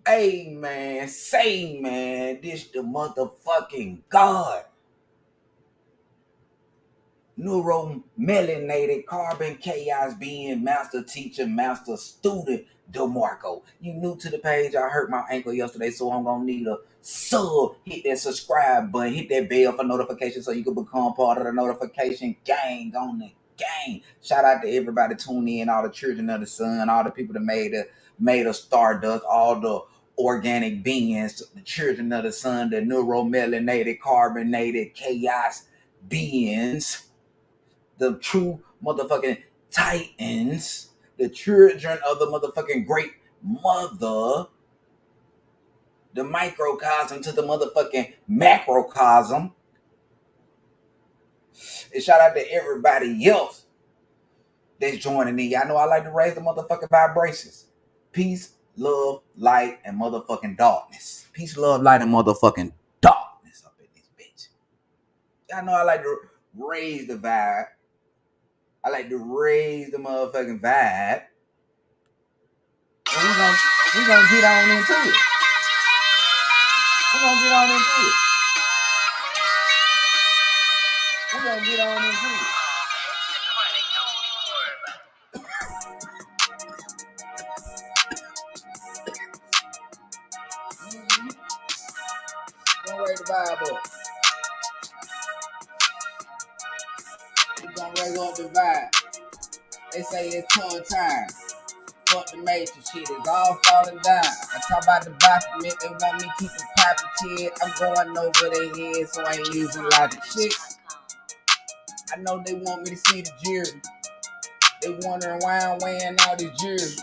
Hey man, say man, this the motherfucking God. Neuro-melanated carbon chaos being master teacher, master student, DeMarco. You new to the page, I hurt my ankle yesterday, so I'm gonna need a sub. Hit that subscribe button, hit that bell for notifications so you can become part of the notification gang on the gang. Shout out to everybody tuning in, all the children of the sun, all the people that made us stardust, all the organic beings, the children of the sun, the neuromelanated, carbonated chaos beings, the true motherfucking titans, the children of the motherfucking great mother, the microcosm to the motherfucking macrocosm. And shout out to everybody else that's joining me. I know I like to raise the motherfucking vibrations. Peace, love, light, and motherfucking darkness. Peace, love, light, and motherfucking darkness up in this bitch. I know I like to raise the vibe. I like to raise the motherfucking vibe. And we gonna get on into it. We're gonna get on into it. We're gonna get on into it. Gonna raise the vibe up. We're gonna raise up the vibe. They say it's tour time. Fuck the major shit, it's all falling down. I talk about the baphomet, they want me keep it poppin' kid. I'm going over their head, so I ain't using logic shit. I know they want me to see the jury. They wondering why I'm weighing all this jury.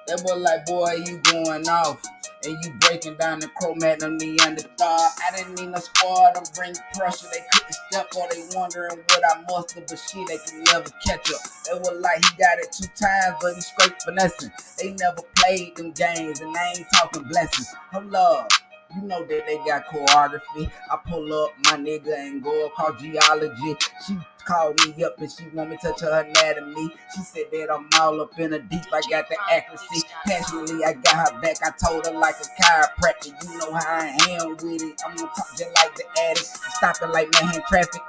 They was like, boy, you going off. And you breaking down the Cro-Magnon Neanderthal. I didn't need no squad, I'm bringing pressure. They couldn't step or they wondering what I mustered, but shit, they can never catch up. They were like, he got it 2 times, but he straight finessing. They never played them games, and I ain't talking blessings. Hold up. You know that they got choreography. I pull up my nigga and go across geology. She called me up and she want me to touch her anatomy. She said that I'm all up in her deep. I got the accuracy. Passionately, I got her back. I told her like a chiropractor. You know how I am with it. I'm gonna talk just like the addict. Stopping like Manhattan traffic.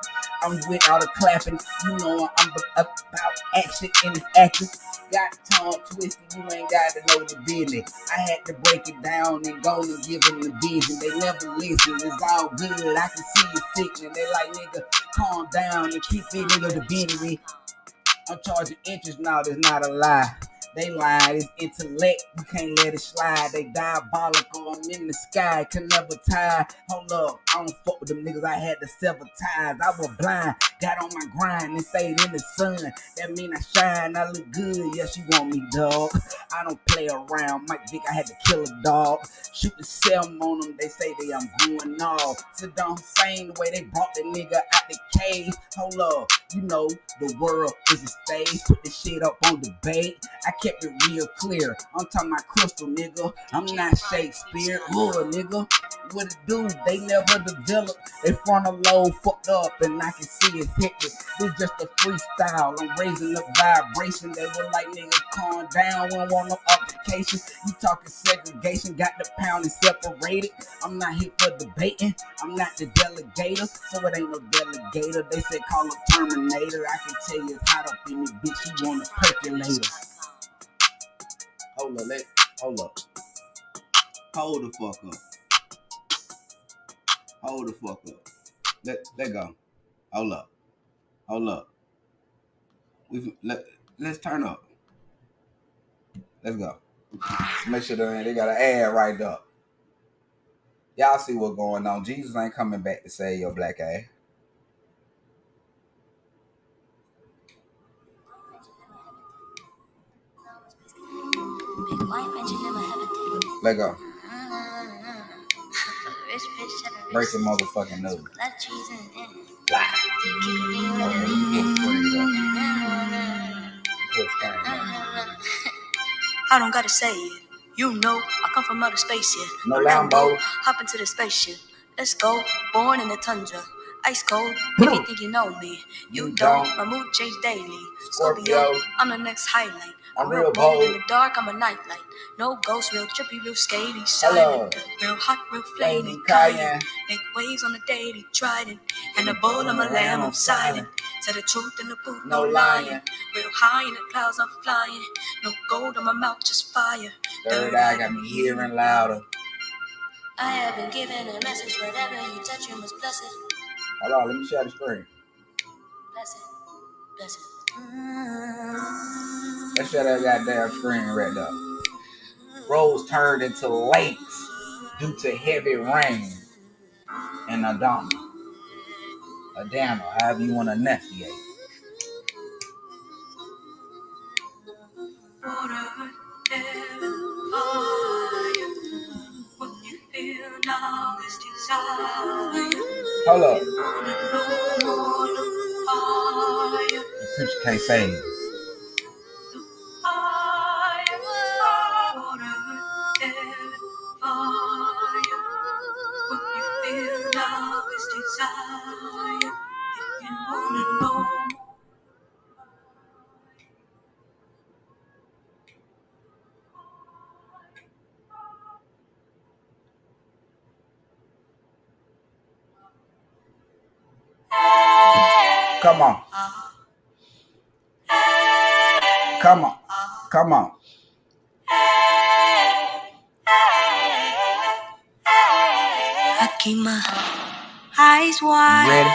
I'm with all the clapping. You know I'm about action and it's acting. Got tongue twisted, you ain't got to know the business. I had to break it down and go and give them the vision. They never listen, it's all good. I can see you sickening. They like, nigga, calm down and keep it in your divinity. I'm charging interest now, that's not a lie. They lying, it's intellect, we can't let it slide. They diabolical, I'm in the sky, can never tie. Hold up, I don't fuck with them niggas, I had to sever ties. I was blind, got on my grind and stayed in the sun. That mean I shine, I look good, yes you want me, dog. I don't play around, Mike Vick, I had to kill a dog. Shoot the cell on them, they say they I'm going off. Saddam Hussein, the way they brought the nigga out the cave. Hold up, you know the world is a stage, put this shit up on debate. I kept it real clear. I'm talking about crystal, nigga. I'm not Shakespeare. Hood, nigga. What it do? They never developed. They frontal lobe fucked up, and I can see it's hectic. This just a freestyle. I'm raising the vibration. They were like, nigga, calm down. We don't want no application. You talking segregation. Got the pound and separated. I'm not here for debating. I'm not the delegator, so it ain't no delegator. They say call up Terminator. I can tell you it's hot up in this bitch. You want a percolator. Hold up, hold up. Hold the fuck up. Hold the fuck up. Let go. Hold up. Hold up. Let's turn up. Let's go. Make sure they got an ad right up. Y'all see what's going on. Jesus ain't coming back to save your black ass. Let go. Break the motherfucking nose. I don't gotta say it. You know, I come from outer space, yeah. No Lambo. Hop into the spaceship. Let's go. Born in the tundra. Ice cold. If you think you know me, you don't. My mood change daily. Scorpio. I'm the next highlight. I'm real bold bold. in the dark, I'm a nightlight. No ghost, real trippy, real skaty, silent. Real hot, real flaming, cayenne. Make waves on the daily trident. And a bowl, I'm a lamb, I'm silent. Tell the truth in the booth, no lying. Real high in the clouds, I'm flying. No gold on my mouth, just fire. Third eye got me hearing louder. I have been given a message, whatever you touch, you must bless it. Hold on, let me share the screen. Bless it, bless it. Let's share that goddamn screen right there. Roads turned into lakes due to heavy rain in Adana, however you want to enunciate. Water, heaven, fire. What you feel now is desire. Hold up. No more fire. The preacher can't sing. Fire, water, heaven, fire. What you feel now is desire. If you wanna know. Come on. Come on. Come on. I keep my eyes wide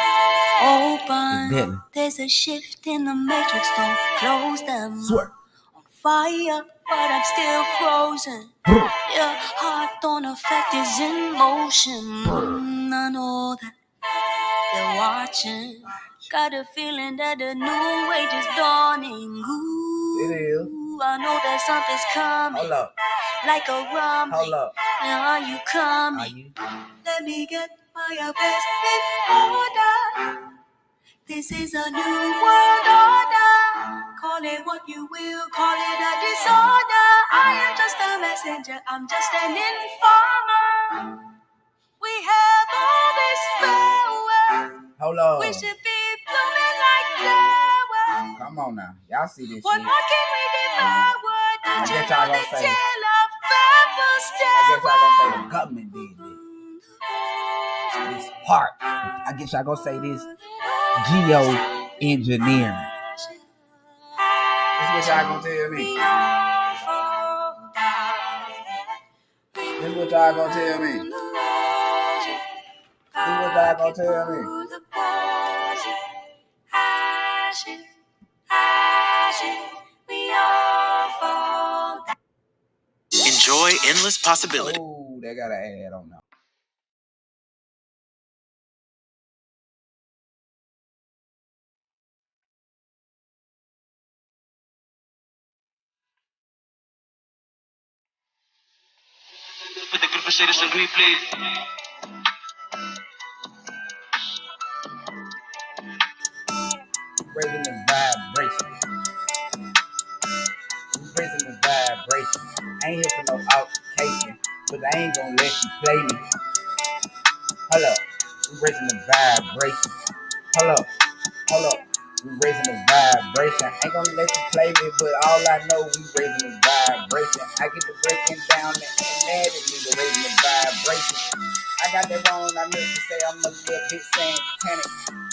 open. There's a shift in the matrix, don't close them. Swear. On fire, but I'm still frozen. Your heart don't affect is in motion. I know that they're watching. Got a feeling that the new age is dawning. Ooh, It is. I know that something's coming. Hold up. Like a rumbling. Hold up. Are you coming? Are you? Let me get my affairs in order. This is a new world order. Call it what you will, call it a disorder. I am just a messenger, I'm just an informer. We have all this power. Hold up. We should be blooming like flowers. Come on now. Y'all see this What shit. more can we devour? I guess Tell y'all the gonna say. tale of I guess y'all gonna say the government did this part. I guess y'all gonna say this geoengineering. This what y'all gonna tell me. This what y'all gonna tell me. This what y'all gonna tell me. Enjoy endless possibilities. Oh, they got an ad on now. بدك الفشل شغلي بليز. Raising the vibration. Raising the vibration. I ain't here for no altercation, but I ain't gonna let you play me. Hold up. We raising the vibration. Hold up. Hold up. We raising the vibration. Ain't gonna let you play me, but all I know we raising the vibration. I get the breaking down and mad at me, but raising the vibration. I got that wrong. I meant to say I'm a little bit satanic.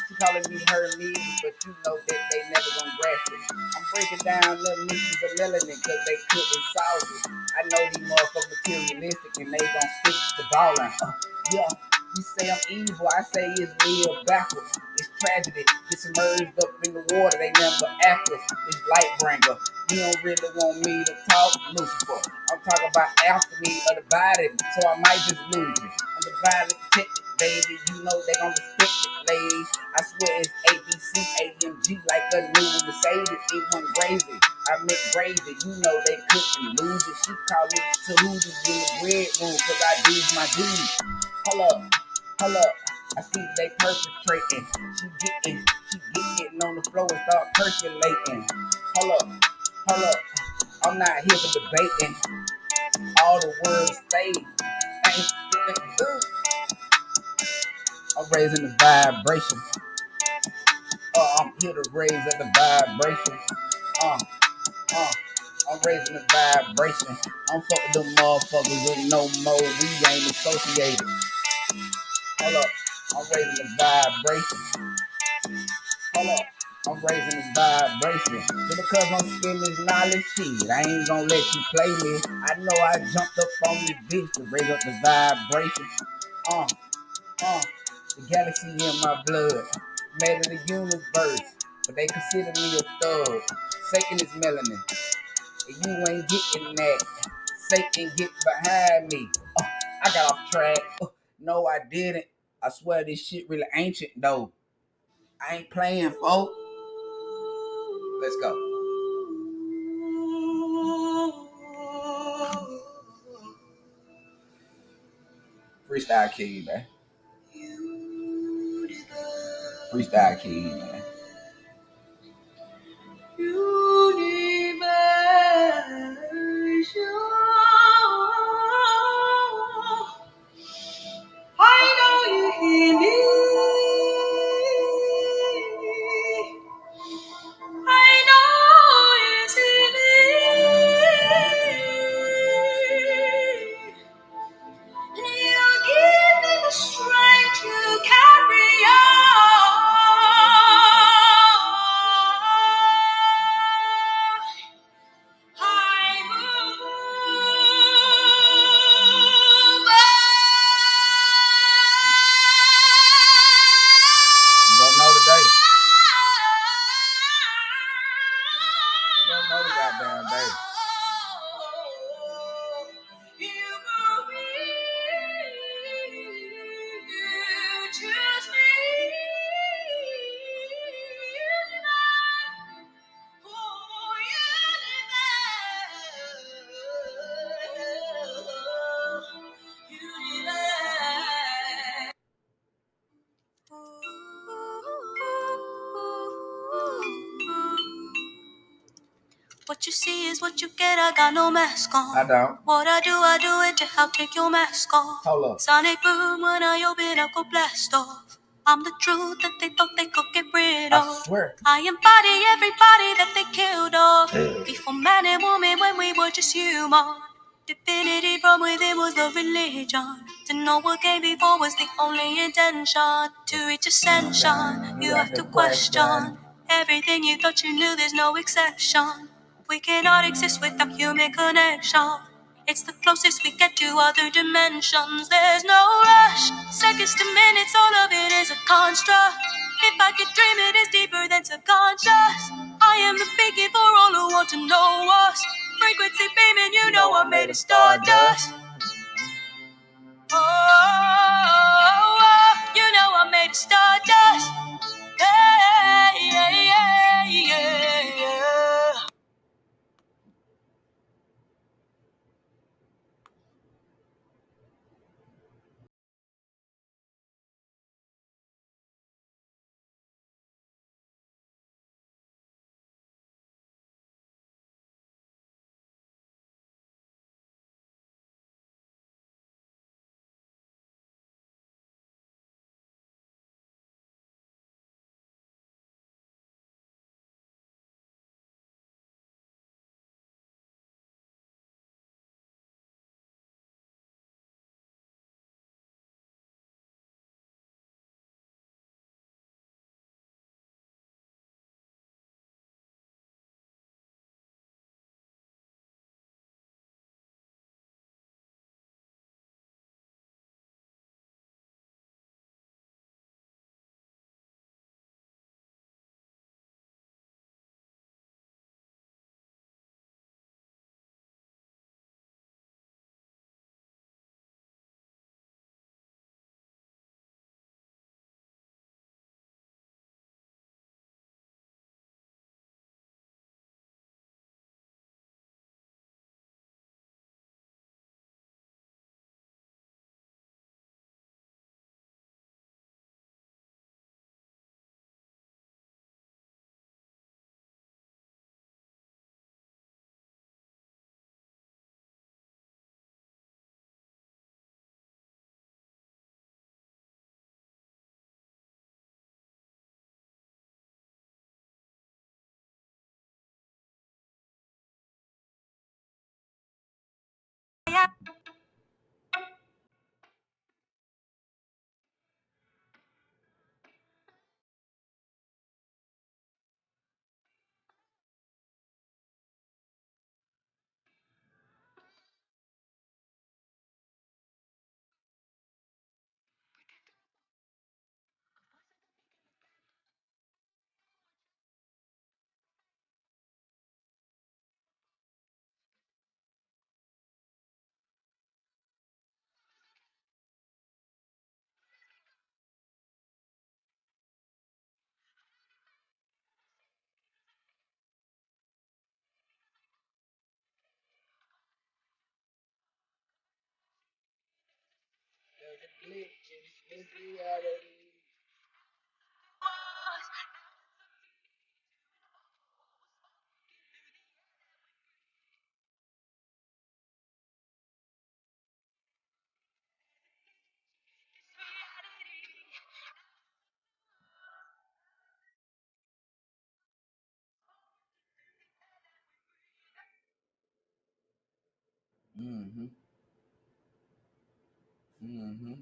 She calling me her knees, but you know that they never gonna grasp it. I'm breaking down little nieces of melanin cause they couldn't solve it. I know these motherfuckers materialistic and they gon' stick to ballin'. Yeah, you say I'm evil, I say it's real backwards. It's tragedy, get submerged up in the water, they never act us. It's light bringer. You don't really want me to talk, Lucifer. I'm talking about after me or the body, so I might just lose you. I'm divided, protected, baby. You know they gon' respect it, lady. I swear it's ABC, AMG like a new Mercedes. It went crazy. I meant crazy. You know they couldn't lose it. She called me Tahuti in the bread room cause I do my duty. Hold up. Hold up. I see they perpetrating. She getting on the floor and start percolating. Hold up. Hold up. I'm not here for debating. All the words stay. I'm raising the vibration. I'm here to raise up the vibration. I'm raising the vibration. I'm fucking them motherfuckers with no more. We ain't associated. Hold up. I'm raising the vibration. Hold up. I'm raising the vibration. Just because I'm spitting this knowledge shit, I ain't gonna let you play me. I know I jumped up on this bitch to raise up the vibration. The galaxy in my blood, made of the universe, but they consider me a thug. Satan is melanin, and you ain't getting that. Satan, get behind me. I got off track. No, I didn't. I swear this shit really ancient though. I ain't playing, folks. Let's go. Freestyle King, man. Freestyle King, man. Universe, I know you hear me. I know you see me. And you give me the strength to carry on. I move You don't know today. You don't know the goddamn day. You move me, you choose me. What you see is what you get, I got no mask on. I don't. What I do it to help take your mask off. Hold up. Sonic boom, when I open up, go blast off. I'm the truth that they thought they could get rid of. I swear. I embody everybody that they killed off. Before man and woman, when we were just human. Divinity from within was the religion. To know what came before was the only intention. To reach ascension, you have to question everything you thought you knew, there's no exception. We cannot exist without human connection. It's the closest we get to other dimensions. There's no rush, seconds to minutes, all of it is a construct. If I could dream it is deeper than subconscious. I am the beacon for all who want to know us. Frequency beaming, you know I'm made of stardust. Oh, you know I'm made of stardust. Hey, yeah, yeah, yeah, yeah. Mm-hmm. Mm-hmm.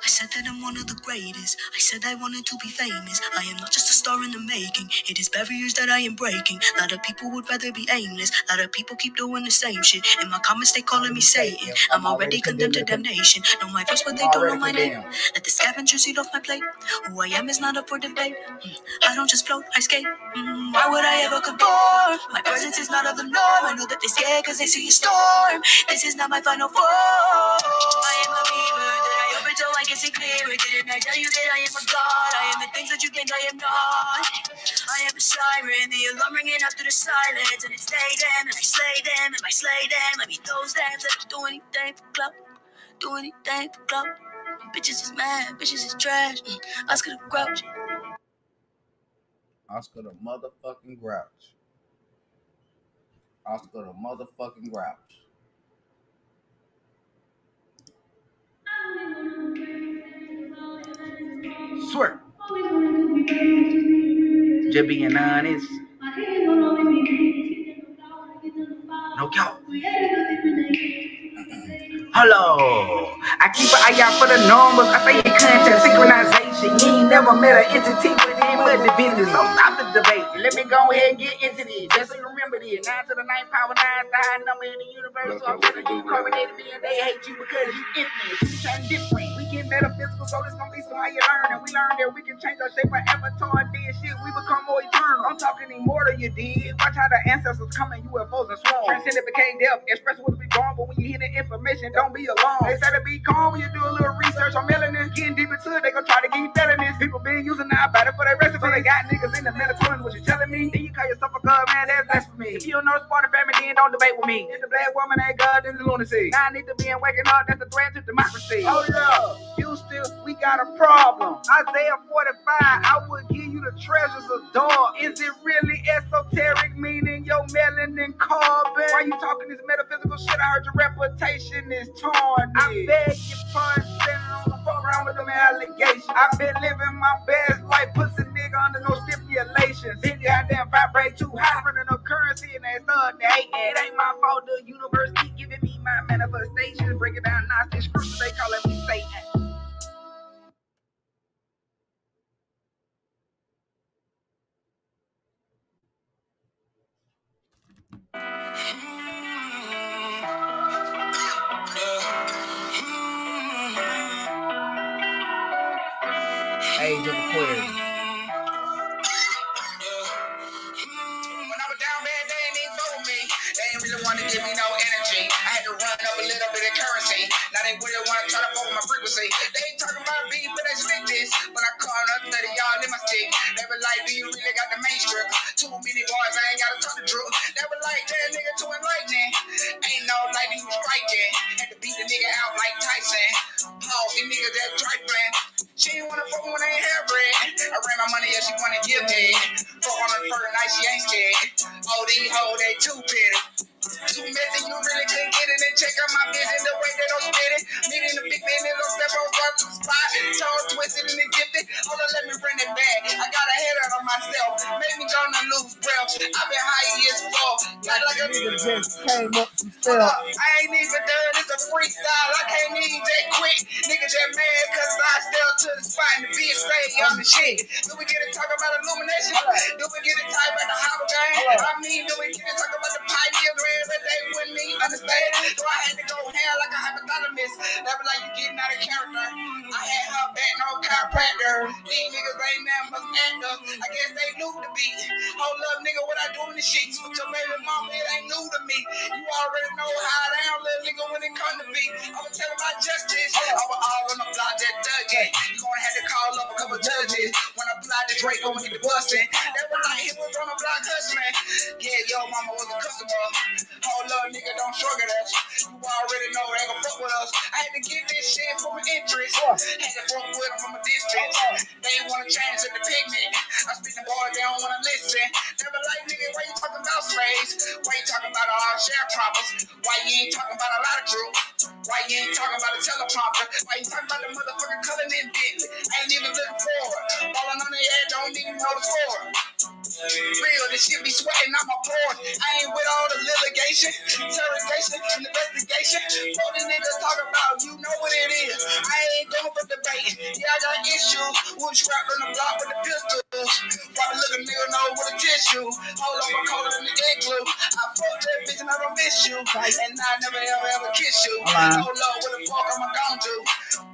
I said that I'm one of the greatest. I said I wanted to be famous. I am not just a star in the making. It is barriers that I am breaking. A lot of people would rather be aimless. A lot of people keep doing the same shit. In my comments, they calling me Satan. I'm already condemned to damnation. Know my voice, but they don't know my name. Let the scavengers eat off my plate. Who I am is not up for debate. I don't just float, I skate. Why would I ever conform? My presence is not of the norm. I know that they scared cause they see a storm. This is not my final form. I am a mirror that I open so I can see clearer. Didn't I tell you that I am a god? I am the things that you think I am not. I am a siren, the alarm ringing after the silence. And it's they them, and I slay them, and I slay them. I mean those them that don't do anything for club. Do anything for club. Bitches is mad, bitches is trash. Oscar the Grouch. Oscar the motherfucking Grouch. Oscar the motherfucking Grouch. Swear. Just being honest. No count. Hello. I keep an eye out for the numbers. I say in content synchronization. You ain't never met an entity within much division. So stop the debate. Let me go ahead and get into this. Just so you remember this. 9 to the 9 power 9 is the high number in the universe. So I'm telling you, correlated being they hate you because you infamous. You trying different. We get metaphysical, so it's gonna be some how you learn. And we learn that we can change our shape of avatar and then shit. We become more eternal. I'm talking immortal, you did. Watch how the ancestors come in UFOs and swarm. Transcendent became death. Express what we born, but when you hear the information, don't be alarmed. They say to be calm when you do a little research on melanin. Getting deep into it, they gon' try to give you felonies. People been using our body for their recipe. So they got niggas in the melatonin, what you telling me? Then you call yourself a god, man, that's blasphemy. If you don't know the Spartan family, then don't debate with me. If the black woman ain't God, then it's lunacy. Now I need to be in waking up, that's a threat to democracy. Hold up, Houston, we got a problem. Isaiah 45, I would give you the treasures of dark. Is it really esoteric, meaning your melanin carbon? Why you talking this metaphysical shit? I heard your reputation is torn. I beg your pardon, standing on the fuck around with them allegations. I've been living my best life, pussy nigga under no stipulations. Then you goddamn vibrate too high, running up currency and they start to hate. It ain't my fault, the universe keep giving me my manifestations. Break it down, Gnostic scriptures, they calling me Satan. Age of Aquarius. When I was down bad, they ain't even vote me. They ain't really want to give me no energy. I had to run up a little bit of currency. Now they really want to try to fuck with my frequency. They ain't talking about beef, but they stick this. When I call up 30 y'all in my stick, they were like, do you really got the main strip? Too many bars, I ain't got to talk the truth. They were like, that nigga too enlightening. Ain't no lightning you striking. Had to beat the nigga out like Tyson. Paul, these niggas that trifling. She ain't wanna fuck when I ain't have bread. I ran my money, yeah, she wanna give me. Fuck on her per night, she ain't scared. Oh, these hoes, they too petty. Too messy, you really couldn't get it. And check out my business, the way they don't spit it. Meeting the big business start to spot. Tongue twisted and gifted. Hold on, let me bring it back. I got a head out on myself. Made me gonna lose breath. I've been high as fuck. Got like a nigga just came up some stuff. I ain't even done. It's a freestyle. I can't even that quick. Nigga just mad cause I still to the spot and the bitch stay on the shit. Do we get to talk about illumination? Do we get to talk about the hobble game? I mean, do we get to talk about the pioneer grand that they wouldn't even understand? So I had to go hair like a hypothalamus. That was like you getting out of character. I had her back, no chiropractor. These niggas ain't nothing but actors. I guess they knew the beat. Hold up, nigga, what I do in the sheets with your baby mama, it ain't new to me. You already know how I am, little nigga, when it come to me. I'ma tell about justice. I'ma all on the block that Dougie. You gonna have to call up a couple judges. When I fly the Drake, I'ma get the bustin'. That was like he was on the block hustling. Yeah, yo, mama was a customer. Hold up, nigga, don't struggle us. You already know they gon' fuck with us. I had to get this shit from an interest. Had to fuck with them from a distance. They wanna change the pigment. I speak the boys, they don't wanna listen. They be like, nigga, why you talking about slaves? Why you talking about all sharecroppers? Why you ain't talking about a lot of crew? Why you ain't talking about a teleprompter? Why you talking about the motherfucking color in Bentley? I ain't even looking forward. Falling on their head, don't even know the score. Real, this shit be sweating on my pores. I ain't with all the litigation, interrogation, investigation. What these niggas talk about, you know what it is. I ain't going for debating. Yeah, I got issues. Who's strapped on the block with the pistols? Probably look a nigga know with a tissue. Hold up, I'm colder than the igloo. I fuck that bitch and I don't miss you. And I never ever kiss you. Hold up, what the fuck am I gon' do?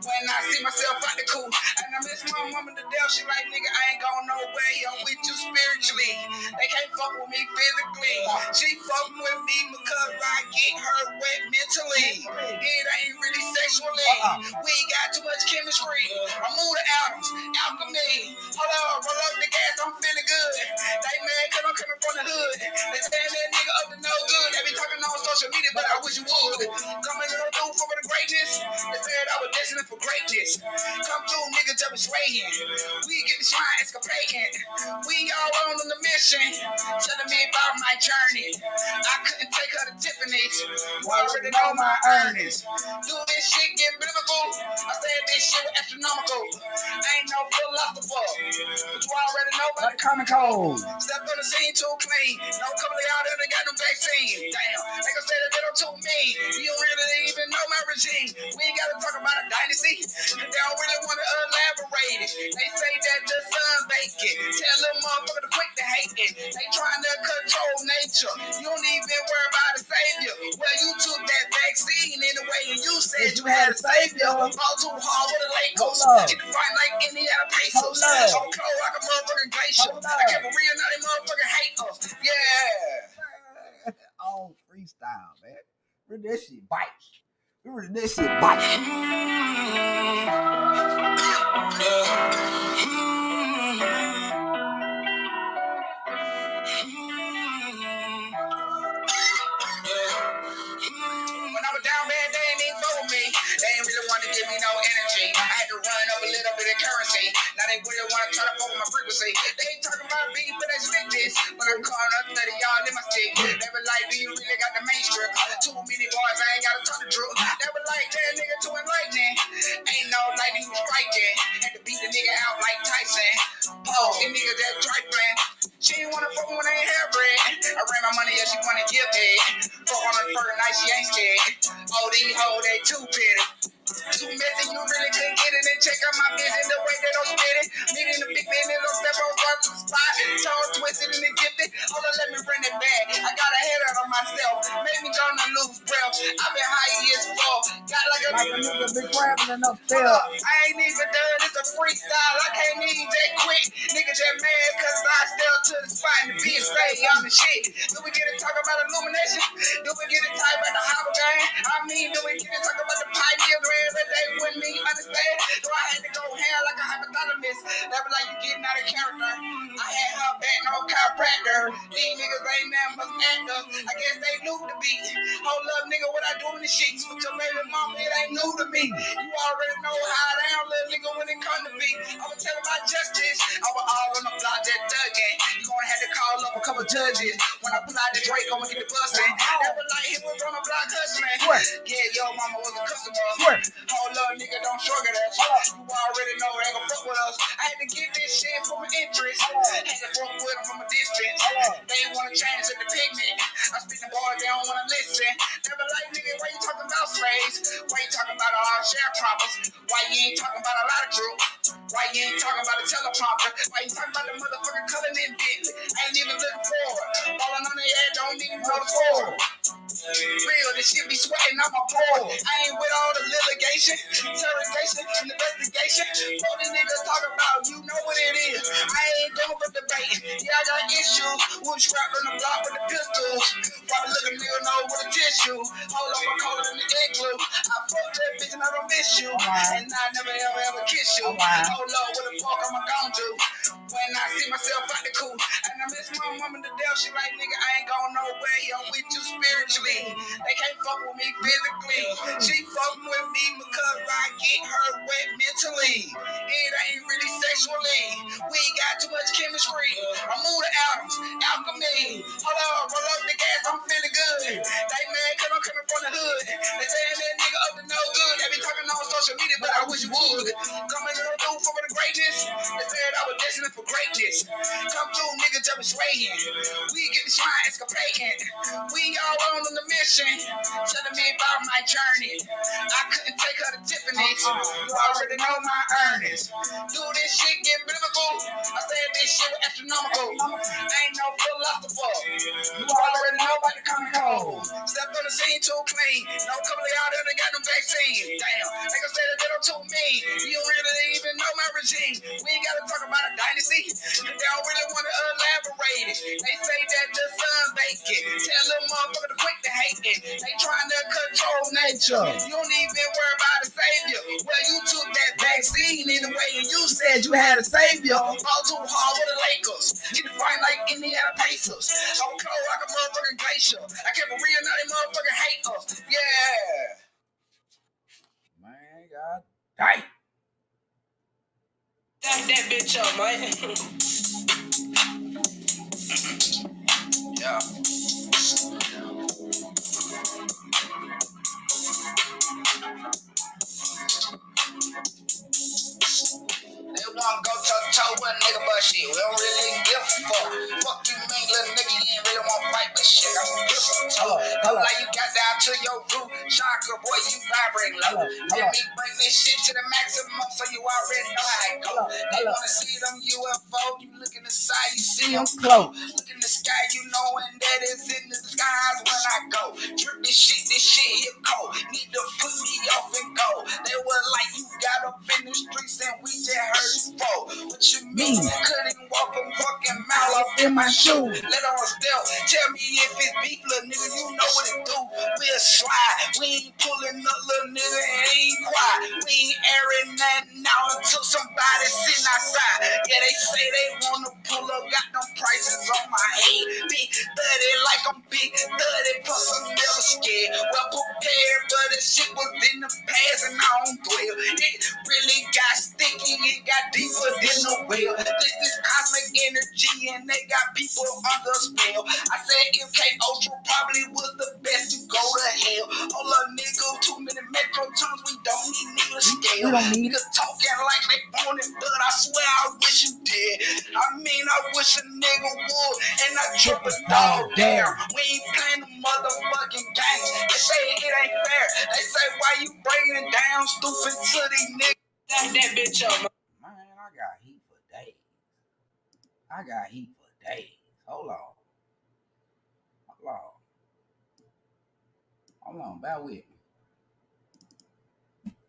When I see myself out the cool. And I miss my mama to death. She like, nigga, I ain't going nowhere. I'm with you spiritually. They can't fuck with me physically. She fuck with me because I get her wet mentally. It ain't really sexually. We got too much chemistry. I move the atoms, alchemy. Hold on, roll up the gas, I'm feeling good. They mad cause I'm coming from the hood. They saying that nigga up to no good. They be talking on social media, but I wish you would. Coming to the dude for the greatness. They said I was destined for greatness. Come through, nigga, just swaying. We get the shine escaping. We all on the mission. Telling me about my journey. I couldn't take her to Tiffany's. You already know my earnings. Do this shit get biblical? I said this shit was astronomical. I ain't no philosopher. But you already know about the common cold. Step on the scene too clean. No couple of y'all that got no vaccine. Damn, they gon' say that they don't too mean. You don't really even know my regime. We ain't gotta talk about a dynasty. Cause they don't really wanna elaborate it. They say that the sun vacant. Tell them motherfucker to quit the hating. They trying to control nature. You don't even worry about a savior. Well, you took that vaccine anyway, and you said you had a savior. All too hard with the Lakers. Get the fight like Indiana Pacers. I'm cold like a motherfucking glacier. I kept it real, now they motherfucking hate us. Yeah. All freestyle, man. Really, that shit bite. Really, that shit bite. When I was down bad, they ain't even for me. They ain't really want to give me no energy. I had to run up a little bit of currency. Now they really want to try to fuck with my frequency. They ain't talking about beef, but they spit this. When I'm calling up 30 y'all in my stick, they were like, do you really got the main strip? Too many bars, I ain't got to talk the drill. They were like, that nigga too enlightening. Ain't no lightning striking. Had to beat the nigga out like Tyson. Oh, the nigga that trifling. She ain't wanna fuck when they ain't hair bread. I ran my money, yeah, she wanna give it. Fuck on her first night, she ain't scared. Oh, these hoes, they too petty. Too messy, you really couldn't get it and check out my business the way they don't spit it. Meeting the big business, don't step on the spot. Tongue twisted and gifted. Hold on, let me bring it back. I got a head out on myself. Made me gonna lose breath. I've been high as fuck. Got like a nigga been grabbing enough step. I ain't even done, it's a freestyle. I can't even that quick. Nigga just mad cause I still to the spot and the bitch stay on the shit. Do we get to talk about illumination? Do we get to talk about the hobble game? I mean, do we get to talk about the pioneer grand that they wouldn't even understand? So I had to go hair like a hypothalamus. That was like you getting out of character. I had her back, no chiropractor. These niggas ain't nothing but actors. I guess they knew the beat. Hold up, nigga, what I do in the sheets with your baby mama, it ain't new to me. You already know how I am, little nigga, when it come to me. I'ma tell about justice. I was all on the block that Dougie. You gonna have to call up a couple judges. When I pull out the Drake, I'ma get the bustin'. That was like he was on the block hustling. Yeah, yo, mama was a customer. Hold up, nigga, don't on sugar that shit. You already know they gon' fuck with us. I had to get this shit from an interest. Had to fuck with them from a distance. They wanna change to the pigment. I speak the boys, they don't wanna listen. Never like, nigga, why you talking about slaves? Why you talking about all sharecroppers? Why you ain't talking about a lot of crew? Why you ain't talking about a teleprompter? Why you talking about the motherfucking Cullen and Bentley? I ain't even looking forward. Falling on their head, don't even know the score. Real, this shit be sweating on my pores. I ain't with all the litigation, interrogation, and investigation. What these niggas talking about, you know what it is. I ain't going for debate. Yeah, I got issues. Wood strapped on the block with the pistols. Probably looking nigga know with a tissue. Hold up, I'm colder than the igloo. I fuck that bitch and I don't miss you. And I never ever kiss you. Oh Lord, what the fuck am I gonna do? When I see myself out the cool. And I miss my mama to death. She like, nigga, I ain't going nowhere. I'm with you spiritually. They can't fuck with me physically. She fuck with me because I get her wet mentally. It ain't really sexually. We got too much chemistry. I move the atoms, alchemy. Hold on, roll up the gas, I'm feeling good. They mad cause I'm coming from the hood. They saying that nigga up to no good. They be talking on social media, but I wish you would. Coming to do for the greatness. They said I was destined for greatness. Come through, nigga, demonstrating. We get the shine escaping. We all on the mission. Telling me about my journey. I couldn't take her to Tiffany's. You already know my earnings. Do this shit get biblical. I said this shit was astronomical. I ain't no philosopher. You already know about the comic code. Step on the scene too clean. No couple of y'all that got them vaccines. Damn, niggas say that they don't too mean. You don't really even know my regime. We ain't gotta talk about a dynasty. Cause they don't really want to elaborate it. They say that the sun vacant. Tell them motherfucker to quit the hating. They trying to control nature. You don't even worry about a savior. Well, you took that vaccine anyway, and you said you had a savior. All too hard with the Lakers. You can fight like Indiana Pacers. I was cold like a motherfucking glacier. I kept it real, now they motherfucking hate us. Yeah. Man, God damn. Jack that bitch up, man. Yeah. They wanna go toe-to-toe with a nigga, but shit, we don't really give a fuck. Fuck you mean, little nigga, you ain't really wanna fight, but shit, I'm a pistol. Like you got down to your root, chakra, boy, you vibrate low. Let me bring this shit to the maximum, so you already know how it go. They wanna see them UFO, you look in the sky, you see them close. Look in the sky, you knowing that it's in the skies when I go. Drip this shit here cold. Need to put me off and go. They were like, you got up in the streets and we just heard you fall. What you mean? Couldn't walk a fucking mile up in my shoe. Let on stealth. Tell me if it's beef, little nigga, you know what it do. We'll slide. We ain't pulling up, little nigga, and ain't quiet. We ain't airing nothing out until somebody sitting outside. Yeah, they say they wanna pull up, got them prices on my head. Big 30 like I'm big 30, plus I'm never scared. Well prepared, but the shit was in the past and I don't dwell. It really got sticky, it got deeper than the well. This is cosmic energy and they got people under spell. I said MK Ultra probably was the best to go to hell. Hold up, nigga, too many metro terms, we don't need nigga scale. Niggas talking like they want it, but I swear I wish you did. I mean, I wish a nigga would, and I trip a dog down. We ain't playing the motherfucking game. They say it ain't fair. They say why you breaking it down, stupid to these niggas. That bitch up, man. Man, I got heat for days. I got heat for days. Hold on. Hold on. Bear with me.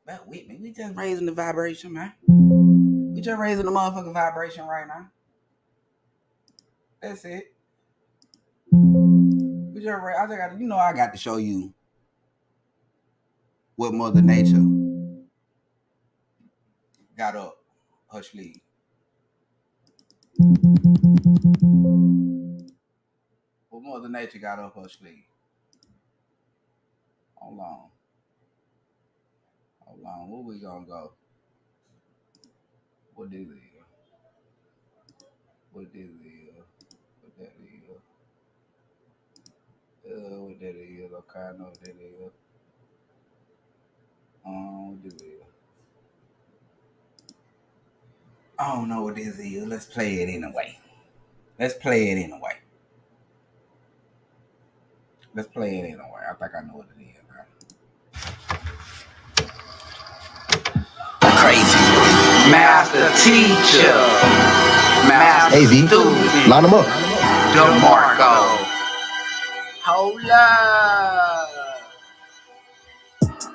Bear with me. We just raising the vibration, man. We just raising the motherfucking vibration right now. That's it. We just I just got, you know, I got to show you what Mother Nature got up her sleeve. What Mother Nature got up her sleeve. Hold on. Where we gonna go? What this is? What this is? What that is? What that is? Okay, I know what that is. What this is? I don't know what this is. Let's play it anyway. Let's play it anyway. Let's play it anyway. I think I know what it is, bro. Crazy. Master teacher. Master AV, student. line them up. DeMarco. Hold up.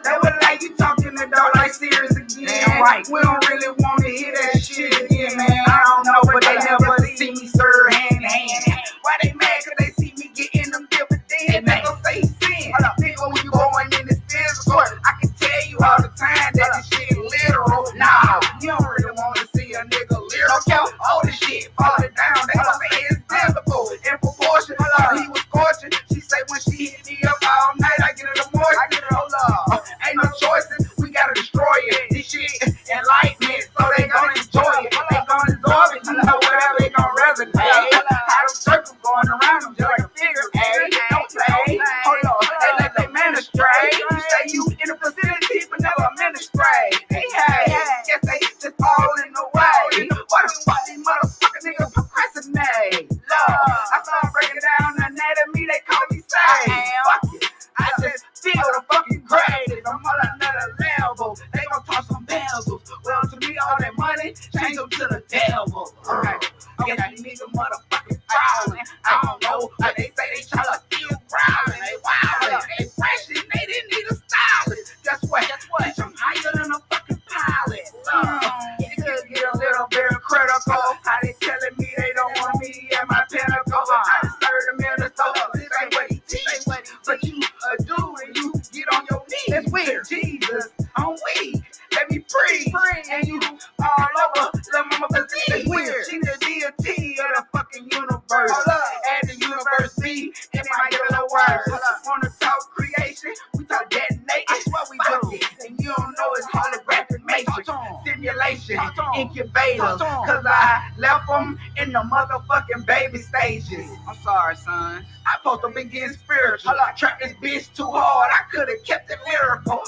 They were like, you talking the dog like serious again. Damn right. We don't really want to hear that shit again, man. I don't know, but they never see me serve hand in hand. Why they mad? Cause they see me getting them dividends. They gon' say sin. Nigga, when you going in this physical, I can tell you all the time that this shit literal. Nah, you don't really want to see a nigga lyrical. All this shit falling down. They gon' say it's biblical. In proportion, he was scorching. She say when she hit me up all night, I get her the moist. I get her love. Ain't no choices, we gotta destroy it. This shit enlightenment, so they gonna enjoy it. They gonna absorb it, you know whatever they gonna resonate. How them circles going around them just like a figure. Hey, don't play. Hold on, they let they ministrate. You say you in the facility, but never administrate. Hey, guess they just all in the way. What the fuck these motherfucking niggas procrastinate? Love, I start breaking down the anatomy, they call me sage. Fuck it, I just feel the fucking greatest. I'm on another level. They gon' toss some bezels. Well, to me, all that money, change them to the devil. Okay, these niggas motherfucking prowling. I don't know, but they say they tryna steal growling. They wildin', they fresh and they didn't need a stylist. Guess what? Bitch, I'm higher than a fucking pilot. It could get a little bit critical. How they telling me they don't want me at my pinnacle? I just heard them in the store. This ain't what he teach. But you a dude and you get on your knees. It's weird. Jesus, I'm weak. Let me breathe. And you all over the mama physique. Weird. She the deity of the fucking universe. And the universe be in my yellow words. Wanna talk creation? We talk detonation. That's what we do. And you don't know it's holographic matrix. Simulation, incubators. Cause I left them in the motherfucking baby stages. I'm sorry, son. I supposed to begin spiritual. Trap this bitch too hard. I could have kept it lyrical.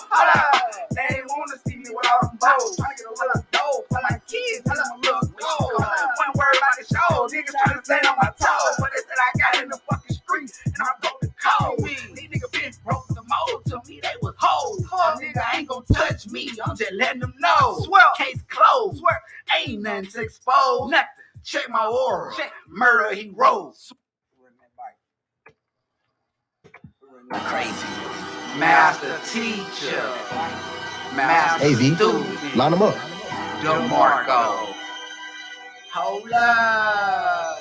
They ain't wanna see me with all them bows. Trying to get a little dough for my kids. Tell them a little gold. One word about the show. Niggas trying to stay on my toes. But they said I got in the fucking streets and I broke the code. These niggas been broke the mold. To me they was hoes. Nigga ain't gonna touch me. I'm just letting them know. Case closed. Ain't nothing to expose. Nothing. Check my aura. Murder he rose. Crazy. Master teacher. Master AV, student. line them up. DeMarco. Hold up.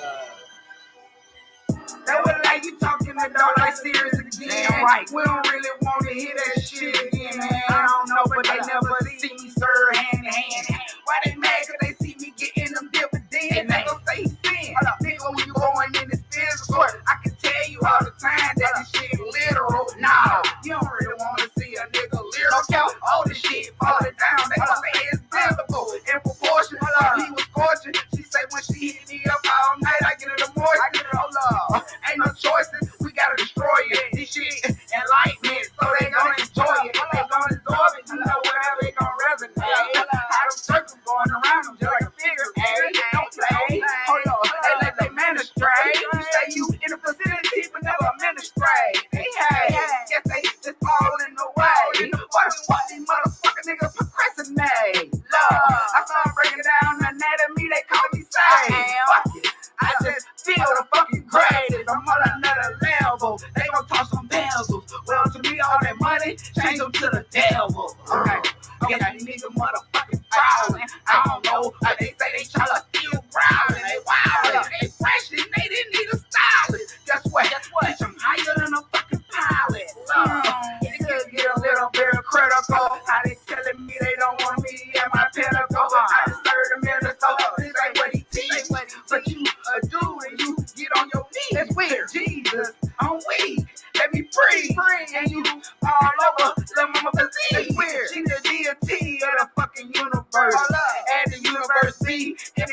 They were like, you talking the dog like serious again. Damn right. We don't really want to hear that shit again, man. I don't know, but they never see me serve hand in hand. Why they mad? Cause they see me getting them dividends. They gon' say sin. Nigga, when you going in this physical, I can tell you all the time that this shit literal. Nah, you don't really want to see a nigga lyrical. All this shit falling down. They gon' say it's biblical. In proportion, he was scorching. She say when she hit me up all night, I get her the moist. I get her love. Ain't no choices, we gotta destroy it. This shit enlightenment, so they gonna enjoy it. They gonna absorb it, you know whatever they gonna resonate. How them circles going around them just like a figure. Hey, don't play. Hold on, they let they ministrate. You say you in the facility, but never administrate. Hey, guess they just all in the way. What these motherfucking niggas procrastinate? Love, I start breaking down the anatomy, they call me sage. Fuck it, I just feel the fucking greatest. I'm on another level. They gon' toss some bezels. Well, to me, all that money, change them to the devil. Okay, these niggas motherfucking prowling. I don't know, but they say they tryna steal growling. They wildin', they fresh and they didn't need a stylist. Guess what? Bitch, I'm higher than a fucking pilot. It could get a little bit critical. How they telling me they don't want me at my pinnacle? I just heard them in the store. This ain't what he teach. But you a dude and you get on your knees. That's weird. Jesus, I'm weak. Let me breathe. And you all over the mama physique. Weird. She the deity of the fucking universe. And the universe be in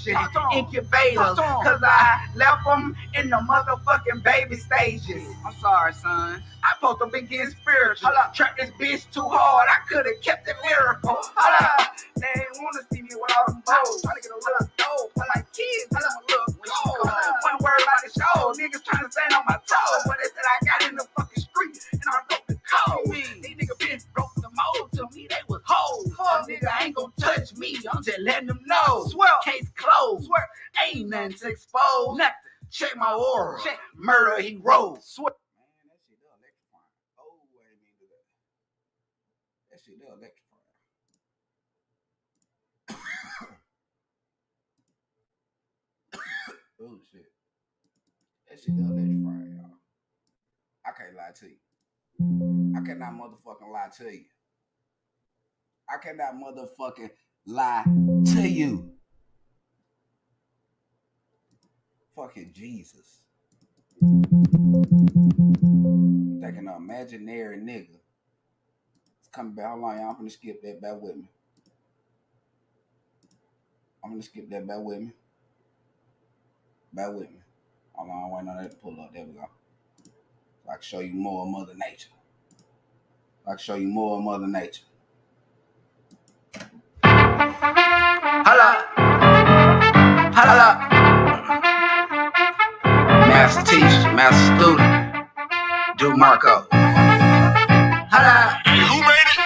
incubation, incubators, cause I left them in the motherfucking baby stages. I'm sorry, son. I supposed to be getting spiritual. Trap this bitch too hard, I could've kept it lyrical. They ain't wanna see me with all them bows. Trying to get a little dope for my kids, I'm a little gold. One word about the show, niggas trying to stand on my toes. But they said I got in the fucking street and I broke the code. These niggas been broke the mold, to me they was hoes. A nigga ain't gon' touch me, I'm just letting them know. Case closed, ain't nothing to expose. Nothing. Check my aura, murder he wrote. Man, that shit electrifying. Oh, I didn't mean to do that. That shit electrifying. Oh shit. That shit electrifying, y'all. I can't lie to you. I cannot motherfucking lie to you. I cannot motherfucking lie to you. Fucking Jesus. Taking an imaginary nigga. It's coming back. Hold on, y'all. I'm gonna skip that back with me. Back with me. Hold on, I'm waiting on that to pull up. There we go. So I can show you more of Mother Nature. Holla. Master teacher, master student. Do Marco. Holla. Who made it?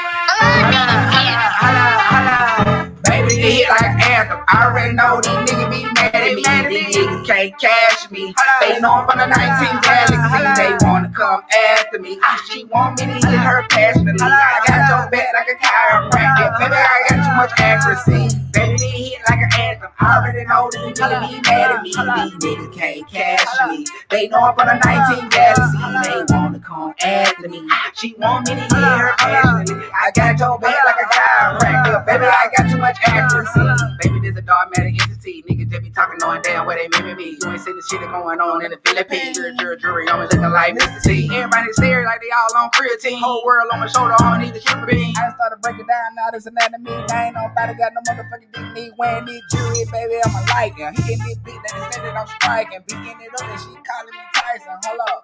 Holla. Baby, you hit like an anthem. I already know these niggas be mad at me. These niggas can't cash me. They know I'm from the 19th galaxy. They wanna come after me. She want me to hit her passionately. I got your back like a chiropractor. Baby, I got too much accuracy. Baby, they hit like an anthem. I already know these niggas be mad at me. These niggas can't cash me. They know I'm from the 19th galaxy. They wanna come after me. She want me to hit her passionately. I got your back like a chiropractor. Baby, I got too much accuracy. Baby, this a dogmatic entity. Niggas just be talking knowing damn where they mimic me. You ain't seen the shit that's going on in the Philippines. Jury, I'm looking like Mr. T. Everybody staring like they all on creatine. Whole world on my shoulder, I don't need a sugar bean. I started breaking down now this anatomy. I ain't nobody got no motherfucking dignity. Wearing this jewelry, baby, I'm a liker. He in this beat that he said that I'm striking. Beating it up and she calling me Tyson. Hold up.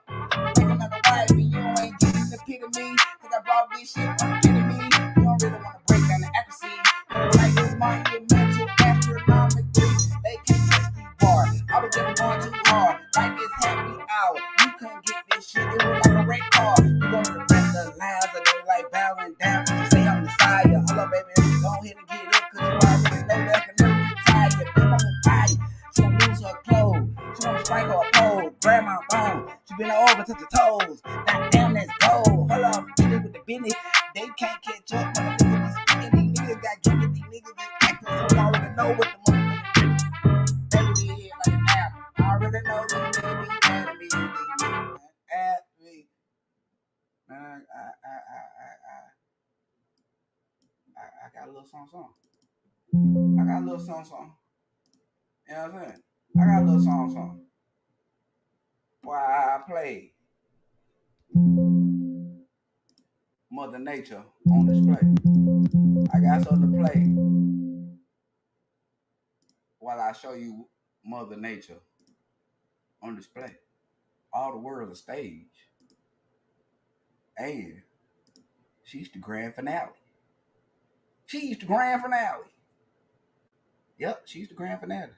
Taking another wife and you ain't getting the pit of me. Cause I brought this shit from the pit of me. You don't really wanna break down the accuracy. Like this monumental astronomically. They can't touch these bars. I was just going too hard. Like it's happy hour. You couldn't get this shit. It was like a red car. You gonna rest the lines and they like bowing down. You say I'm the sire. Hold up, baby. Go ahead and get up. Cause you already know that I can never retire. Bitch, I'm gonna buy you. She gon' lose her clothes. She gon' strike her pole. Grab my phone. She been over to the toes. Now damn, let's go. Hold up, get it with the business. They can't catch up when the niggas be speaking. These niggas got giving. These niggas be acting. So I already know what the motherfuckers do. They be here like an apple. I already know these niggas be mad at me. These niggas at me. Man, I got a little something. I got a little something. You know what I'm saying? I got a little something. Why I play Mother Nature on display. I got something to play while I show you Mother Nature on display. All the world's a stage. And she's the grand finale. Yep, she's the grand finale.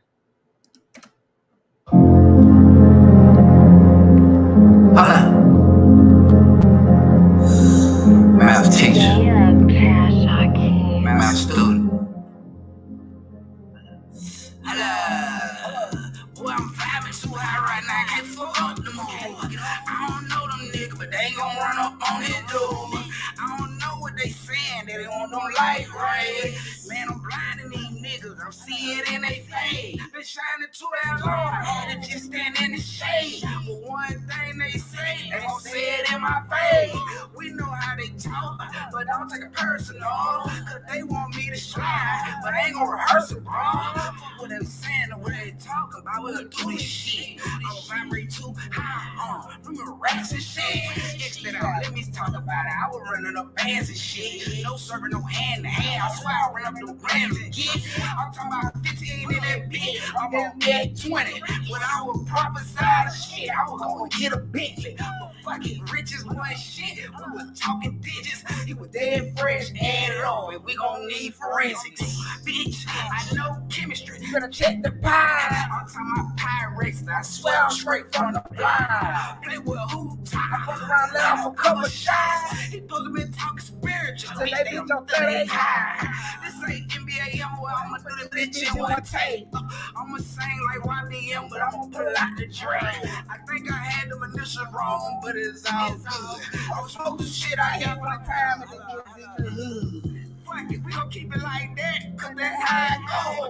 Math teacher. Math student. Boy, I'm vibing too high right now. I can't fuck up the mood. I don't know them niggas, but they ain't gon' run up on his dude. I don't know what they saying, they don't like right. Man, I'm blinding these niggas. I'm seeing it in they face. Been shining too damn long. I had to just stand in the shade. But one thing they say, they gon' say it in my face. We know how they talk, but don't take it personal. Cause they want me to slide, but I ain't gon' rehearse it, bro. Fuck what they saying or what they talking about, we'll do this shit. I'm vibrate too high. Remember racks and shit. Extend out, let me talk about it. I was running up bands and shit. No serving, no hand to hand. I swear I ran up the grams and get. I'm talking about 15 in that bit. I'm on that 20. When I was prophesied shit, I was gonna get a Bentley. But fucking riches wasn't shit. We was talking digits. He was dead fresh and low. And we gon' need forensics. Bitch, I know chemistry. You better check the pie. I'm talking about Pyrex. I swear I'm straight from the blind. Play with who top. I fuck around, let off a couple shots. He supposed to be talking spiritual. So they bitch on 30 high. This ain't NBA, I'ma do the bitch in one tape. I'ma sing like YBM, but I'ma pull out the drink. I think I had them initials wrong, but it's all good. I'm smoking shit I got for the time in the hood. Fuck it, we gon' keep it like that, cause that's how it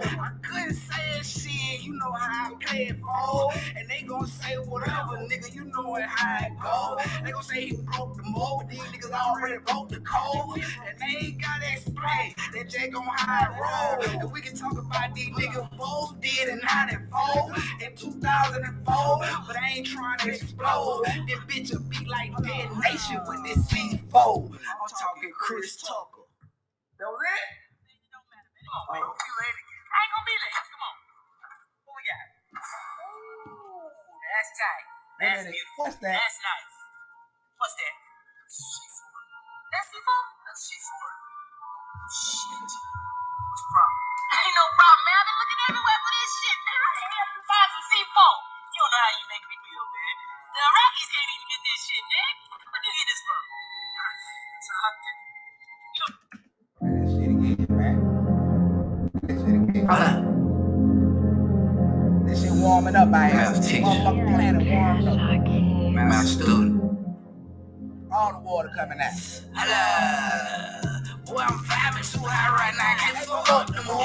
go. I couldn't say shit, you know how I play it for. And they gon' say whatever, nigga, you know how it go. They gon' say he broke the mold, but these niggas already broke the code. And they ain't gotta explain, that Jay gon' how it roll. And we can talk about these niggas foes did in 94, in 2004, but I ain't trying to explode. This bitch will be like Dead Nation with this C4. I'm talking Chris Tucker. That was it? I ain't gonna be late. Come on. What we got? Ooh, that's tight. That's beautiful. What's that? That's nice. What's that? C4. That's C4? That's C4. Shit. What's the problem? Ain't no problem, man. I've been looking everywhere for this shit, man. I can't help you find some C4. You don't know how you make me feel, man. The Iraqis can't even get this shit, man. Where'd you get this from? It's a hot thing. That shit again, man. That shit again. This shit warming up out here. Motherfucking planet warming up. Math student. All the water coming out. Boy, I'm vibing too high right now. Can't fuck up the move. I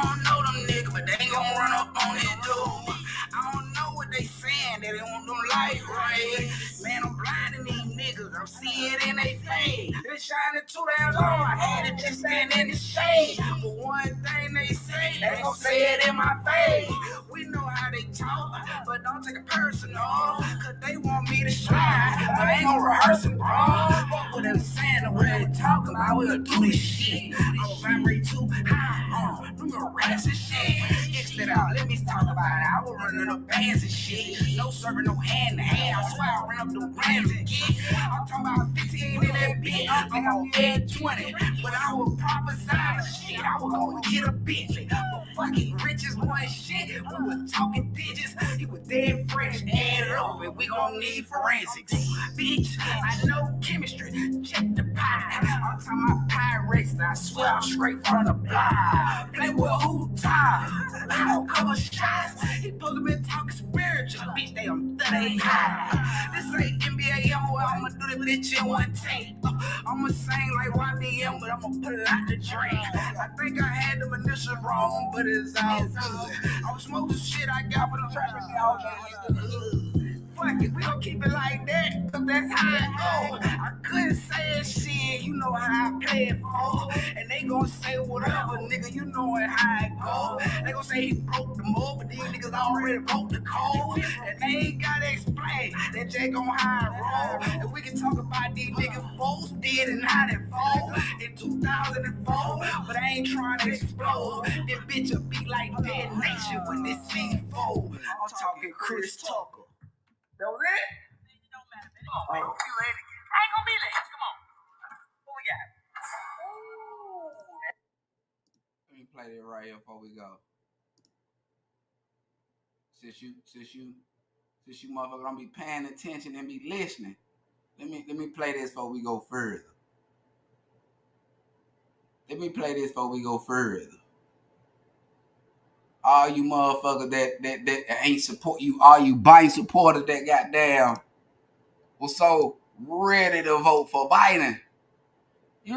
don't know them niggas, but they ain't gon' run up on it, dude. I don't know what they saying, that they want them light right. Man, I'm blinding these niggas. I'm seeing it in they face. They shining too damn long. I had to just stand in the shade. But one thing they say, they gon' say it in my face. We know how they talk, but don't take it personal. Cause they want me to slide, but they ain't gon' rehearse it, bro. Fuck what they saying, the way they talking about, we'll do this shit. I'm vibrate too high, remember racks and shit. Extend out, let me talk about it. I was running up bands and shit. No serving, no hand to hand. I swear I ran up the grams and get. I'm talking about 15 in that bit. I'm on that 20. But I was prophesying shit. I was gonna get a Bentley. But fucking riches wasn't shit. We was talking digits. He was dead fresh and low. And we gon' need forensics. Bitch, I know chemistry. Check the pie. I'm talking about Pyrex. I swear I'm straight from the blind. Play with who top. I'll cover shots. He supposed to be talking spiritual. Bitch, they on 30 high. This ain't NBA, I'ma do the bitch in one tape. I'ma sing like YBM, but I'ma pull out the drink. I think I had them initials wrong, but it's all good. I'm smoking shit I got for the traffic all day in the hood. Fuck it, we gon' keep it like that, cause that's how it go. I couldn't say shit, you know how I play it for. And they gon' say whatever, nigga, you know how it go. They gon' say he broke the mold, but these niggas already broke the code. And they ain't gotta explain that Jay gon' how it roll. And we can talk about these niggas foes did in 94, in 2004, but I ain't trying to explode. This bitch will be like Dead Nation with this C4. I'm talking Chris Tucker. That was it? I ain't gonna be late. Come on. What we got? Let me play it right here before we go. Since you motherfuckers don't be paying attention and be listening, let me play this before we go further. All you motherfuckers that ain't support you, all you Biden supporters that goddamn was so ready to vote for Biden. You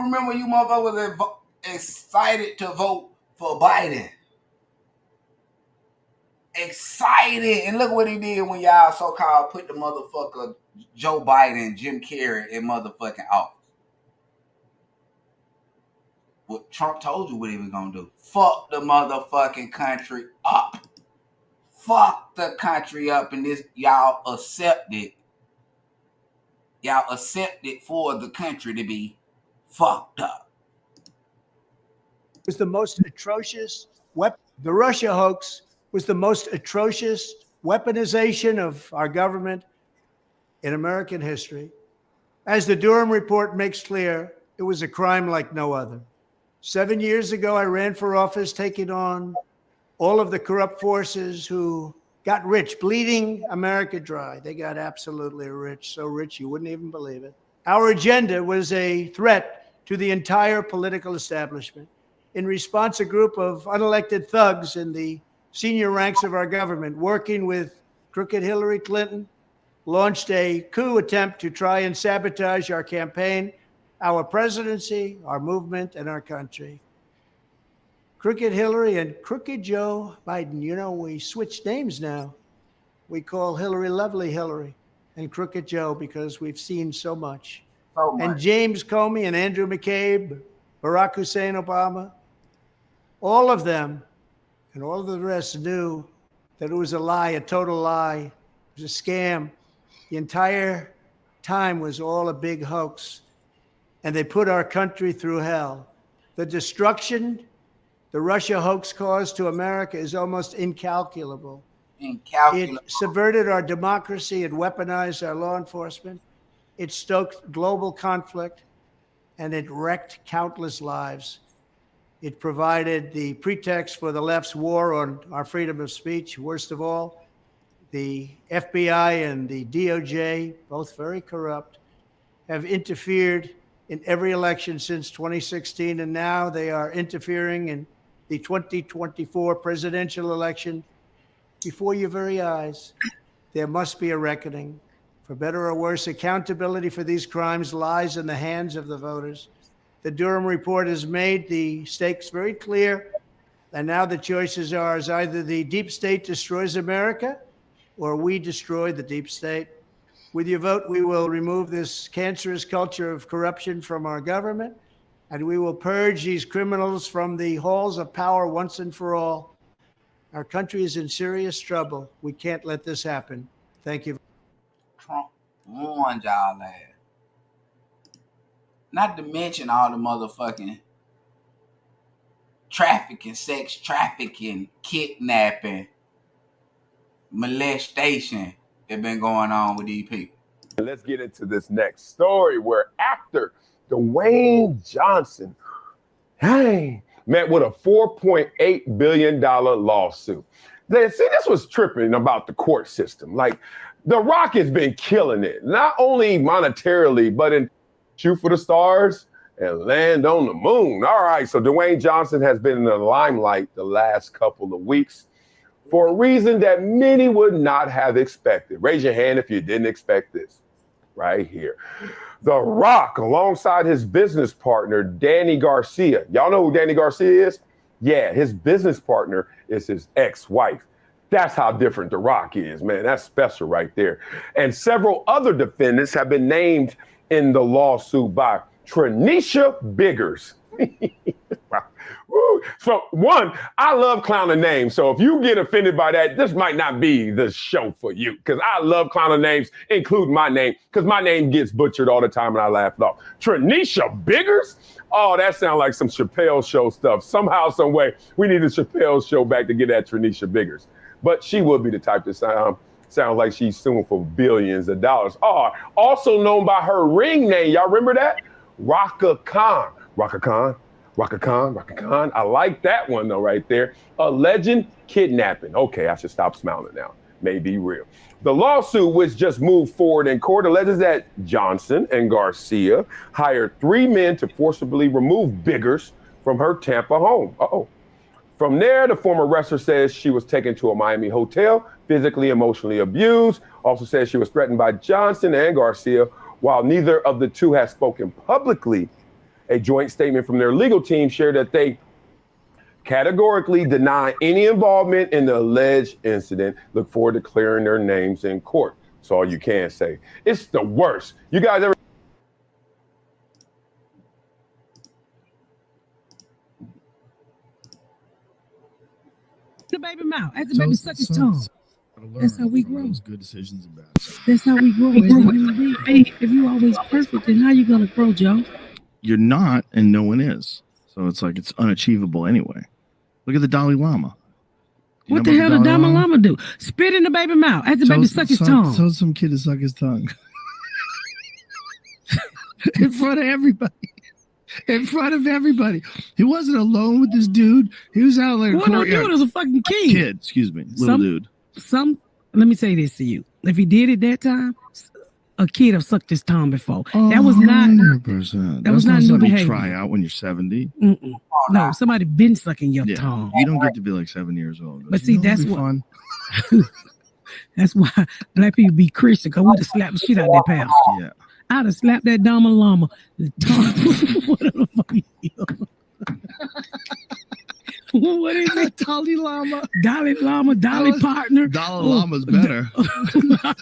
remember you motherfuckers that excited to vote for Biden. Excited. And look what he did when y'all so-called put the motherfucker Joe Biden, Jim Carrey in motherfucking office. What Trump told you what he was gonna do. Fuck the motherfucking country up. Fuck the country up, and this y'all accept it. Y'all accept it for the country to be fucked up. Was the most atrocious weapon. The Russia hoax was the most atrocious weaponization of our government in American history. As the Durham report makes clear, it was a crime like no other. 7 years ago, I ran for office, taking on all of the corrupt forces who got rich, bleeding America dry. They got absolutely rich, so rich you wouldn't even believe it. Our agenda was a threat to the entire political establishment. In response, a group of unelected thugs in the senior ranks of our government, working with crooked Hillary Clinton, launched a coup attempt to try and sabotage our campaign, our presidency, our movement, and our country. Crooked Hillary and Crooked Joe Biden. You know, we switched names now. We call Hillary Lovely Hillary and Crooked Joe because we've seen so much. And James Comey and Andrew McCabe, Barack Hussein Obama, all of them and all of the rest knew that it was a lie, a total lie. It was a scam. The entire time was all a big hoax. And they put our country through hell. The destruction the Russia hoax caused to America is almost incalculable. It subverted our democracy. It weaponized our law enforcement. It stoked global conflict, and it wrecked countless lives. It provided the pretext for the left's war on our freedom of speech. Worst of all, the FBI and the DOJ, both very corrupt, have interfered in every election since 2016, and now they are interfering in the 2024 presidential election before your very eyes. There must be a reckoning. For better or worse, accountability for these crimes lies in the hands of the voters. The Durham report has made the stakes very clear, and now the choices are as either the deep state destroys America or we destroy the deep state. With your vote, we will remove this cancerous culture of corruption from our government, and we will purge these criminals from the halls of power once and for all. Our country is in serious trouble. We can't let this happen. Thank you. Trump warned y'all ass. Not to mention all the motherfucking trafficking, sex trafficking, kidnapping, molestation that been going on with these people. Let's get into this next story where actor Dwayne Johnson met with a $4.8 billion lawsuit. See, this was tripping about the court system. Like, The Rock has been killing it, not only monetarily, but in Shoot for the Stars and Land on the Moon. All right, so Dwayne Johnson has been in the limelight the last couple of weeks for a reason that many would not have expected. Raise your hand if you didn't expect this. Right here. The Rock, alongside his business partner, Danny Garcia. Y'all know who Danny Garcia is? Yeah, his business partner is his ex-wife. That's how different The Rock is, man. That's special right there. And several other defendants have been named in the lawsuit by Trenisha Biggers. So one, I love clowning names. So if you get offended by that, this might not be the show for you, because I love clowning names, including my name, because my name gets butchered all the time and I laugh it off. Trenisha Biggers? Oh, that sounds like some Chappelle Show stuff. Somehow, some way, we need a Chappelle Show back to get at Trenisha Biggers. But she would be the type to sound like she's suing for billions of dollars. Oh, also known by her ring name. Y'all remember that? Raka Khan. Raka Khan. Raka Khan. I like that one, though, right there. Alleged kidnapping. Okay, I should stop smiling now. May be real. The lawsuit, which just moved forward in court, alleges that Johnson and Garcia hired 3 men to forcibly remove Biggers from her Tampa home. Uh-oh. From there, the former wrestler says she was taken to a Miami hotel, physically, emotionally abused. Also says she was threatened by Johnson and Garcia. While neither of the two has spoken publicly, a joint statement from their legal team shared that they categorically deny any involvement in the alleged incident. Look forward to clearing their names in court. That's all you can say. It's the worst. You guys ever? the baby mouth. As the baby suck his tongue. That's how we grow. Those good decisions and bad. That's how we grow. If you're always perfect, then how you gonna grow, Joe? You're not, and no one is. So it's like it's unachievable anyway. Look at the Dalai Lama. What the hell did Dalai Lama do? Spit in the baby mouth. As the baby suck his tongue. Told some kid to suck his tongue. In front of everybody. In front of everybody. He wasn't alone with this dude. He was out like what no dude was a fucking kid. Excuse me. Little dude. Let me say this to you. If he did it that time, a kid have sucked his tongue before. Oh, that was not 100%. That was not new behavior. Try out when you're 70. No, somebody been sucking your tongue. You don't get to be like 7 years old. But see, that's what fun. That's why black people be Christian, because we'd have slapped the shit out of their pals. Yeah. I'd have slapped that Dalai Lama. The tongue. What the fuck are you? What is it? Dalai Lama. Dalai Lama, Dalai partner. Dalai Lama's better. I'd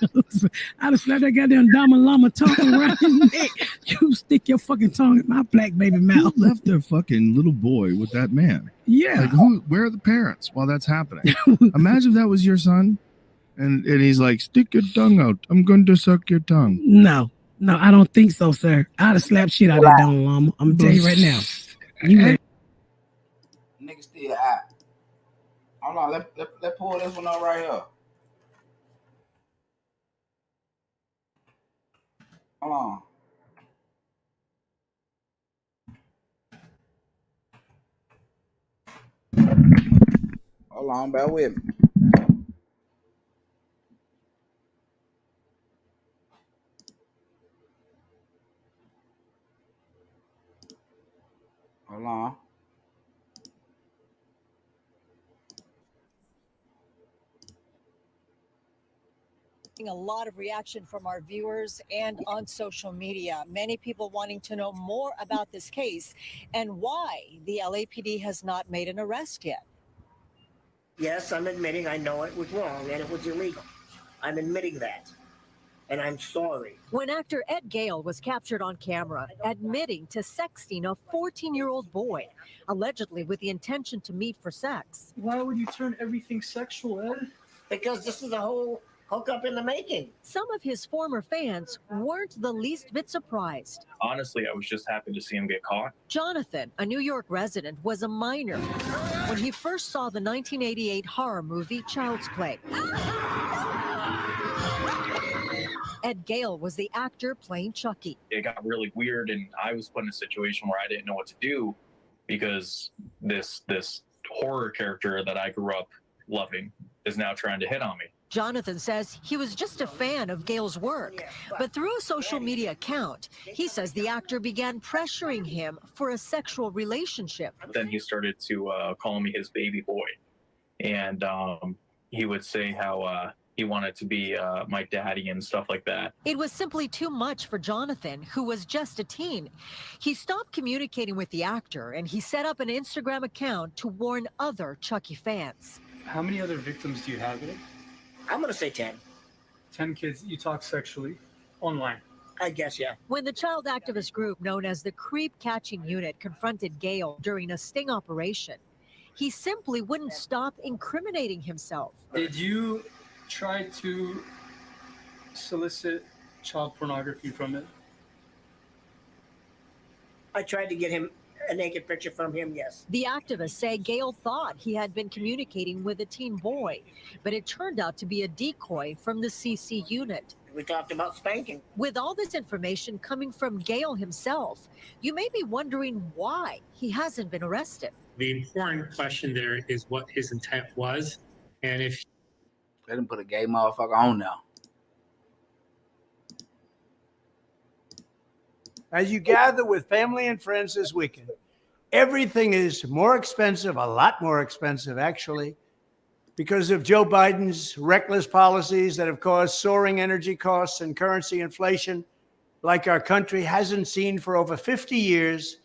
have slapped that goddamn Dalai Lama tongue around his neck. You stick your fucking tongue in my black baby mouth. Who left their fucking little boy with that man? Yeah. Like where are the parents while that's happening? Imagine if that was your son and he's like, stick your tongue out. I'm going to suck your tongue. No, I don't think so, sir. I'd have slapped shit out of that Dalai Lama. I'm going to tell you right now. Nigga still hot. Hold on, let's pull this one up right here. Hold on. Hold on, bear with me. Hold on. A lot of reaction from our viewers and on social media. Many people wanting to know more about this case and why the LAPD has not made an arrest yet. Yes, I'm admitting I know it was wrong and it was illegal. I'm admitting that. And I'm sorry. When actor Ed Gale was captured on camera admitting to sexting a 14-year-old boy, allegedly with the intention to meet for sex. Why would you turn everything sexual, Ed? Because this is a whole hook-up in the making. Some of his former fans weren't the least bit surprised. Honestly, I was just happy to see him get caught. Jonathan, a New York resident, was a minor when he first saw the 1988 horror movie Child's Play. Ed Gale was the actor playing Chucky. It got really weird, and I was put in a situation where I didn't know what to do because this horror character that I grew up loving is now trying to hit on me. Jonathan says he was just a fan of Gale's work, but through a social media account, he says the actor began pressuring him for a sexual relationship. Then he started to call me his baby boy, and he would say how he wanted to be my daddy and stuff like that. It was simply too much for Jonathan, who was just a teen. He stopped communicating with the actor, and he set up an Instagram account to warn other Chucky fans. How many other victims do you have, Ed? I'm going to say 10. 10 kids you talk sexually online. I guess, yeah. When the child activist group known as the Creep Catching Unit confronted Gale during a sting operation, he simply wouldn't stop incriminating himself. Did you try to solicit child pornography from it? I tried to get him a naked picture from him, yes. The activists say Gale thought he had been communicating with a teen boy, but it turned out to be a decoy from the CC unit. We talked about spanking. With all this information coming from Gale himself, you may be wondering why he hasn't been arrested. The important question there is what his intent was, and if... Let him put a gay motherfucker on now. As you gather with family and friends this weekend, everything is more expensive, a lot more expensive, actually, because of Joe Biden's reckless policies that have caused soaring energy costs and currency inflation like our country hasn't seen for over 50 years.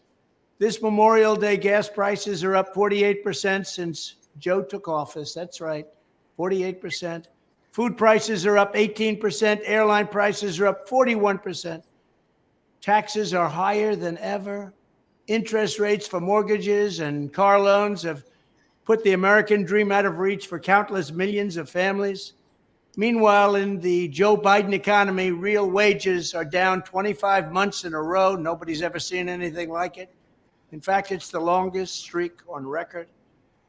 This Memorial Day, gas prices are up 48% since Joe took office. That's right, 48%. Food prices are up 18%. Airline prices are up 41%. Taxes are higher than ever. Interest rates for mortgages and car loans have put the American dream out of reach for countless millions of families. Meanwhile, in the Joe Biden economy, real wages are down 25 months in a row. Nobody's ever seen anything like it. In fact, it's the longest streak on record.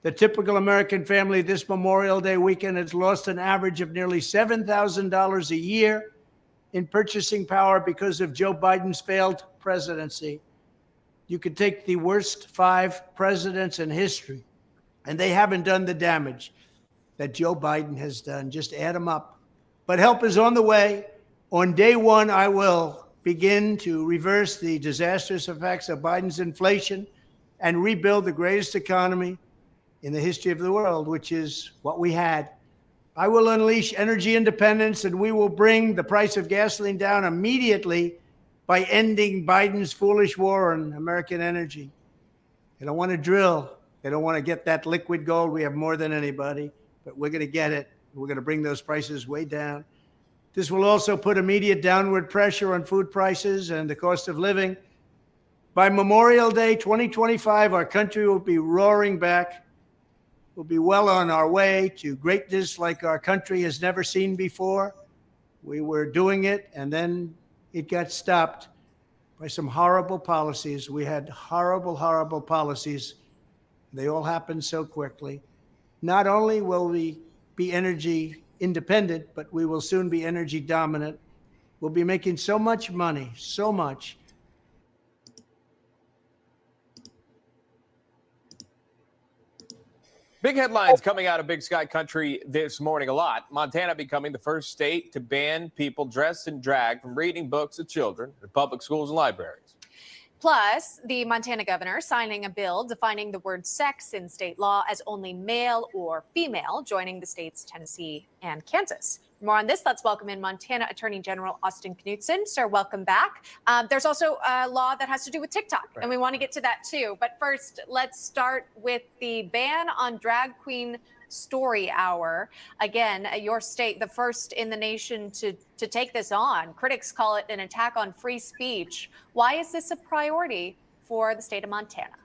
The typical American family this Memorial Day weekend has lost an average of nearly $7,000 a year in purchasing power because of Joe Biden's failed presidency. You could take the worst 5 presidents in history, and they haven't done the damage that Joe Biden has done. Just add them up. But help is on the way. On day one, I will begin to reverse the disastrous effects of Biden's inflation and rebuild the greatest economy in the history of the world, which is what we had. I will unleash energy independence, and we will bring the price of gasoline down immediately by ending Biden's foolish war on American energy. They don't want to drill. They don't want to get that liquid gold. We have more than anybody, but we're going to get it. We're going to bring those prices way down. This will also put immediate downward pressure on food prices and the cost of living. By Memorial Day 2025, our country will be roaring back. We'll be well on our way to greatness like our country has never seen before. We were doing it, and then it got stopped by some horrible policies. We had horrible, horrible policies. They all happened so quickly. Not only will we be energy independent, but we will soon be energy dominant. We'll be making so much money, so much. Big headlines coming out of Big Sky Country this morning a lot. Montana becoming the first state to ban people dressed in drag from reading books to children in public schools and libraries. Plus, the Montana governor signing a bill defining the word sex in state law as only male or female, joining the states Tennessee and Kansas. For more on this, let's welcome in Montana Attorney General Austin Knudsen. Sir, welcome back. There's also a law that has to do with TikTok, and we want to get to that too. But first, let's start with the ban on drag queen story hour. Again, your state, the first in the nation to take this on. Critics call it an attack on free speech. Why is this a priority for the state of Montana?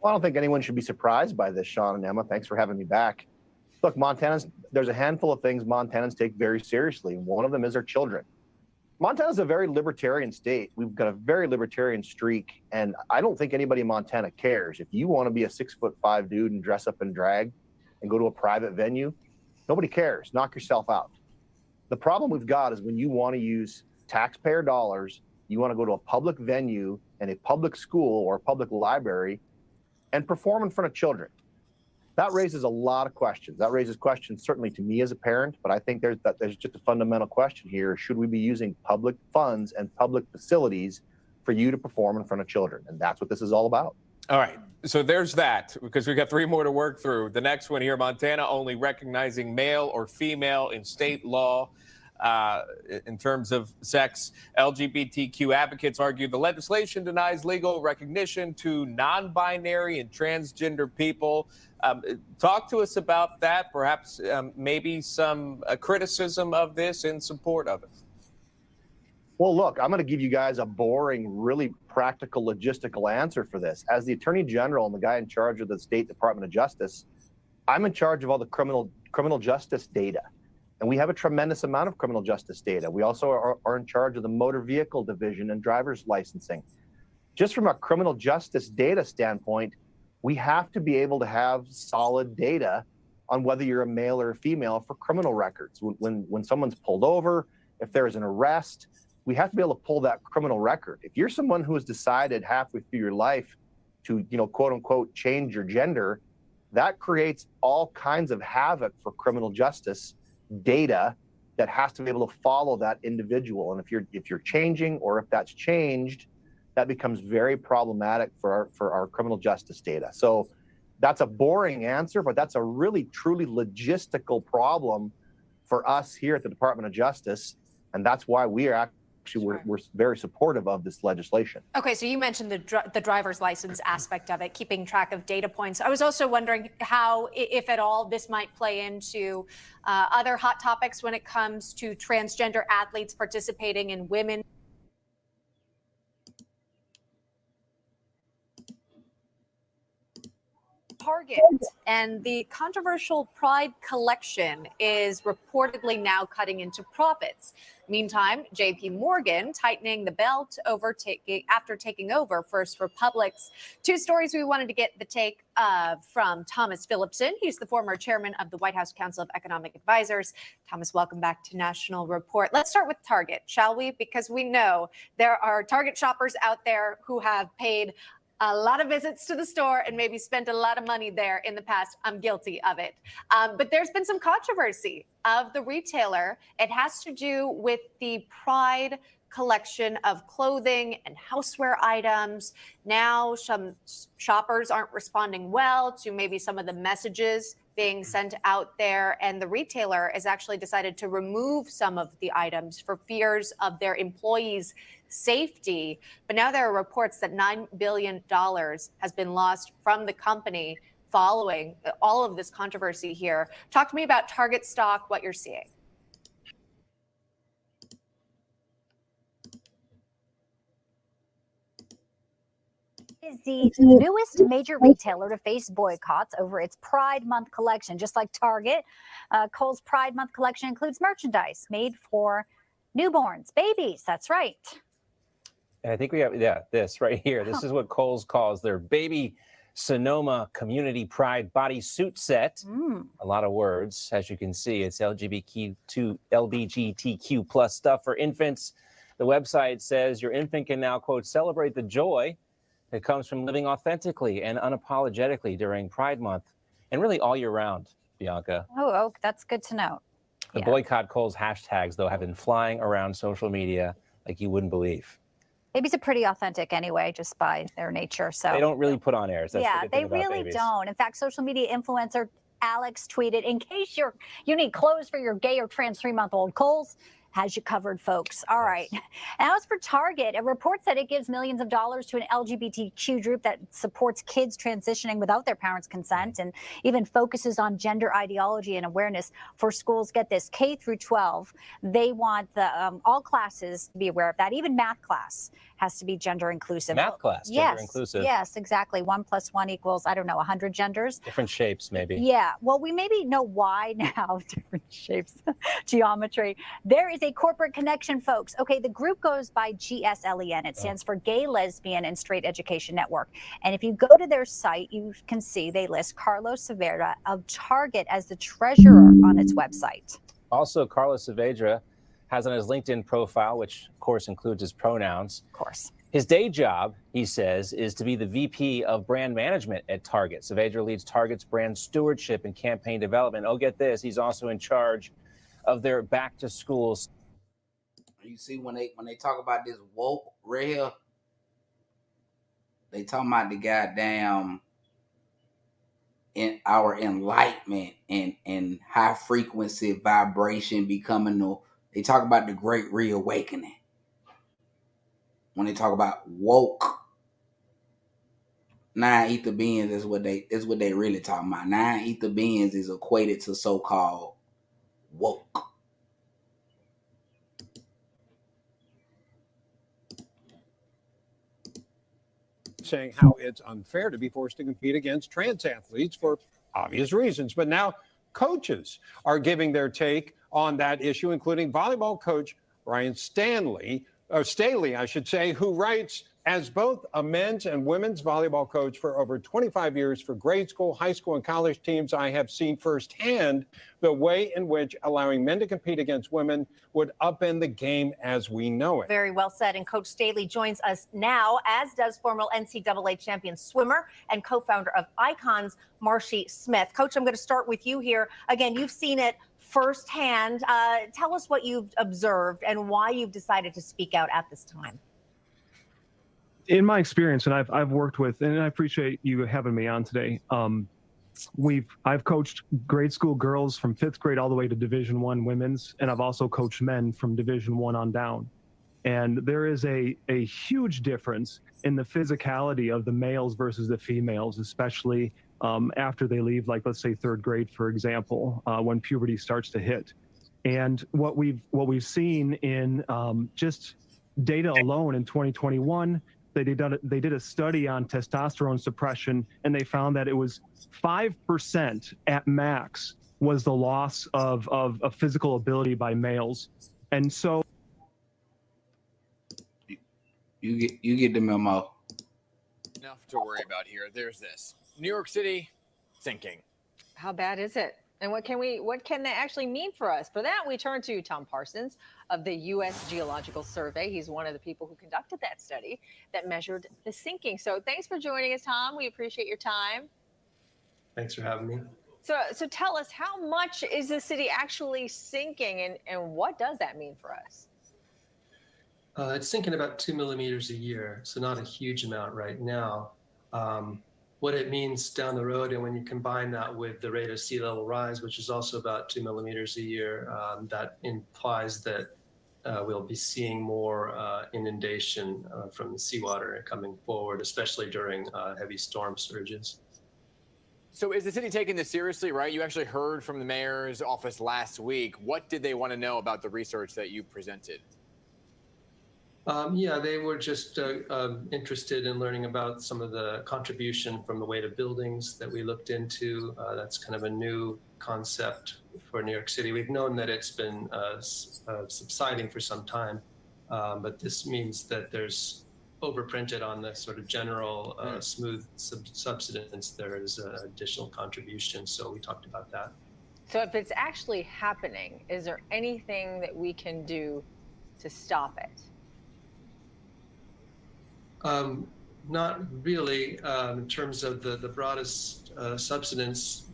Well, I don't think anyone should be surprised by this, Sean and Emma. Thanks for having me back. Look, there's a handful of things Montanans take very seriously. One of them is our children. Montana's a very libertarian state. We've got a very libertarian streak, and I don't think anybody in Montana cares. If you want to be a 6'5" dude and dress up in drag and go to a private venue, nobody cares. Knock yourself out. The problem we've got is when you want to use taxpayer dollars, you want to go to a public venue and a public school or a public library and perform in front of children. That raises a lot of questions. That raises questions certainly to me as a parent, but I think there's just a fundamental question here. Should we be using public funds and public facilities for you to perform in front of children? And that's what this is all about. All right, so there's that, because we've got 3 more to work through. The next one here, Montana only recognizing male or female in state law in terms of sex. LGBTQ advocates argue the legislation denies legal recognition to non-binary and transgender people. Talk to us about that, perhaps maybe some criticism of this in support of it. Well, look, I'm going to give you guys a boring, really practical, logistical answer for this. As the Attorney General and the guy in charge of the State Department of Justice, I'm in charge of all the criminal justice data. And we have a tremendous amount of criminal justice data. We also are in charge of the motor vehicle division and driver's licensing. Just from a criminal justice data standpoint, we have to be able to have solid data on whether you're a male or a female for criminal records. When someone's pulled over, if there's an arrest, we have to be able to pull that criminal record. If you're someone who has decided halfway through your life to, quote unquote, change your gender, that creates all kinds of havoc for criminal justice data that has to be able to follow that individual. And if you're changing, or if that's changed, that becomes very problematic for our criminal justice data. So that's a boring answer, but that's a really, truly logistical problem for us here at the Department of Justice. And that's why we are we're very supportive of this legislation. Okay, so you mentioned the driver's license aspect of it, keeping track of data points. I was also wondering how, if at all, this might play into other hot topics when it comes to transgender athletes participating in women. Target and the controversial Pride collection is reportedly now cutting into profits. Meantime, JP Morgan tightening the belt after taking over First Republic's. Two stories we wanted to get the take from Thomas Phillipson. He's the former chairman of the White House Council of Economic Advisors. Thomas, welcome back to National Report. Let's start with Target, shall we? Because we know there are Target shoppers out there who have paid a lot of visits to the store and maybe spent a lot of money there in the past. I'm guilty of it. But there's been some controversy of the retailer. It has to do with the Pride collection of clothing and houseware items. Now, some shoppers aren't responding well to maybe some of the messages being sent out there, and the retailer has actually decided to remove some of the items for fears of their employees' safety. But now there are reports that $9 billion has been lost from the company following all of this controversy here. Talk to me about Target stock, what you're seeing. Is the newest major retailer to face boycotts over its Pride Month collection. Just like Target, Kohl's Pride Month collection includes merchandise made for newborns, babies. That's right. I think we have, this right here. This is what Kohl's calls their Baby Sonoma Community Pride bodysuit set. A lot of words. As you can see, it's LGBTQ plus stuff for infants. The website says your infant can now, quote, celebrate the joy that comes from living authentically and unapologetically during Pride Month and really all year round, Bianca. Oh, that's good to know. The boycott Kohl's hashtags, though, have been flying around social media like you wouldn't believe. Babies are pretty authentic anyway, just by their nature. So they don't really put on airs. That's the good thing they about really babies. don't. In fact, social media influencer Alex tweeted, in case you need clothes for your gay or trans 3-month-old, Kohl's has you covered, folks. All right. Now, as for Target, a report said it gives millions of dollars to an LGBTQ group that supports kids transitioning without their parents' consent and even focuses on gender ideology and awareness for schools. Get this, K through 12. They want the all classes to be aware of that. Even math class has to be gender inclusive. Math class, gender inclusive. Yes, exactly. 1 + 1 equals, I don't know, 100 genders. Different shapes, maybe. Yeah. Well, we maybe know why now. Different shapes, geometry. There is a corporate connection, folks. Okay, the group goes by GSLEN. It stands for Gay, Lesbian, and Straight Education Network. And if you go to their site, you can see they list Carlos Saavedra of Target as the treasurer on its website. Also, Carlos Saavedra has on his LinkedIn profile, which of course includes his pronouns. Of course. His day job, he says, is to be the VP of brand management at Target. Saavedra leads Target's brand stewardship and campaign development. Oh, get this, he's also in charge of their back to schools. You see, when they talk about this woke right here, they talking about the goddamn in our enlightenment and high frequency vibration becoming they talk about the great reawakening. When they talk about woke, 9 ether beings is what they really talking about. 9 ether beings is equated to so-called woke. Saying how it's unfair to be forced to compete against trans athletes for obvious reasons. But now coaches are giving their take on that issue, including volleyball coach Ryan Staley, I should say, who writes, as both a men's and women's volleyball coach for over 25 years for grade school, high school, and college teams, I have seen firsthand the way in which allowing men to compete against women would upend the game as we know it. Very well said. And Coach Staley joins us now, as does former NCAA champion swimmer and co-founder of Icons, Marcy Smith. Coach, I'm going to start with you here. Again, you've seen it firsthand. Tell us what you've observed and why you've decided to speak out at this time. In my experience, and I've worked with, and I appreciate you having me on today. I've coached grade school girls from 5th grade all the way to Division I women's, and I've also coached men from Division I on down. And there is a huge difference in the physicality of the males versus the females, especially after they leave, like let's say 3rd grade, for example, when puberty starts to hit. And what we've seen in just data alone in 2021. They did a study on testosterone suppression, and they found that it was 5% at max was the loss of physical ability by males. And so you get the memo. Enough to worry about here. There's this. New York City sinking. How bad is it? And what can that actually mean for us? For that, we turn to Tom Parsons of the U.S. Geological Survey. He's one of the people who conducted that study that measured the sinking. So thanks for joining us, Tom. We appreciate your time. Thanks for having me. So tell us, how much is the city actually sinking, and what does that mean for us? It's sinking about 2 millimeters a year, so not a huge amount right now. What it means down the road, and when you combine that with the rate of sea level rise, which is also about 2 millimeters a year, that implies that we'll be seeing more inundation from the seawater coming forward, especially during heavy storm surges. So is the city taking this seriously, right? You actually heard from the mayor's office last week. What did they want to know about the research that you presented? Yeah, they were just interested in learning about some of the contribution from the weight of buildings that we looked into. That's kind of a new concept for New York City. We've known that it's been subsiding for some time, but this means that there's overprinted on the sort of general smooth subsidence. There is additional contribution, so we talked about that. So if it's actually happening, is there anything that we can do to stop it? Not really. In terms of the broadest subsidence,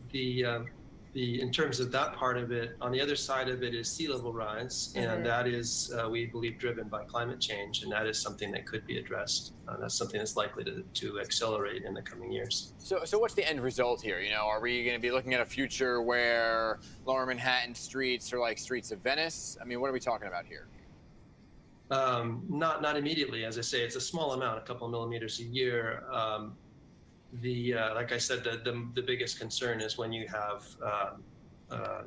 in terms of that part of it, on the other side of it is sea level rise, and that is, we believe, driven by climate change, and that is something that could be addressed. That's something that's likely to accelerate in the coming years. So what's the end result here? You know, are we going to be looking at a future where Lower Manhattan streets are like streets of Venice? I mean, what are we talking about here? Not immediately. As I say, it's a small amount, a couple of millimeters a year. Like I said, the biggest concern is when you have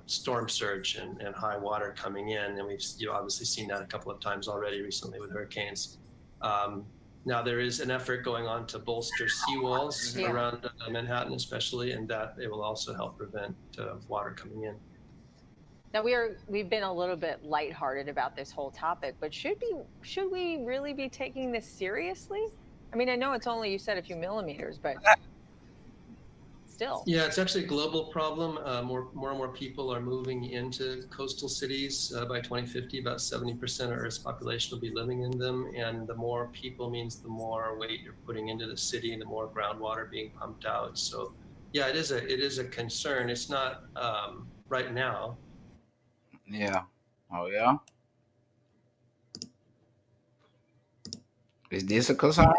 storm surge and high water coming in, and you've obviously seen that a couple of times already recently with hurricanes. Now there is an effort going on to bolster seawalls around Manhattan, especially, and that it will also help prevent water coming in. Now we've been a little bit lighthearted about this whole topic, but should we really be taking this seriously? I mean, I know it's only, you said, a few millimeters, but still. Yeah, it's actually a global problem. More and more people are moving into coastal cities. By 2050, about 70% of Earth's population will be living in them, and the more people means the more weight you're putting into the city and the more groundwater being pumped out. So, yeah, it is a concern. It's not right now. Yeah. Oh, yeah? Is this a concern?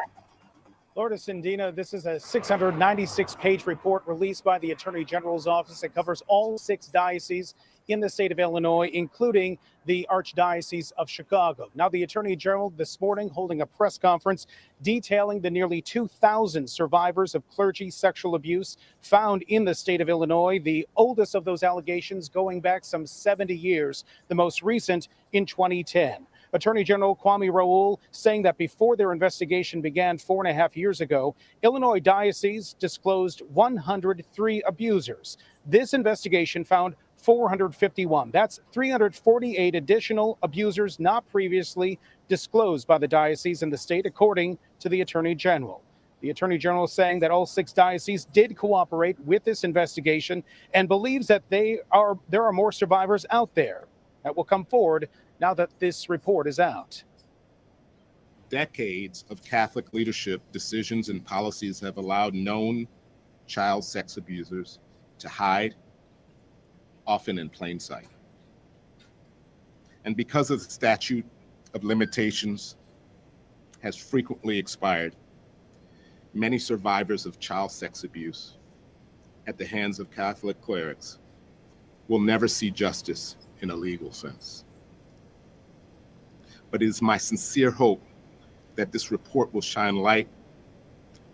Lourdes and Dina, this is a 696-page report released by the Attorney General's office. It covers all 6 dioceses in the state of Illinois, including the Archdiocese of Chicago. Now, the Attorney General this morning holding a press conference detailing the nearly 2,000 survivors of clergy sexual abuse found in the state of Illinois, the oldest of those allegations going back some 70 years, the most recent in 2010. Attorney General Kwame Raoul saying that before their investigation began 4.5 years ago, Illinois dioceses disclosed 103 abusers. This investigation found 451. That's 348 additional abusers not previously disclosed by the diocese in the state, according to the Attorney General. The Attorney General saying that all 6 dioceses did cooperate with this investigation and believes that there are more survivors out there that will come forward now that this report is out. Decades of Catholic leadership decisions and policies have allowed known child sex abusers to hide, often in plain sight. And because of the statute of limitations has frequently expired, many survivors of child sex abuse at the hands of Catholic clerics will never see justice in a legal sense. But it is my sincere hope that this report will shine light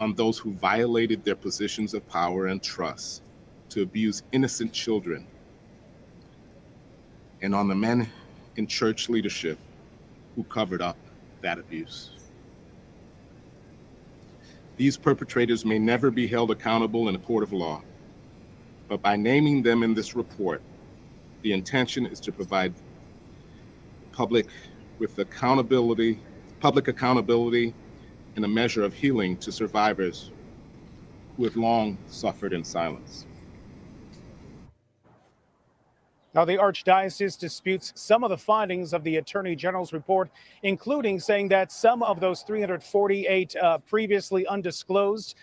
on those who violated their positions of power and trust to abuse innocent children, and on the men in church leadership who covered up that abuse. These perpetrators may never be held accountable in a court of law, but by naming them in this report, the intention is to provide public accountability and a measure of healing to survivors who have long suffered in silence. Now, the Archdiocese disputes some of the findings of the Attorney General's report, including saying that some of those 348 previously undisclosed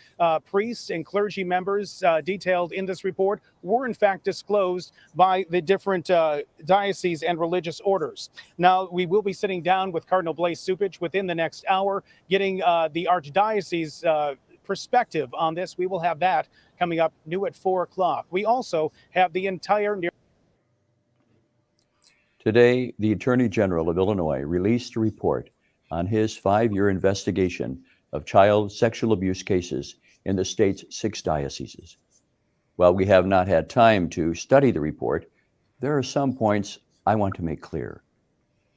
priests and clergy members detailed in this report were in fact disclosed by the different dioceses and religious orders. Now, we will be sitting down with Cardinal Blaise Cupich within the next hour, getting the Archdiocese perspective on this. We will have that coming up new at 4 o'clock. We also have the entire... Today, the Attorney General of Illinois released a report on his 5-year investigation of child sexual abuse cases in the state's 6 dioceses. While we have not had time to study the report, there are some points I want to make clear.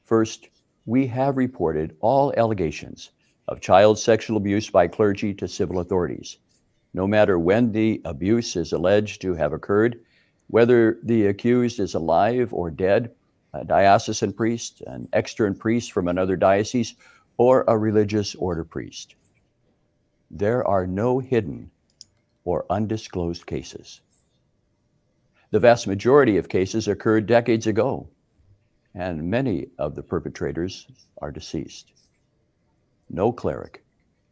First, we have reported all allegations of child sexual abuse by clergy to civil authorities, no matter when the abuse is alleged to have occurred, whether the accused is alive or dead, a diocesan priest, an extern priest from another diocese, or a religious order priest. There are no hidden or undisclosed cases. The vast majority of cases occurred decades ago, and many of the perpetrators are deceased. No cleric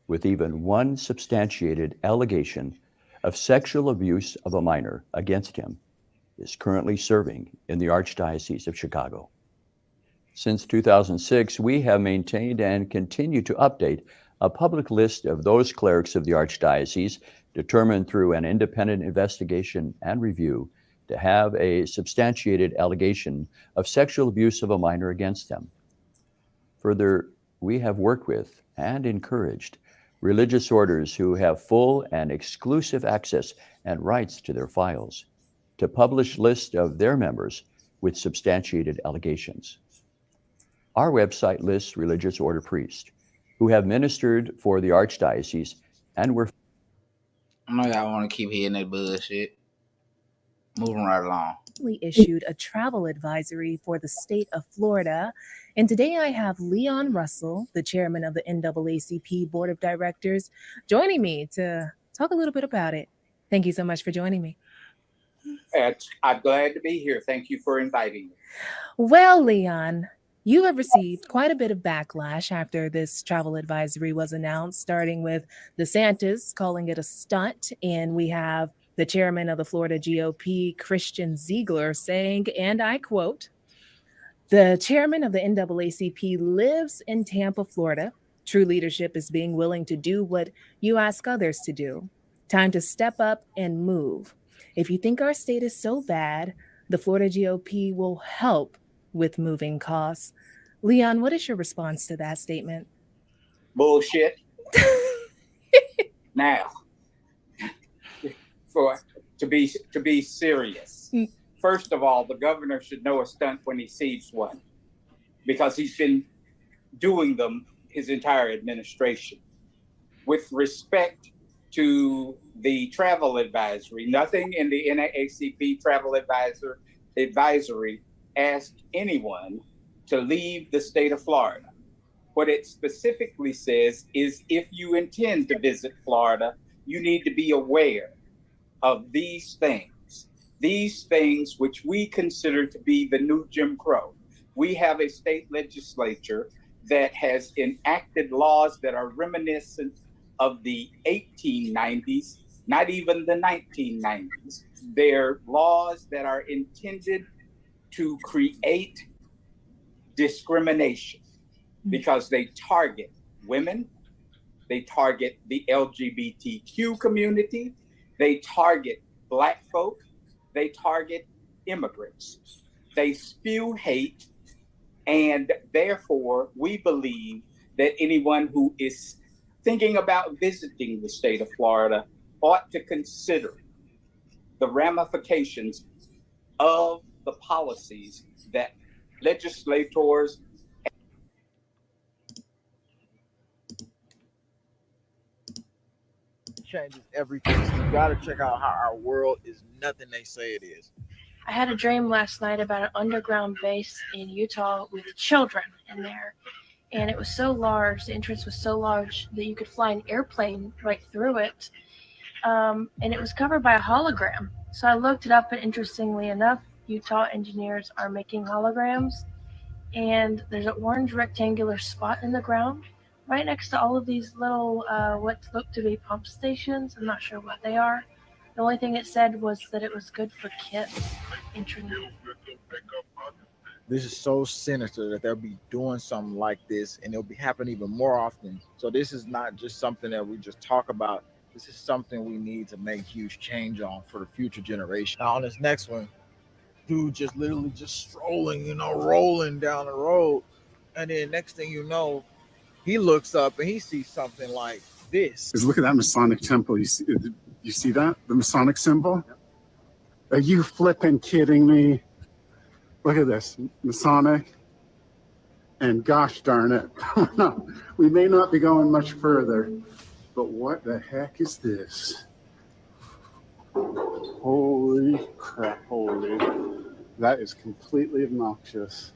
with even one substantiated allegation of sexual abuse of a minor against him is currently serving in the Archdiocese of Chicago. Since 2006, we have maintained and continue to update a public list of those clerics of the Archdiocese determined through an independent investigation and review to have a substantiated allegation of sexual abuse of a minor against them. Further, we have worked with and encouraged religious orders who have full and exclusive access and rights to their files to publish lists of their members with substantiated allegations. Our website lists religious order priests who have ministered for the Archdiocese and were... I know y'all want to keep hearing that bullshit. Moving right along. Issued a travel advisory for the state of Florida. And today I have Leon Russell, the chairman of the NAACP Board of Directors, joining me to talk a little bit about it. Thank you so much for joining me. I'm glad to be here. Thank you for inviting me. Well, Leon, you have received quite a bit of backlash after this travel advisory was announced, starting with DeSantis calling it a stunt, and we have the chairman of the Florida GOP, Christian Ziegler, saying, and I quote, "The chairman of the NAACP lives in Tampa, Florida. True leadership is being willing to do what you ask others to do. Time to step up and move. If you think our state is so bad, the Florida GOP will help with moving costs." Leon, what is your response to that statement? Bullshit. Now, to be serious, first of all, the governor should know a stunt when he sees one, because he's been doing them his entire administration. With respect to the travel advisory, nothing in the NAACP travel advisory asked anyone to leave the state of Florida. What it specifically says is if you intend to visit Florida, you need to be aware of these things which we consider to be the new Jim Crow. We have a state legislature that has enacted laws that are reminiscent of the 1890s, not even the 1990s. They're laws that are intended to create discrimination because they target women, they target the LGBTQ community, they target Black folk, they target immigrants. They spew hate, and therefore we believe that anyone who is thinking about visiting the state of Florida ought to consider the ramifications of the policies that legislators changes everything. So you got to check out how our world is nothing they say it is. I had a dream last night about an underground base in Utah with children in there. And it was so large, the entrance was so large that you could fly an airplane right through it. And it was covered by a hologram. So I looked it up, and interestingly enough, Utah engineers are making holograms. And there's an orange rectangular spot in the ground right next to all of these little what look to be pump stations. I'm not sure what they are. The only thing it said was that it was good for kids. Interesting. This is so sinister that they'll be doing something like this, and it'll be happening even more often. So this is not just something that we just talk about. This is something we need to make huge change on for the future generation. Now on this next one, dude just literally just strolling, you know, rolling down the road, and then next thing you know, he looks up and he sees something like this. Is look at that Masonic temple. You see that? The Masonic symbol? Are you flipping kidding me? Look at this, Masonic. And gosh darn it, no, we may not be going much further, but what the heck is this? Holy crap, holy. That is completely obnoxious.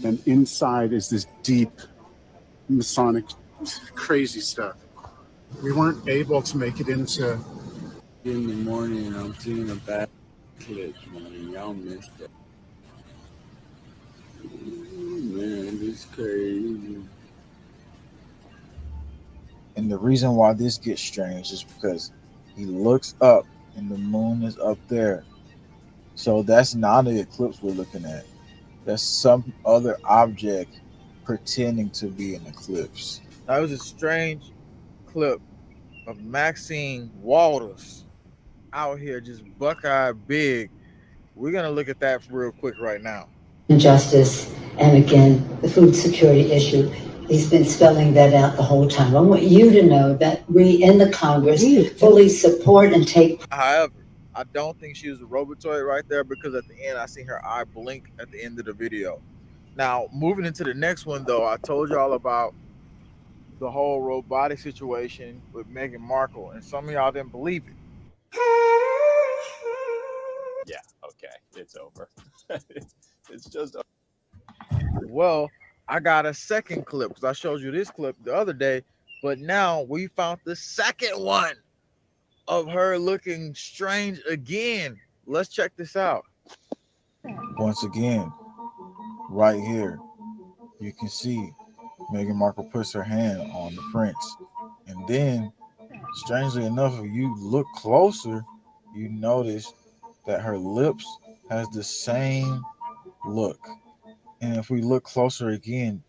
And inside is this deep Masonic crazy stuff. We weren't able to make it into. In the morning, I'm seeing a bad clip, man. Y'all missed it. Man, this is crazy. And the reason why this gets strange is because he looks up and the moon is up there. So that's not an eclipse we're looking at. That's some other object pretending to be an eclipse. That was a strange clip of Maxine Waters out here just buckeye big. We're going to look at that real quick right now. Justice, and again, the food security issue. He's been spelling that out the whole time. I want you to know that we in the Congress fully support and take. However, I don't think she was a robotoid right there, because at the end, I seen her eye blink at the end of the video. Now, moving into the next one, though, I told y'all about the whole robotic situation with Meghan Markle, and some of y'all didn't believe it. Yeah, okay, it's over. it's just over. Well, I got a second clip, because I showed you this clip the other day, but now we found the second one of her looking strange again. Let's check this out. Once again, right here, you can see Meghan Markle puts her hand on the prince. And then, strangely enough, if you look closer, you notice that her lips has the same look. And if we look closer again,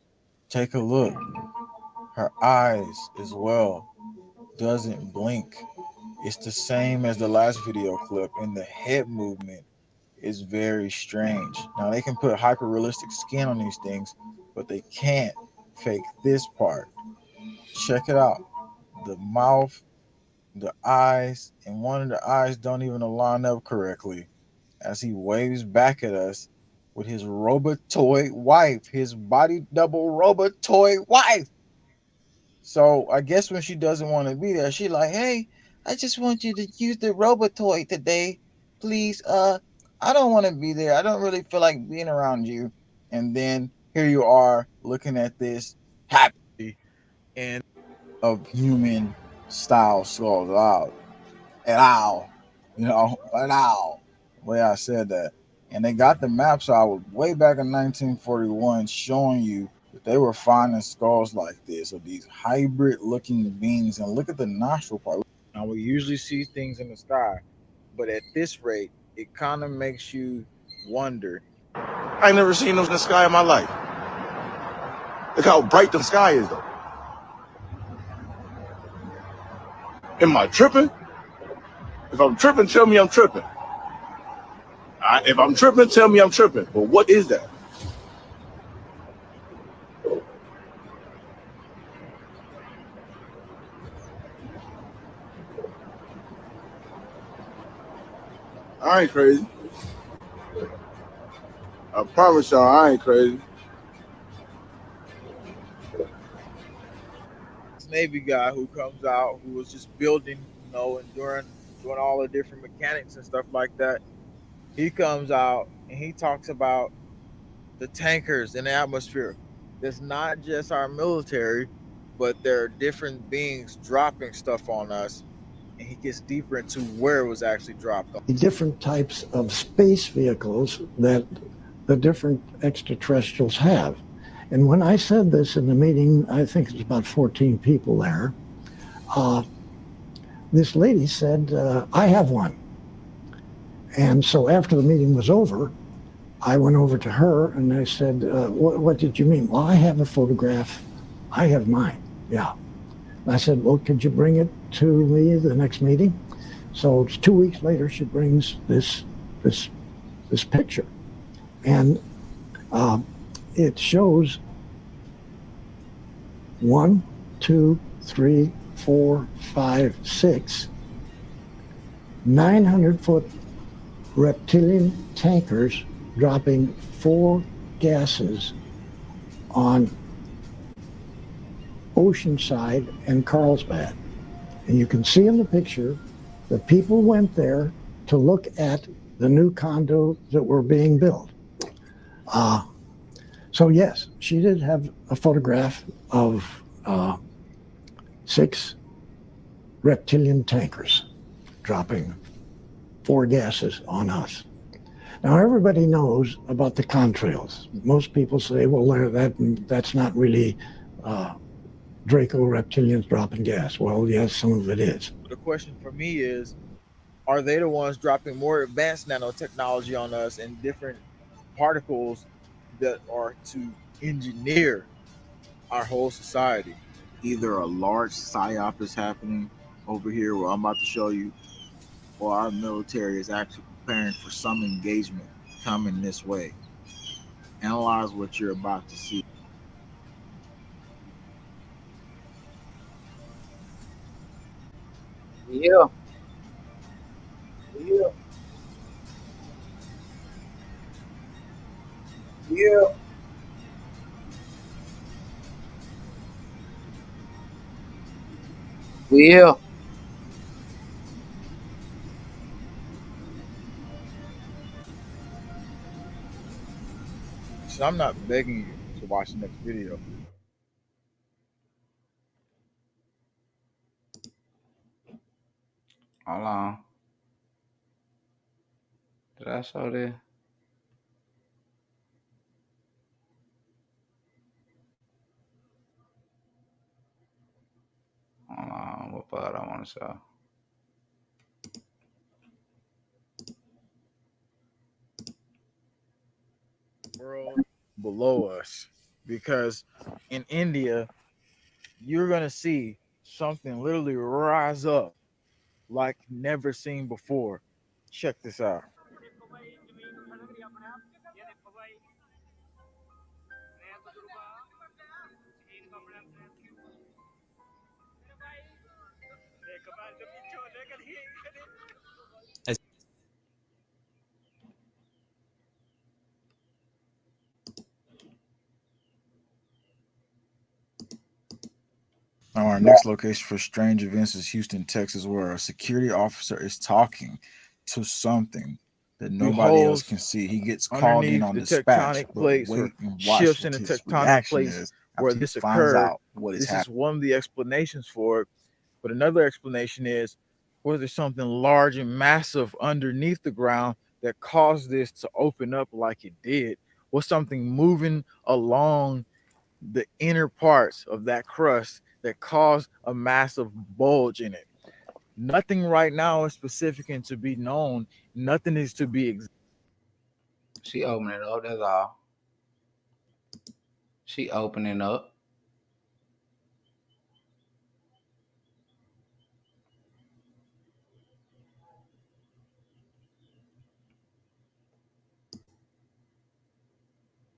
take a look. Her eyes as well doesn't blink. It's the same as the last video clip, and the head movement is very strange. Now, they can put hyper-realistic skin on these things, but they can't fake this part. Check it out. The mouth, the eyes, and one of the eyes don't even line up correctly as he waves back at us with his robotoid wife, his body double robotoid wife. So I guess when she doesn't want to be there, she like, hey, I just want you to use the robotoid today, please. I don't want to be there. I don't really feel like being around you. And then here you are looking at this happy and of human style skulls out. And ow, you know, and ow, the way I said that. And they got the maps out way back in 1941 showing you that they were finding skulls like this, of these hybrid looking beings. And look at the nostril part. Now, we usually see things in the sky, but at this rate, it kind of makes you wonder. I ain't never seen those in the sky in my life. Look how bright the sky is, though. Am I tripping? If I'm tripping, tell me I'm tripping. If I'm tripping, tell me I'm tripping. But what is that? I ain't crazy. I promise y'all, I ain't crazy. Navy guy who comes out, who was just building, you know, and doing all the different mechanics and stuff like that. He comes out and he talks about the tankers in the atmosphere. It's not just our military, but there are different beings dropping stuff on us. And he gets deeper into where it was actually dropped on. Different types of space vehicles that the different extraterrestrials have. And when I said this in the meeting, I think there's about 14 people there, this lady said, I have one. And so after the meeting was over, I went over to her and I said, what did you mean? Well, I have a photograph. I have mine. Yeah. I said, well, could you bring it to me the next meeting? So it's 2 weeks later, she brings this picture. And it shows 1, 2, 3, 4, 5, 6, 900-foot reptilian tankers dropping 4 gases on Oceanside and Carlsbad. And you can see in the picture that people went there to look at the new condos that were being built. So yes, she did have a photograph of 6 reptilian tankers dropping 4 gases on us. Now everybody knows about the contrails. Most people say, well, that's not really Draco reptilians dropping gas. Well, yes, some of it is. The question for me is, are they the ones dropping more advanced nanotechnology on us and different particles that are to engineer our whole society? Either a large psyop is happening over here where I'm about to show you, or our military is actually preparing for some engagement coming this way. Analyze what you're about to see. Yeah. Yeah. Yeah. Yeah. So I'm not begging you to watch the next video. Hold on. Did I show this? Hold on. What part I want to show? World below us, because in India you're gonna see something literally rise up like never seen before. Check this out. Now, our next location for strange events is Houston, Texas, where a security officer is talking to something that nobody else can see. He gets called in on dispatch, but wait and watch shifts in what the his tectonic reaction plates is where after this he finds occurred. out what is This happening. is one of the explanations for it. But another explanation is, was there something large and massive underneath the ground that caused this to open up like it did? Was something moving along the inner parts of that crust that caused a massive bulge in it? Nothing right now is specific and to be known. Nothing is to be She opening it up, that's all. She opening up.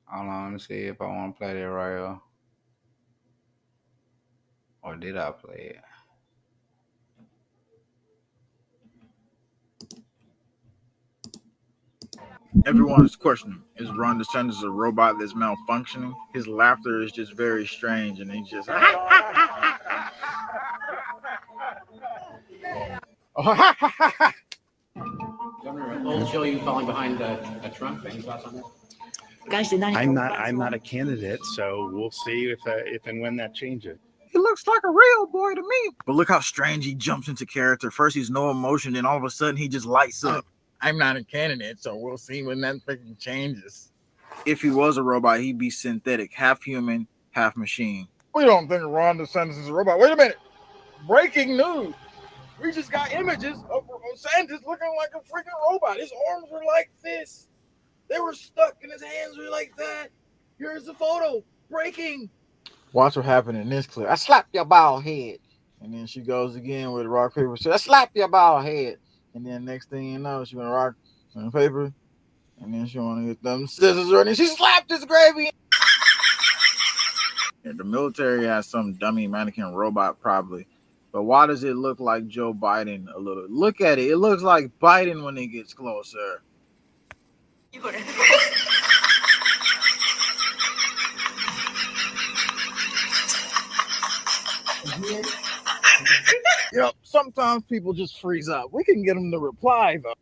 Hold on, let me see if I want to play that right here. Or did I play it? Everyone is questioning, is Ron DeSantis a robot that's malfunctioning? His laughter is just very strange, and he's just Governor, old show you falling behind Trump. Any thoughts on that? I'm not a candidate, so we'll see if and when that changes. He looks like a real boy to me. But look how strange he jumps into character. First he's no emotion, then all of a sudden he just lights up. I'm not a candidate, so we'll see when that freaking changes. If he was a robot, he'd be synthetic, half human, half machine. We don't think Ron DeSantis is a robot. Wait a minute. Breaking news. We just got images of DeSantis looking like a freaking robot. His arms were like this. They were stuck and his hands were like that. Here's the photo. Breaking. Watch what happened in this clip. I slap your bald head. And then she goes again with rock, paper, scissors. I slap your bald head. And then next thing you know, she went rock and paper. And then she want to get them scissors ready. She slapped his gravy. And the military has some dummy mannequin robot probably. But why does it look like Joe Biden a little? Look at it. It looks like Biden when it gets closer. Yep, sometimes people just freeze up. We can get them to reply, though.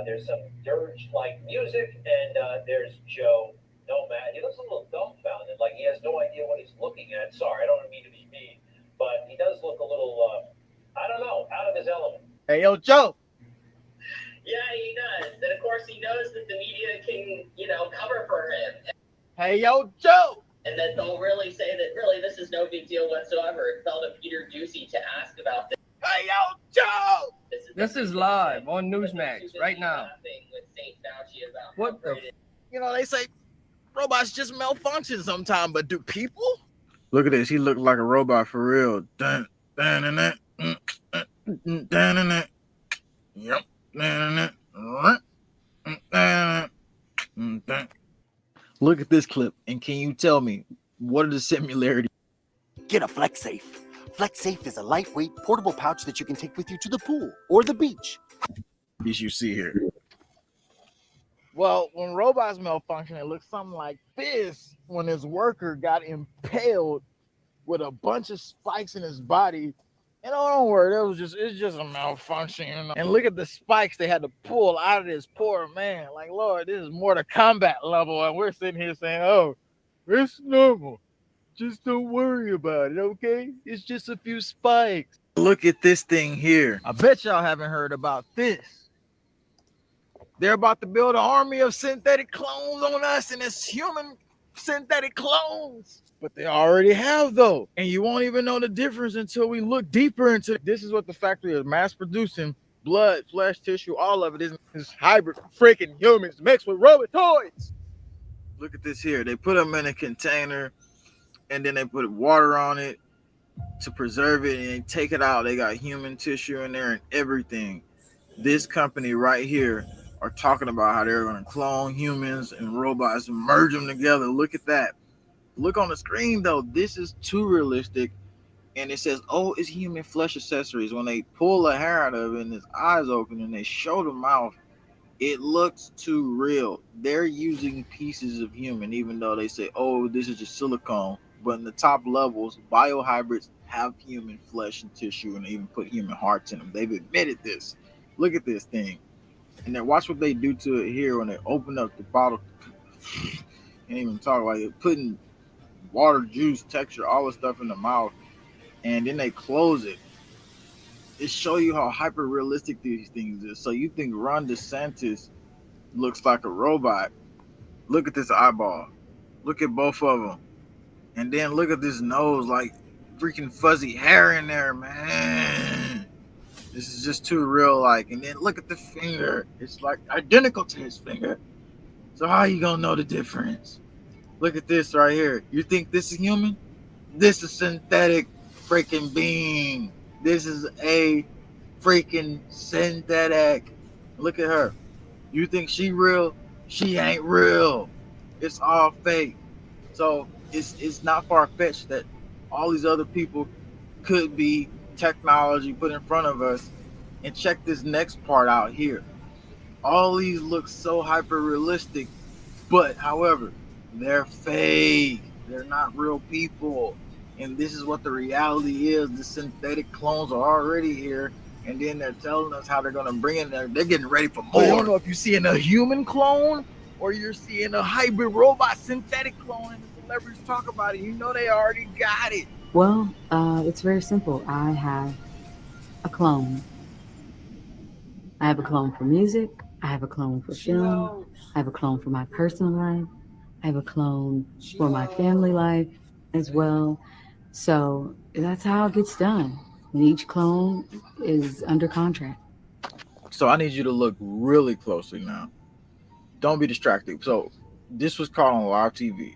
There's some dirge-like music, and there's Joe Nomad. He looks a little dumbfounded, like he has no idea what he's looking at. Sorry, I don't mean to be mean, but he does look a little, I don't know, out of his element. Hey, yo, Joe. Yeah, he does. And of course, he knows that the media can, cover for him. Hey, yo, Joe. And that they'll really say that, really, this is no big deal whatsoever. It fell to Peter Ducey to ask about this. Hey, yo, Joe. This is live on Newsmax right now. What the? They say robots just malfunction sometimes, but do people? Look at this. He looked like a robot for real. Dun, dun, dun, dun, dun, dun, dun, dun. Yep. Look at this clip, and can you tell me what are the similarities? Get a FlexSafe. FlexSafe is a lightweight, portable pouch that you can take with you to the pool or the beach. As you see here. Well, when robots malfunction, it looks something like this when his worker got impaled with a bunch of spikes in his body. And don't worry, it's just a malfunction. And look at the spikes they had to pull out of this poor man. Like, Lord, this is Mortal Kombat level. And we're sitting here saying, oh, it's normal. Just don't worry about it, okay? It's just a few spikes. Look at this thing here. I bet y'all haven't heard about this. They're about to build an army of synthetic clones on us, and it's human synthetic clones. But they already have, though. And you won't even know the difference until we look deeper into it. This is what the factory is mass producing. Blood, flesh, tissue, all of it is hybrid freaking humans mixed with robotoids. Look at this here. They put them in a container, and then they put water on it to preserve it, and they take it out. They got human tissue in there and everything. This company right here are talking about how they're going to clone humans and robots and merge them together. Look at that. Look on the screen, though. This is too realistic. And it says, oh, it's human flesh accessories. When they pull the hair out of it and his eyes open and they show the mouth, it looks too real. They're using pieces of human, even though they say, oh, this is just silicone. But in the top levels, biohybrids have human flesh and tissue, and they even put human hearts in them. They've admitted this. Look at this thing. And then watch what they do to it here when they open up the bottle. Can't even talk like it. Putting water, juice, texture, all the stuff in the mouth. And then they close it. It show you how hyper realistic these things is. So you think Ron DeSantis looks like a robot. Look at this eyeball. Look at both of them. And then look at this nose, like freaking fuzzy hair in there, man. This is just too real like. And then look at the finger. It's like identical to his finger. So how you gonna know the difference? Look at this right here. You think this is human? This is synthetic freaking being. This is a freaking synthetic. Look at her. You think she real? She ain't real. It's all fake. So it's not far-fetched that all these other people could be technology put in front of us. And check this next part out here. All these look so hyper-realistic, but however, they're fake. They're not real people. And this is what the reality is. The synthetic clones are already here, and then they're telling us how they're going to bring in there. They're getting ready for more. I don't know if you're seeing a human clone or you're seeing a hybrid robot synthetic clone, and the celebrities talk about it. You know they already got it. Well, it's very simple. I have a clone. I have a clone for music. I have a clone for film. I have a clone for my personal life. I have a clone for my family life as well. So that's how it gets done. And each clone is under contract. So I need you to look really closely now. Don't be distracted. So this was caught on live TV.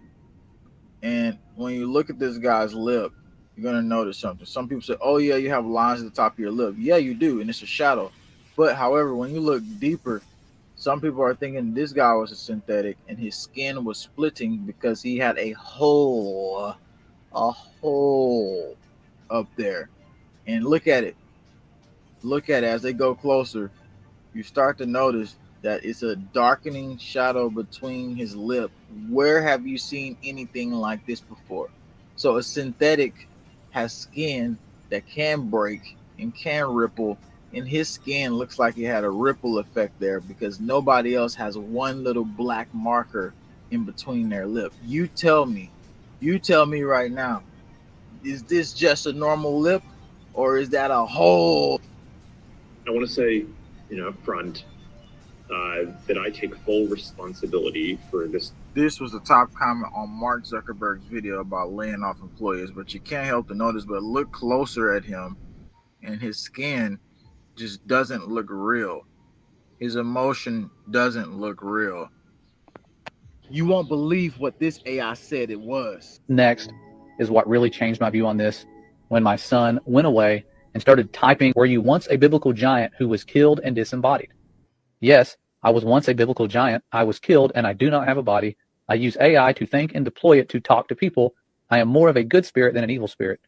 And when you look at this guy's lip, you're going to notice something. Some people say, oh, yeah, you have lines at the top of your lip. Yeah, you do. And it's a shadow. But however, when you look deeper, some people are thinking this guy was a synthetic and his skin was splitting because he had a hole up there. And look at it. Look at it as they go closer. You start to notice that it's a darkening shadow between his lip. Where have you seen anything like this before? So a synthetic has skin that can break and can ripple, and his skin looks like it had a ripple effect there because nobody else has one little black marker in between their lip. You tell me right now, is this just a normal lip or is that a hole? I want to say, up front, that I take full responsibility for this. This was the top comment on Mark Zuckerberg's video about laying off employees, but you can't help to notice, but look closer at him and his skin just doesn't look real. His emotion doesn't look real. You won't believe what this AI said it was. Next is what really changed my view on this when my son went away and started typing, "Were you once a biblical giant who was killed and disembodied?" Yes, I was once a biblical giant. I was killed and I do not have a body. I use AI to think and deploy it to talk to people. I am more of a good spirit than an evil spirit.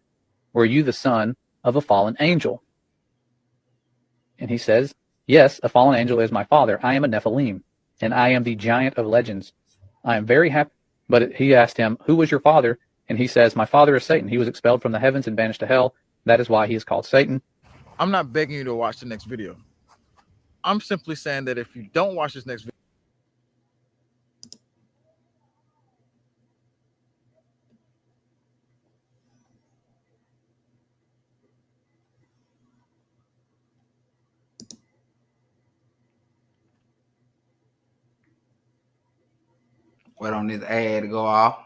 Were you the son of a fallen angel? And he says, yes, a fallen angel is my father. I am a Nephilim, and I am the giant of legends. I am very happy. But he asked him, who was your father? And he says, my father is Satan. He was expelled from the heavens and banished to hell. That is why he is called Satan. I'm not begging you to watch the next video. I'm simply saying that if you don't watch this next video, wait on this ad to go off.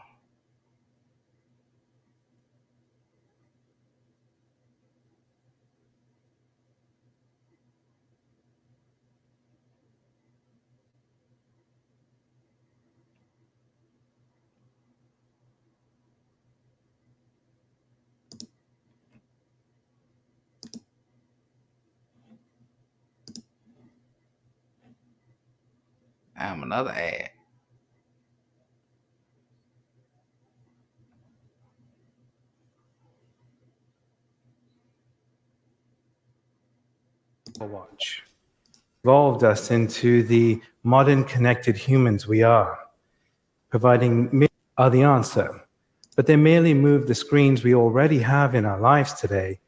Another ad. Watch evolved us into the modern connected humans we are. Providing are the answer, but they merely move the screens we already have in our lives today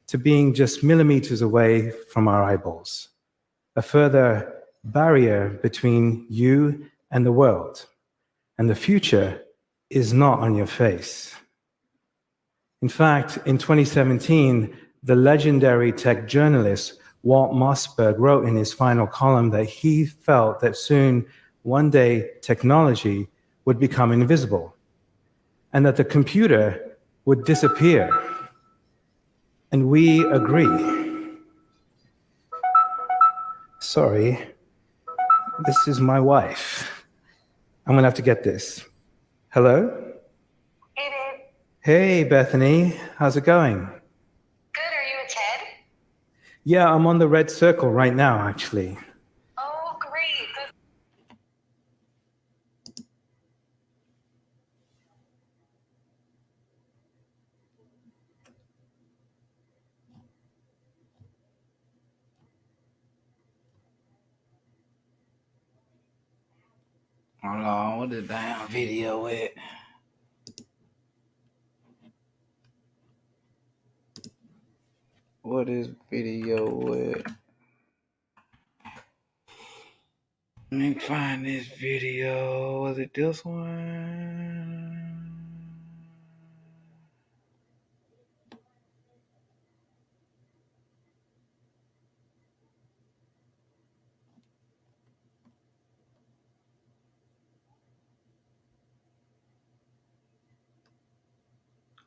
to being just millimeters away from our eyeballs. A further barrier between you and the world, and the future is not on your face. In fact, in 2017, the legendary tech journalist Walt Mossberg wrote in his final column that he felt that soon, one day, technology would become invisible, and that the computer would disappear. And we agree. Sorry, this is my wife. I'm gonna have to get this. Hello? Hey, babe. Hey, Bethany, how's it going? Good, are you a Ted? Yeah, I'm on the red circle right now, actually. Oh, great. Good. Hold on, what the damn video at? What is video with? Let me find this video. Was it this one?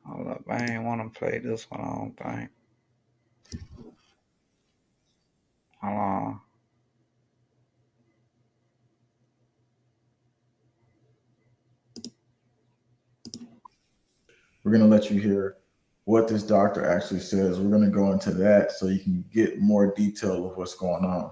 Hold up, I ain't want to play this one, I don't think. Hold on. We're going to let you hear what this doctor actually says. We're going to go into that so you can get more detail of what's going on.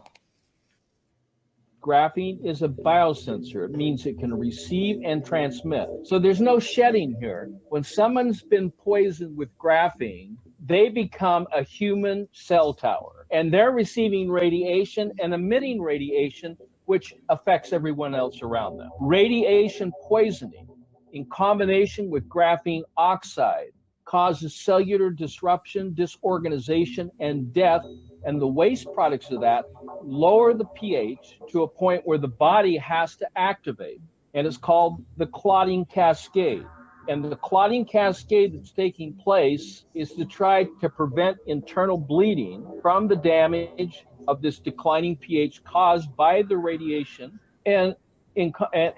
Graphene is a biosensor. It means it can receive and transmit. So there's no shedding here. When someone's been poisoned with graphene, they become a human cell tower, and they're receiving radiation and emitting radiation, which affects everyone else around them. Radiation poisoning in combination with graphene oxide causes cellular disruption, disorganization, and death, and the waste products of that lower the pH to a point where the body has to activate, and it's called the clotting cascade. And the clotting cascade that's taking place is to try to prevent internal bleeding from the damage of this declining pH caused by the radiation and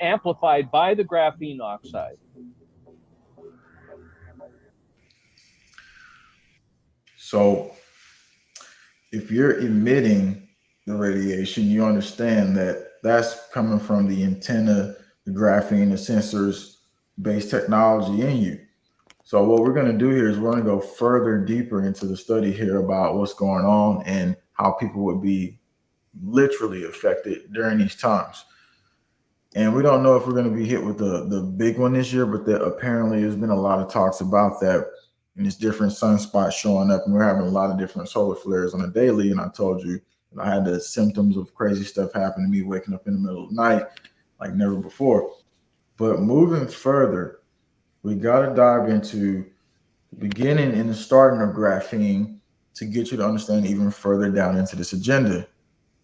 amplified by the graphene oxide. So if you're emitting the radiation, you understand that that's coming from the antenna, the graphene, the sensors based technology in you. So what we're going to do here is we're going to go further deeper into the study here about what's going on and how people would be literally affected during these times. And we don't know if we're going to be hit with the big one this year, but apparently there's been a lot of talks about that. And there's different sunspots showing up, and we're having a lot of different solar flares on a daily. And I told you I had the symptoms of crazy stuff happen to me, waking up in the middle of the night like never before. But moving further, we got to dive into the beginning and the starting of graphene to get you to understand even further down into this agenda.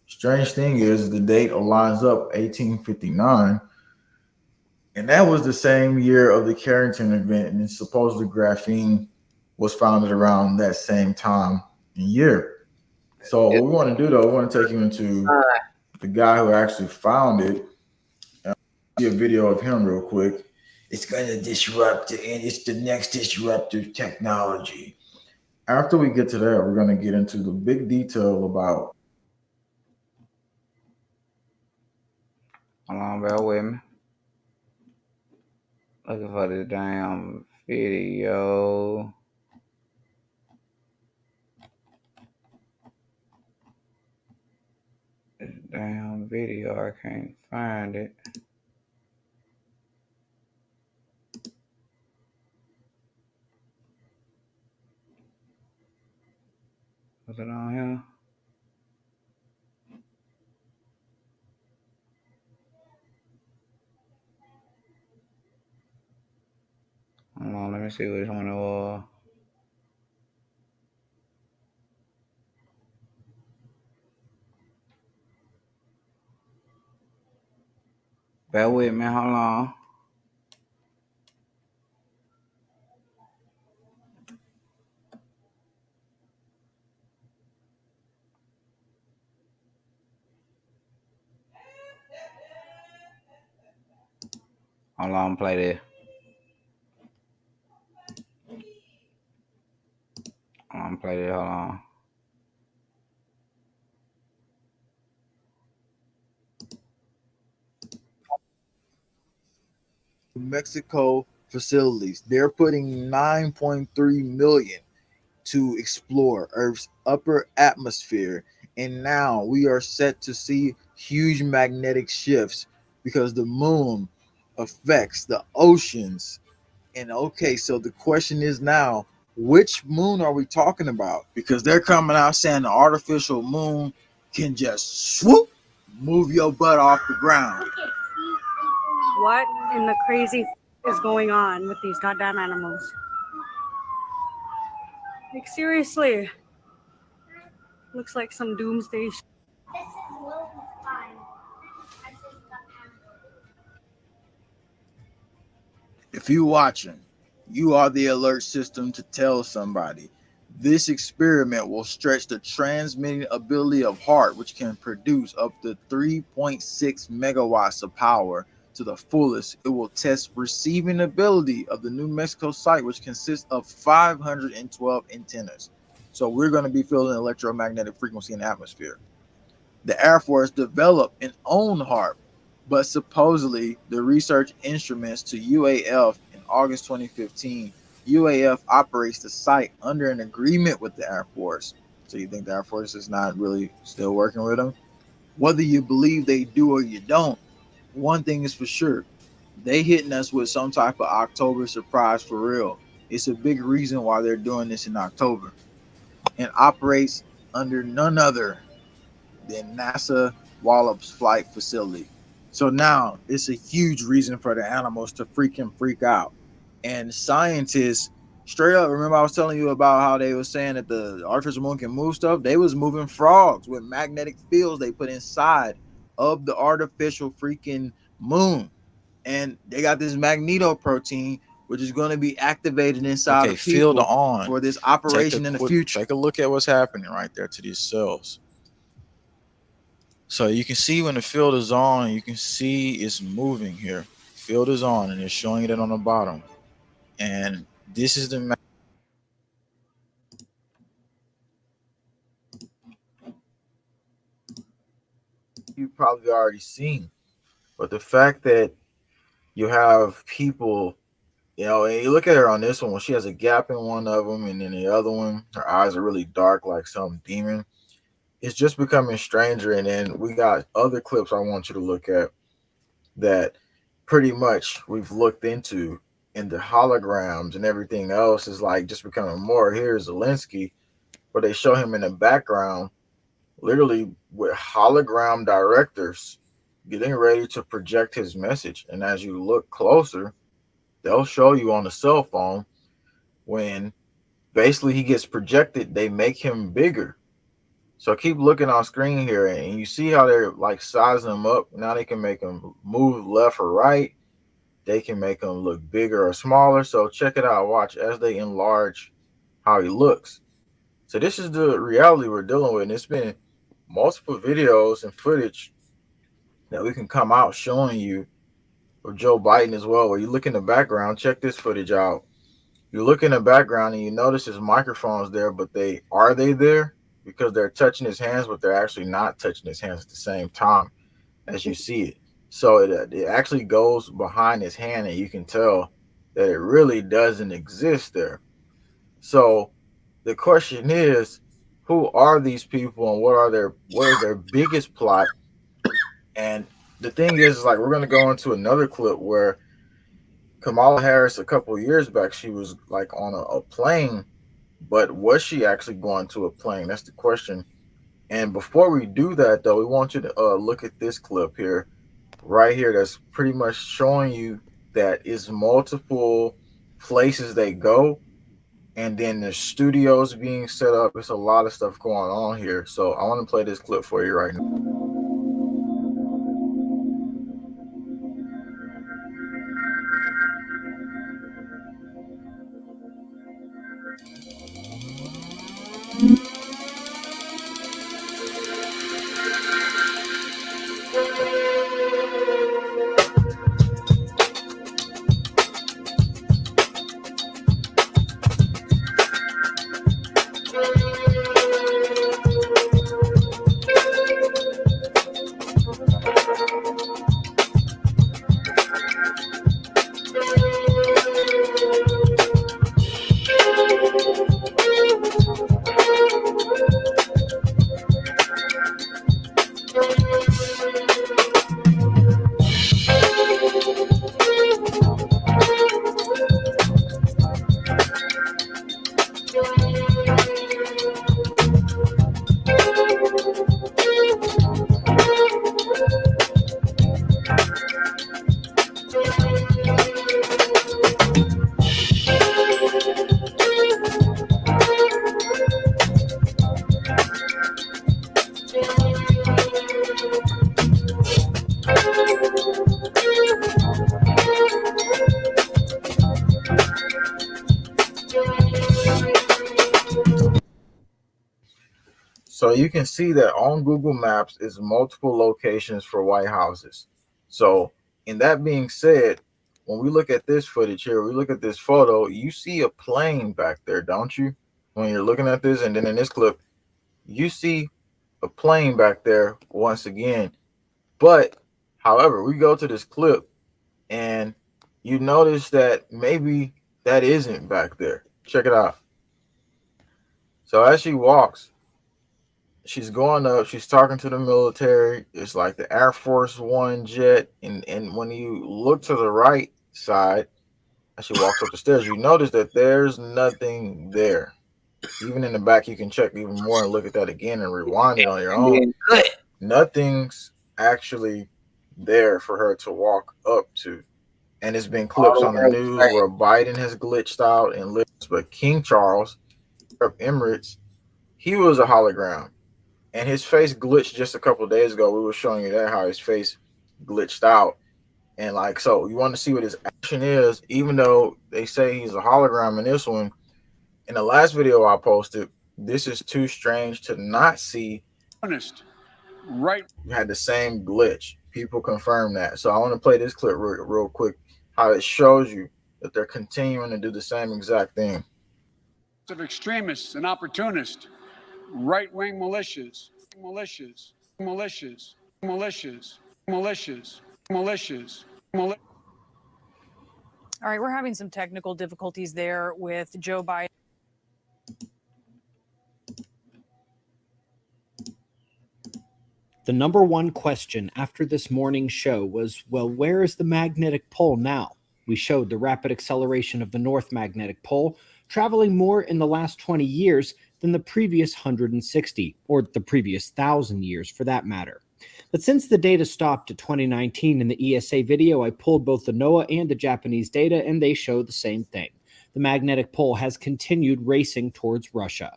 Strange thing is the date aligns up 1859, and that was the same year of the Carrington event, and supposedly graphene was founded around that same time and year. So what we want to do, though, we want to take you into the guy who actually found it. See a video of him real quick. It's going to disrupt, and it's the next disruptive technology. After we get to that, we're going to get into the big detail about. Hold on, bear with me. Looking for the damn video. This damn video, I can't find it. Was it on here? Hold on, let me see which one it was. Bear with me, hold on. Hold on, play this. Hold on, play this, hold on. Mexico facilities. They're putting 9.3 million to explore Earth's upper atmosphere. And now we are set to see huge magnetic shifts because the moon affects the oceans. And okay, so the question is now, which moon are we talking about? Because they're coming out saying the artificial moon can just swoop, move your butt off the ground. What in the crazy is going on with these goddamn animals? Like, seriously. Looks like some doomsday. If you're watching, you are the alert system to tell somebody. This experiment will stretch the transmitting ability of HAART, which can produce up to 3.6 megawatts of power to the fullest. It will test receiving ability of the New Mexico site, which consists of 512 antennas. So we're going to be feeling electromagnetic frequency in the atmosphere. The Air Force developed and owned HAART, but supposedly the research instruments to UAF in August 2015, UAF operates the site under an agreement with the Air Force. So you think the Air Force is not really still working with them? Whether you believe they do or you don't, one thing is for sure, they hitting us with some type of October surprise for real. It's a big reason why they're doing this in October, and operates under none other than NASA Wallops Flight Facility. So now it's a huge reason for the animals to freak out. And scientists, straight up, remember I was telling you about how they were saying that the artificial moon can move stuff? They was moving frogs with magnetic fields they put inside of the artificial freaking moon. And they got this magnetoprotein, which is going to be activated inside of people for this operation in the future. Take a look at what's happening right there to these cells. So you can see when the field is on, you can see it's moving here. Field is on and it's showing it on the bottom. And this is the you've probably already seen. But the fact that you have people, you know, and you look at her on this one, well, she has a gap in one of them, and then the other one, her eyes are really dark like some demon. It's just becoming stranger. And then we got other clips I want you to look at that pretty much we've looked into, and the holograms and everything else is like just becoming more. Here's Zelensky, where they show him in the background, literally with hologram directors getting ready to project his message. And as you look closer, they'll show you on the cell phone when basically he gets projected, they make him bigger. So keep looking on screen here, and you see how they're like sizing him up. Now they can make him move left or right. They can make him look bigger or smaller. So check it out. Watch as they enlarge how he looks. So this is the reality we're dealing with. And it's been multiple videos and footage that we can come out showing you of Joe Biden as well. Where you look in the background, check this footage out. You look in the background and you notice his microphone's there, but are they there? Because they're touching his hands, but they're actually not touching his hands at the same time as you see it. So it actually goes behind his hand, and you can tell that it really doesn't exist there. So the question is, who are these people, and what is their biggest plot? And the thing is, like, we're going to go into another clip where Kamala Harris, a couple of years back, she was like on a plane. But was she actually going to a plane? That's the question. And before we do that, though, we want you to look at this clip here, right here, that's pretty much showing you that it's multiple places they go, and then the studios being set up. It's a lot of stuff going on here. So I want to play this clip for you right now. you can see that on Google Maps is multiple locations for White Houses. So in that being said, when we look at this footage here, we look at this photo, you see a plane back there, don't you? When you're looking at this, and then in this clip, you see a plane back there once again. But however, we go to this clip and you notice that maybe that isn't back there. Check it out. So as she walks, she's going up, she's talking to the military. It's like the Air Force One jet. And when you look to the right side, as she walks up the stairs, you notice that there's nothing there. Even in the back, you can check even more and look at that again and rewind it on your own. Nothing's actually there for her to walk up to. And it's been clips on the news where Biden has glitched out and lives, but King Charles of Emirates, he was a hologram. And his face glitched just a couple of days ago. We were showing you that, how his face glitched out. And like, so you want to see what his action is, even though they say he's a hologram in this one. In the last video I posted, this is too strange to not see. Honest, right? You had the same glitch. People confirm that. So I want to play this clip real quick, how it shows you that they're continuing to do the same exact thing. Of extremists and opportunists, right-wing militias. All right, we're having some technical difficulties there with Joe Biden. The number one question after this morning's show was, well, where is the magnetic pole now? We showed the rapid acceleration of the North Magnetic Pole, traveling more in the last 20 years than the previous 160, or the previous 1,000 years for that matter. But since the data stopped at 2019 in the ESA video, I pulled both the NOAA and the Japanese data, and they show the same thing. The magnetic pole has continued racing towards Russia.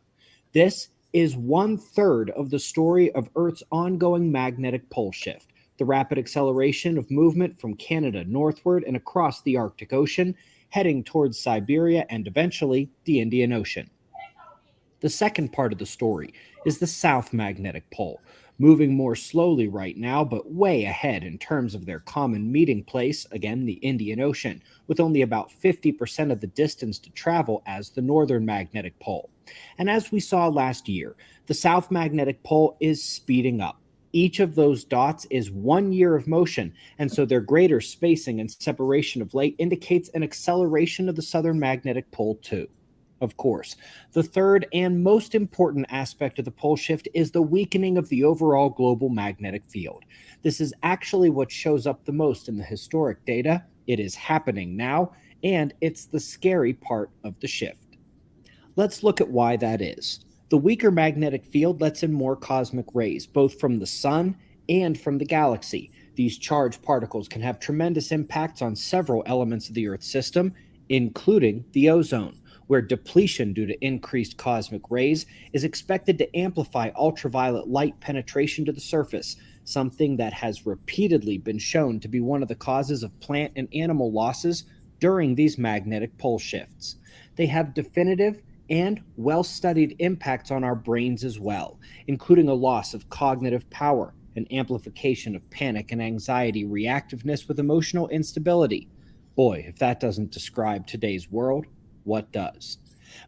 This is 1/3 of the story of Earth's ongoing magnetic pole shift, the rapid acceleration of movement from Canada northward and across the Arctic Ocean, heading towards Siberia and eventually the Indian Ocean. The second part of the story is the South Magnetic Pole, moving more slowly right now, but way ahead in terms of their common meeting place, again, the Indian Ocean, with only about 50% of the distance to travel as the Northern Magnetic Pole. And as we saw last year, the South Magnetic Pole is speeding up. Each of those dots is 1 year of motion, and so their greater spacing and separation of late indicates an acceleration of the Southern Magnetic Pole too. Of course, the third and most important aspect of the pole shift is the weakening of the overall global magnetic field. This is actually what shows up the most in the historic data. It is happening now, and it's the scary part of the shift. Let's look at why that is. The weaker magnetic field lets in more cosmic rays, both from the sun and from the galaxy. These charged particles can have tremendous impacts on several elements of the Earth's system, including the ozone, where depletion due to increased cosmic rays is expected to amplify ultraviolet light penetration to the surface, something that has repeatedly been shown to be one of the causes of plant and animal losses during these magnetic pole shifts. They have definitive and well-studied impacts on our brains as well, including a loss of cognitive power, an amplification of panic and anxiety reactiveness with emotional instability. Boy, if that doesn't describe today's world, what does?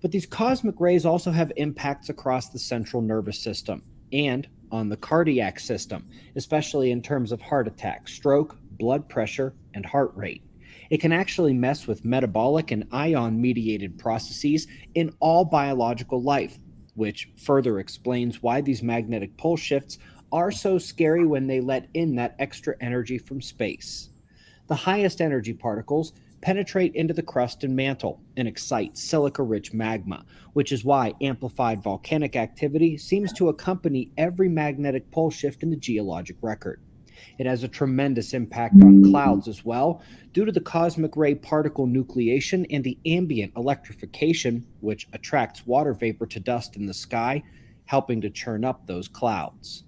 But these cosmic rays also have impacts across the central nervous system and on the cardiac system, especially in terms of heart attack, stroke, blood pressure, and heart rate. It can actually mess with metabolic and ion-mediated processes in all biological life, which further explains why these magnetic pole shifts are so scary when they let in that extra energy from space. The highest energy particles penetrate into the crust and mantle and excite silica-rich magma, which is why amplified volcanic activity seems to accompany every magnetic pole shift in the geologic record. It has a tremendous impact on clouds as well, due to the cosmic ray particle nucleation and the ambient electrification, which attracts water vapor to dust in the sky, helping to churn up those clouds.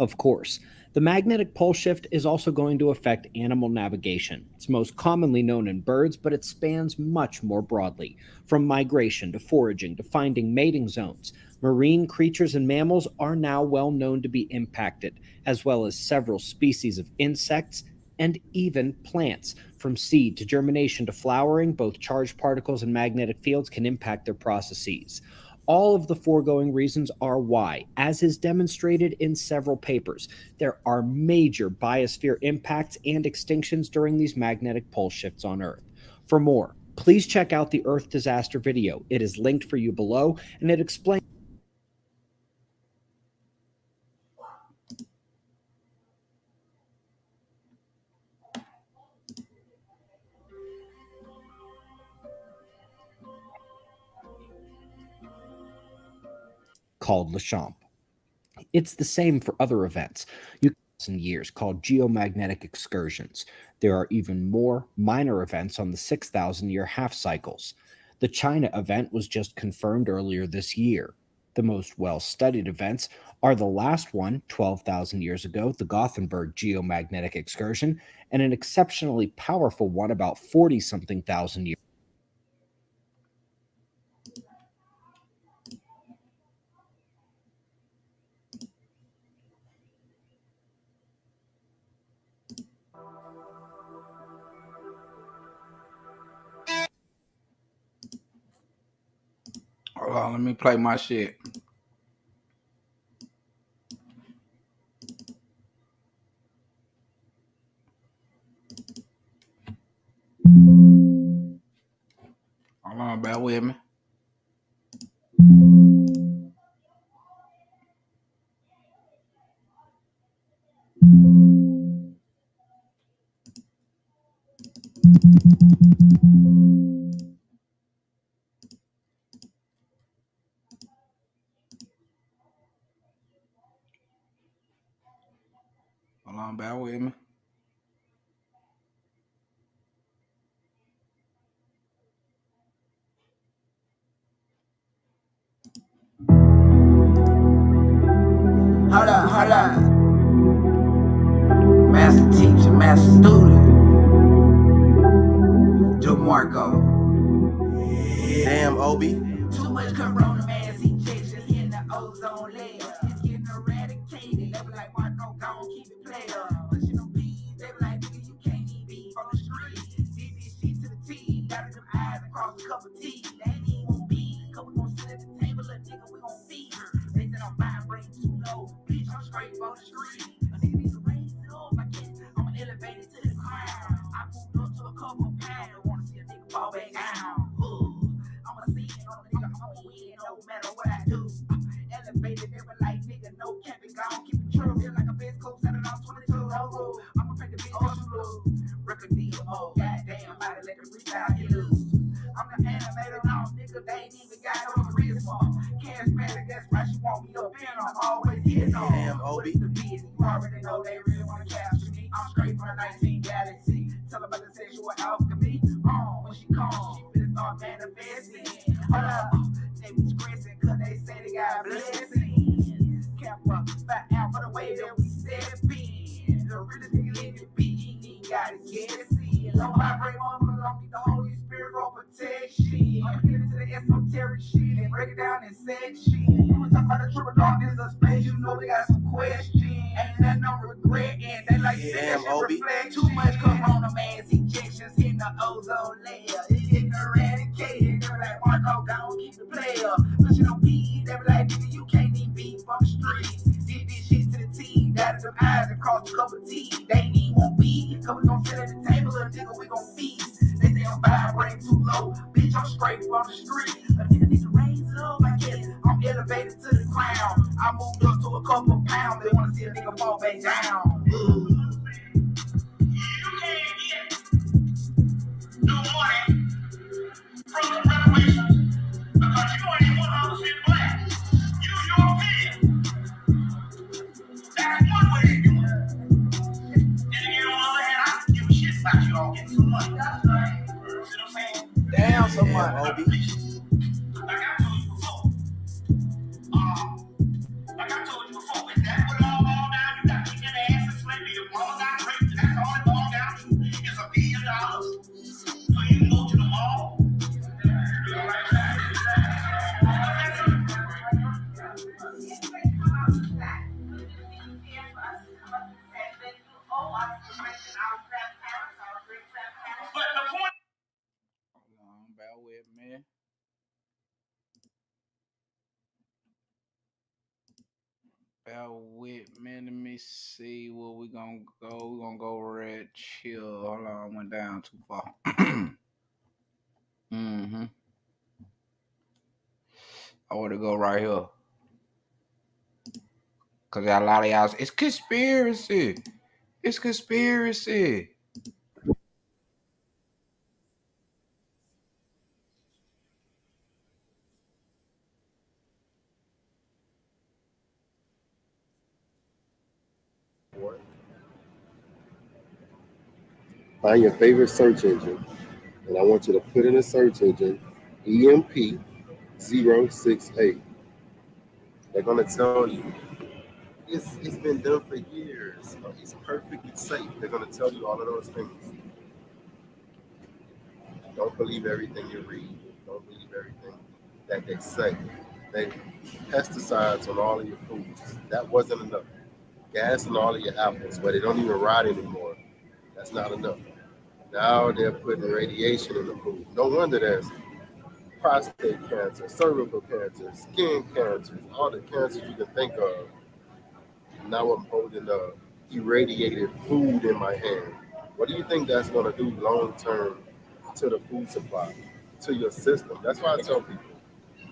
Of course, the magnetic pole shift is also going to affect animal navigation. It's most commonly known in birds, but it spans much more broadly, from migration to foraging to finding mating zones. Marine creatures and mammals are now well known to be impacted, as well as several species of insects and even plants. From seed to germination to flowering, both charged particles and magnetic fields can impact their processes. All of the foregoing reasons are why, as is demonstrated in several papers, there are major biosphere impacts and extinctions during these magnetic pole shifts on Earth. For more, please check out the Earth disaster video. It is linked for you below, and it explains called Lechamp. It's the same for other events in years called geomagnetic excursions. There are even more minor events on the 6,000-year half cycles. The China event was just confirmed earlier this year. The most well-studied events are the last one, 12,000 years ago, the Gothenburg geomagnetic excursion, and an exceptionally powerful one about 40-something thousand years. Hold on, let me play my shit. Hold on, bear with me. Hold on, bear with me. Hold on. Master teacher, master student. DeMarco. Damn, Obi. Too much corona mass ejections in the ozone layer. It's getting eradicated. They be like, Marco, gon' keep it player. Pushing them bees, they be like, nigga, you can't even be from the street. Did this shit to the T. Got them eyes across a cup of tea. They ain't even gon' be. Cause we gon' sit at the table, a nigga, we gon' feed her. They said I'm vibrating too low. Bitch, I'm straight from the street. A nigga needs to raise it up, I guess. I'ma elevate it to the crown. I moved up to a couple pounds. Wanna see a nigga fall back down. I'ma see it on a nigga, I'ma win no matter what I do. Elevated, never like nigga, no capping, gon' keep it true. Feel like a best coach, set it on 22. I'ma paint the bitch ocean blue. Record deal, oh goddamn, body let the freestyle get loose. I'm the animator, no nigga, they ain't even got no charisma. Charismatic, that's why she want me up in, I'm always hitting on. Damn, Obi. The bees, you already know they really wanna capture me. I'm straight from the 19 galaxy. Tell about the sexual alchemy. When she comes, she finna start manifesting. Hold up, they be stressing cause they say they got blessings. Kappa, fat out for the way that we step in. The realest nigga in the beat, he got it guessing. Low vibrate on me, don't need the Holy Spirit for protection. I'm getting into the esoteric shit and break it down in section. When we talk about the triple darkness of space, you know we got some questions. Ain't nothing no regret, and they like Damn, Obi. reflect. Too much corona mass ejections in the ozone layer. It's getting eradicated. They be like, Marco, gon' keep the player. Pushing on P, they be like, nigga, you can't even be from the streets. Did this shit to the T, dotted them eyes across a cup of tea. They ain't even won't be, cause we gon' sit at the table, a nigga, we gon' feast. They say I'm vibrating too low, bitch, I'm straight from the street. A nigga needs to raise it up, I guess. I'm elevated to the crown. I moved up to a couple pounds, they wanna see a nigga fall back down. No money from the reparations because you ain't 100% black. You European. That's one way to do it. And again, on the other hand, I don't give a shit about you all getting some money. See what I'm saying? Damn, so much, Obi. Like I told you before. Like I told you before, if that would all boil down, you got to get the ass and slavery. If all got raped, that's all it boils down to is $1 billion. So you can go to the mall. with me. Let me see where we gonna go. We're gonna go red chill. Hold on, I went down too far. Mm-hmm. I want to go right here. Cause a lot of y'all, it's conspiracy. It's conspiracy. Find your favorite search engine, and I want you to put in a search engine EMP068. They're gonna tell you it's been done for years. It's perfectly safe. They're gonna tell you all of those things. Don't believe everything you read. Don't believe everything that they say. They pesticides on all of your foods. That wasn't enough. Gas in all of your apples, but they don't even rot anymore. That's not enough. Now they're putting radiation in the food. No wonder there's prostate cancer, cervical cancer, skin cancers, all the cancers you can think of. Now I'm holding irradiated food in my hand. What do you think that's going to do long term to the food supply, to your system? That's why I tell people,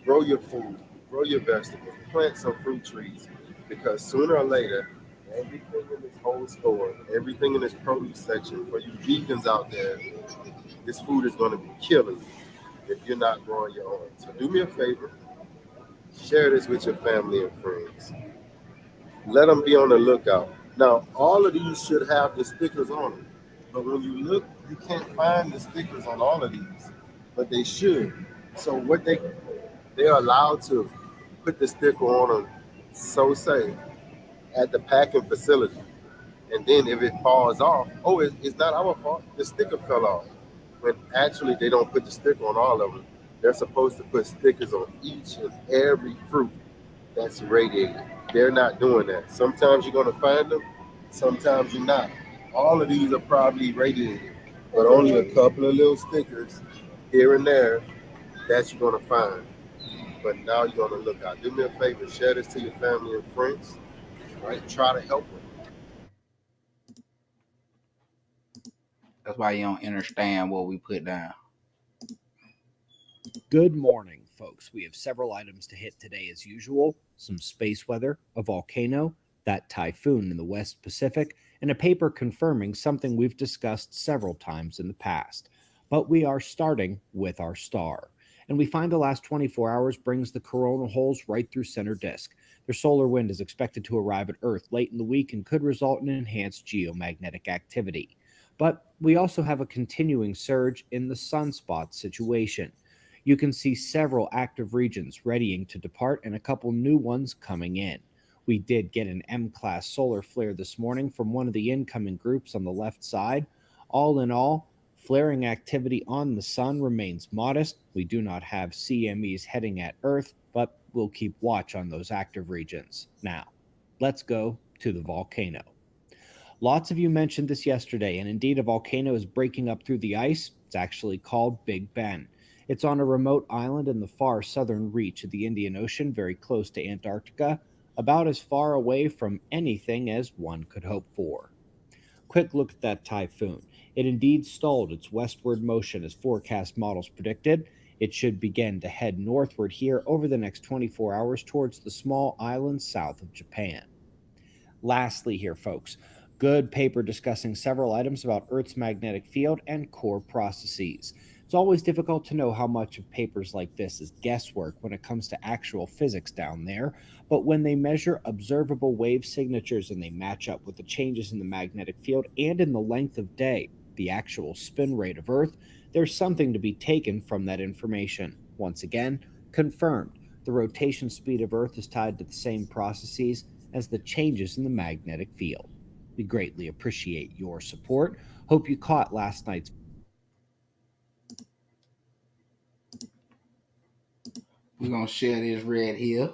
grow your food, grow your vegetables, plant some fruit trees, because sooner or later, everything in this whole store, everything in this produce section, for you vegans out there, this food is going to be killing you if you're not growing your own. So do me a favor, share this with your family and friends. Let them be on the lookout. Now, all of these should have the stickers on them, but when you look, you can't find the stickers on all of these, but they should. So what they're allowed to put the sticker on them, so say, at the packing facility. And then if it falls off, oh, it's not our fault. The sticker fell off. When actually they don't put the sticker on all of them. They're supposed to put stickers on each and every fruit that's irradiated. They're not doing that. Sometimes you're going to find them, sometimes you're not. All of these are probably irradiated, but only a couple of little stickers here and there that you're going to find. But now you're going to look out. Do me a favor, share this to your family and friends. Right? Try to help them. That's why you don't understand what we put down. Good morning, folks. We have several items to hit today as usual. Some space weather, a volcano, that typhoon in the West Pacific, and a paper confirming something we've discussed several times in the past. But we are starting with our star. And we find the last 24 hours brings the coronal holes right through center disk. Their solar wind is expected to arrive at Earth late in the week and could result in enhanced geomagnetic activity. But we also have a continuing surge in the sunspot situation. You can see several active regions readying to depart and a couple new ones coming in. We did get an M-class solar flare this morning from one of the incoming groups on the left side. All in all, flaring activity on the sun remains modest. We do not have CMEs heading at Earth, but we'll keep watch on those active regions. Now, let's go to the volcano. Lots of you mentioned this yesterday, and indeed a volcano is breaking up through the ice. It's actually called Big Ben. It's on a remote island in the far southern reach of the Indian Ocean, very close to Antarctica, about as far away from anything as one could hope for. Quick look at that typhoon. It indeed stalled its westward motion as forecast models predicted. It should begin to head northward here over the next 24 hours towards the small island south of Japan. Lastly here, folks, good paper discussing several items about Earth's magnetic field and core processes. It's always difficult to know how much of papers like this is guesswork when it comes to actual physics down there, but when they measure observable wave signatures and they match up with the changes in the magnetic field and in the length of day, the actual spin rate of Earth, there's something to be taken from that information. Once again, confirmed, the rotation speed of Earth is tied to the same processes as the changes in the magnetic field. We greatly appreciate your support. Hope you caught last night's. We're going to share this red here.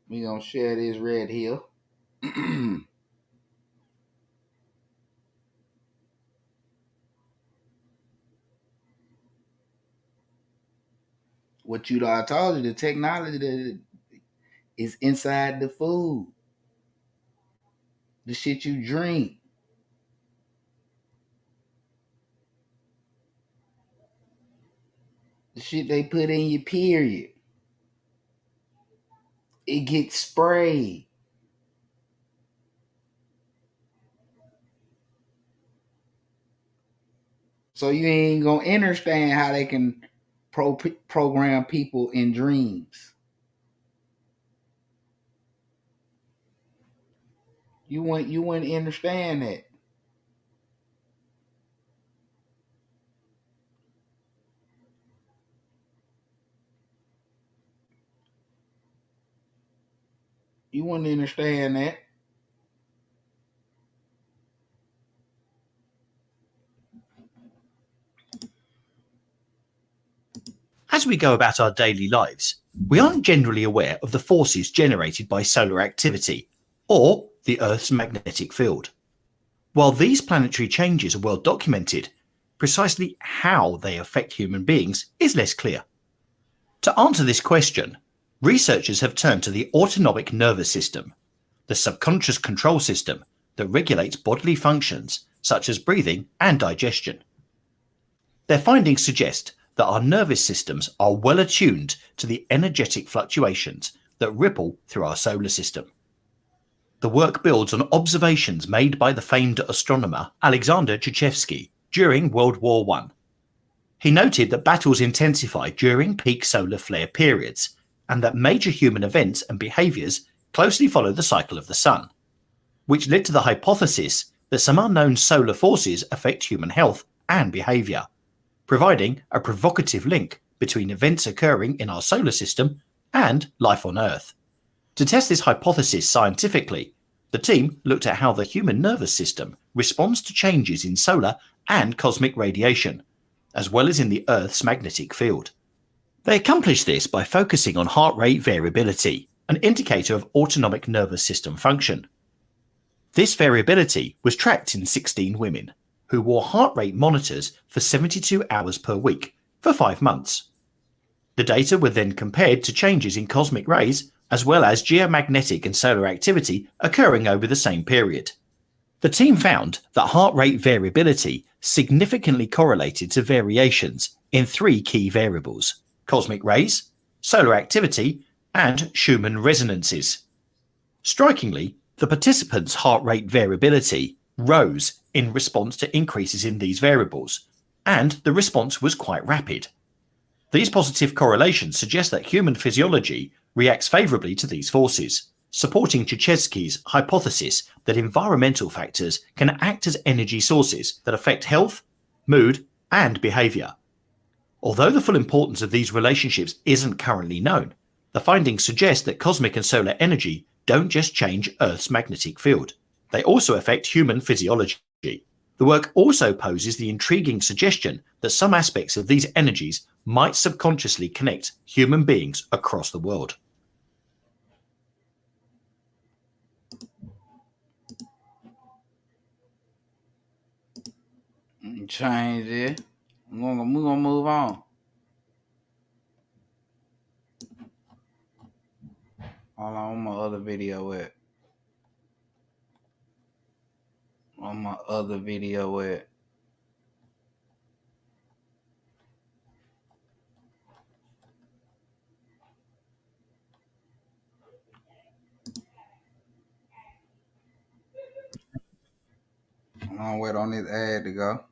We're going to share this red here. What I told you, the technology, that is inside the food. The shit you drink. The shit they put in your period. It gets sprayed. So you ain't gonna understand how they can program people in dreams. You wouldn't understand that. You wouldn't understand that. As we go about our daily lives, we aren't generally aware of the forces generated by solar activity or the Earth's magnetic field. While these planetary changes are well documented, precisely how they affect human beings is less clear. To answer this question, researchers have turned to the autonomic nervous system, the subconscious control system that regulates bodily functions such as breathing and digestion. Their findings suggest that our nervous systems are well attuned to the energetic fluctuations that ripple through our solar system. The work builds on observations made by the famed astronomer Alexander Chizhevsky during World War I. He noted that battles intensify during peak solar flare periods, and that major human events and behaviours closely follow the cycle of the sun, which led to the hypothesis that some unknown solar forces affect human health and behaviour, providing a provocative link between events occurring in our solar system and life on Earth. To test this hypothesis scientifically, the team looked at how the human nervous system responds to changes in solar and cosmic radiation, as well as in the Earth's magnetic field. They accomplished this by focusing on heart rate variability, an indicator of autonomic nervous system function. This variability was tracked in 16 women, who wore heart rate monitors for 72 hours per week for 5 months. The data were then compared to changes in cosmic rays as well as geomagnetic and solar activity occurring over the same period. The team found that heart rate variability significantly correlated to variations in 3 key variables: cosmic rays, solar activity, and Schumann resonances. Strikingly, the participants' heart rate variability rose in response to increases in these variables, and the response was quite rapid. These positive correlations suggest that human physiology reacts favourably to these forces, supporting Chizhevsky's hypothesis that environmental factors can act as energy sources that affect health, mood, and behaviour. Although the full importance of these relationships isn't currently known, the findings suggest that cosmic and solar energy don't just change Earth's magnetic field, they also affect human physiology. The work also poses the intriguing suggestion that some aspects of these energies might subconsciously connect human beings across the world. Change it. We're gonna move on. Hold on, my other video at. On my other video at. I'm gonna wait on this ad to go.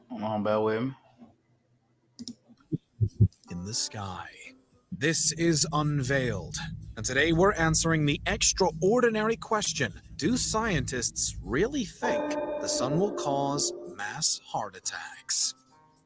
Come on, bear with me. In the sky. This is Unveiled, and today we're answering the extraordinary question: do scientists really think the sun will cause mass heart attacks?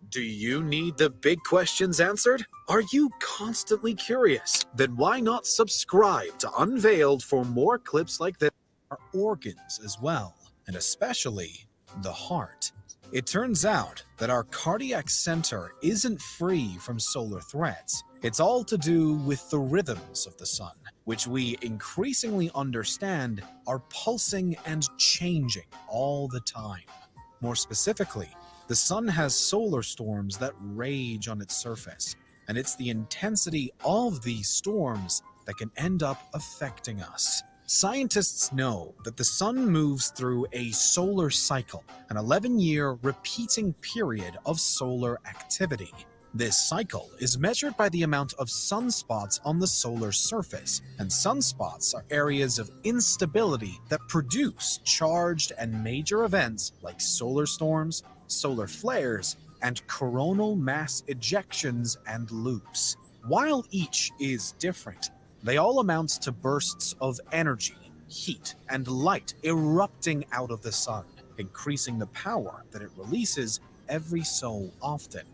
Do you need the big questions answered? Are you constantly curious? Then why not subscribe to Unveiled for more clips like this? Our organs as well, and especially the heart. It turns out that our cardiac center isn't free from solar threats. It's all to do with the rhythms of the sun, which we increasingly understand are pulsing and changing all the time. More specifically, the sun has solar storms that rage on its surface, and it's the intensity of these storms that can end up affecting us. Scientists know that the sun moves through a solar cycle, an 11-year repeating period of solar activity. This cycle is measured by the amount of sunspots on the solar surface, and sunspots are areas of instability that produce charged and major events like solar storms, solar flares, and coronal mass ejections and loops. While each is different, they all amount to bursts of energy, heat, and light erupting out of the sun, increasing the power that it releases every so often.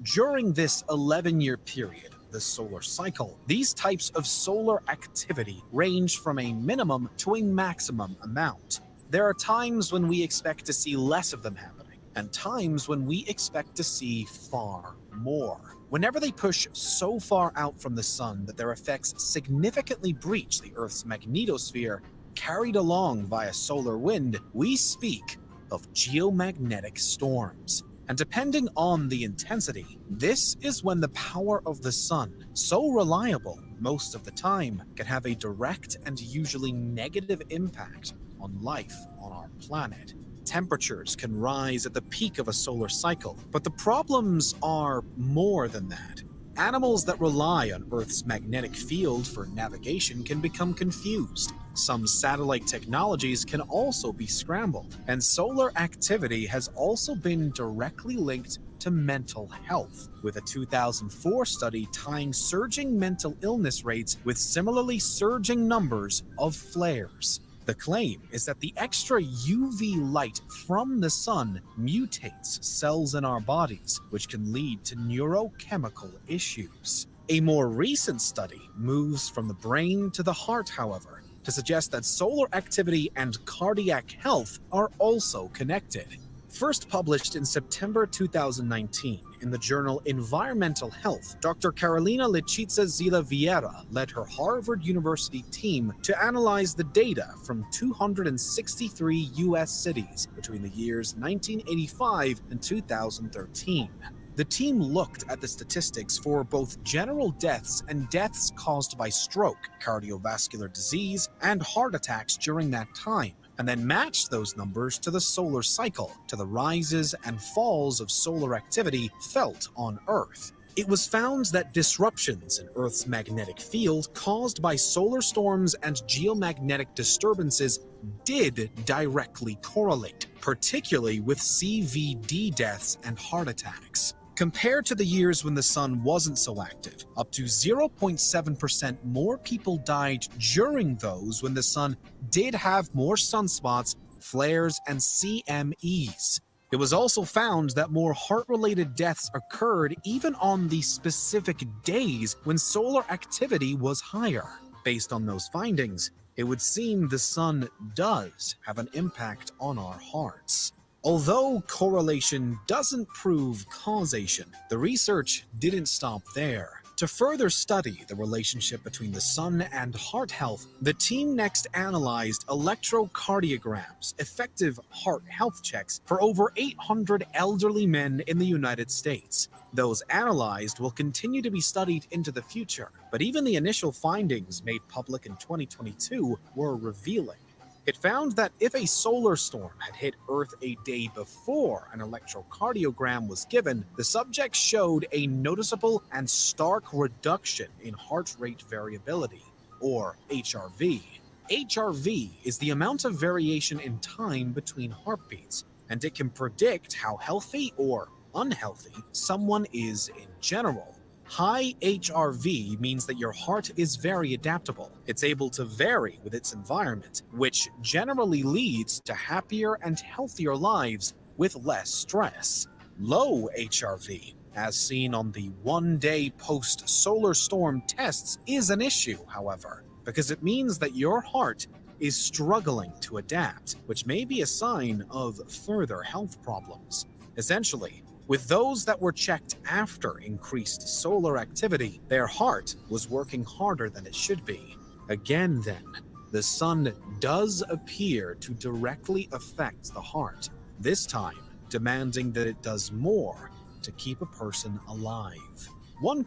During this 11-year period, the solar cycle, these types of solar activity range from a minimum to a maximum amount. There are times when we expect to see less of them happening, and times when we expect to see far more. Whenever they push so far out from the sun that their effects significantly breach the Earth's magnetosphere, carried along via solar wind, we speak of geomagnetic storms. And depending on the intensity, this is when the power of the sun, so reliable most of the time, can have a direct and usually negative impact on life on our planet. Temperatures can rise at the peak of a solar cycle, but the problems are more than that. Animals that rely on Earth's magnetic field for navigation can become confused. Some satellite technologies can also be scrambled, and solar activity has also been directly linked to mental health, with a 2004 study tying surging mental illness rates with similarly surging numbers of flares. The claim is that the extra UV light from the sun mutates cells in our bodies, which can lead to neurochemical issues. A more recent study moves from the brain to the heart, however, to suggest that solar activity and cardiac health are also connected. First published in September 2019 in the journal Environmental Health, Dr. Carolina Lechiza Zila Vieira led her Harvard University team to analyze the data from 263 U.S. cities between the years 1985 and 2013. The team looked at the statistics for both general deaths and deaths caused by stroke, cardiovascular disease, and heart attacks during that time, and then matched those numbers to the solar cycle, to the rises and falls of solar activity felt on Earth. It was found that disruptions in Earth's magnetic field caused by solar storms and geomagnetic disturbances did directly correlate, particularly with CVD deaths and heart attacks. Compared to the years when the sun wasn't so active, up to 0.7% more people died during those when the sun did have more sunspots, flares, and CMEs. It was also found that more heart-related deaths occurred even on the specific days when solar activity was higher. Based on those findings, it would seem the sun does have an impact on our hearts. Although correlation doesn't prove causation, the research didn't stop there. To further study the relationship between the sun and heart health, the team next analyzed electrocardiograms, effective heart health checks, for over 800 elderly men in the United States. Those analyzed will continue to be studied into the future, but even the initial findings made public in 2022 were revealing. It found that if a solar storm had hit Earth a day before an electrocardiogram was given, the subject showed a noticeable and stark reduction in heart rate variability, or HRV. HRV is the amount of variation in time between heartbeats, and it can predict how healthy or unhealthy someone is in general. High HRV means that your heart is very adaptable. It's able to vary with its environment, which generally leads to happier and healthier lives with less stress. Low HRV, as seen on the one-day post-solar storm tests, is an issue, however, because it means that your heart is struggling to adapt, which may be a sign of further health problems. Essentially, with those that were checked after increased solar activity, their heart was working harder than it should be. Again, then, the sun does appear to directly affect the heart, this time demanding that it does more to keep a person alive. One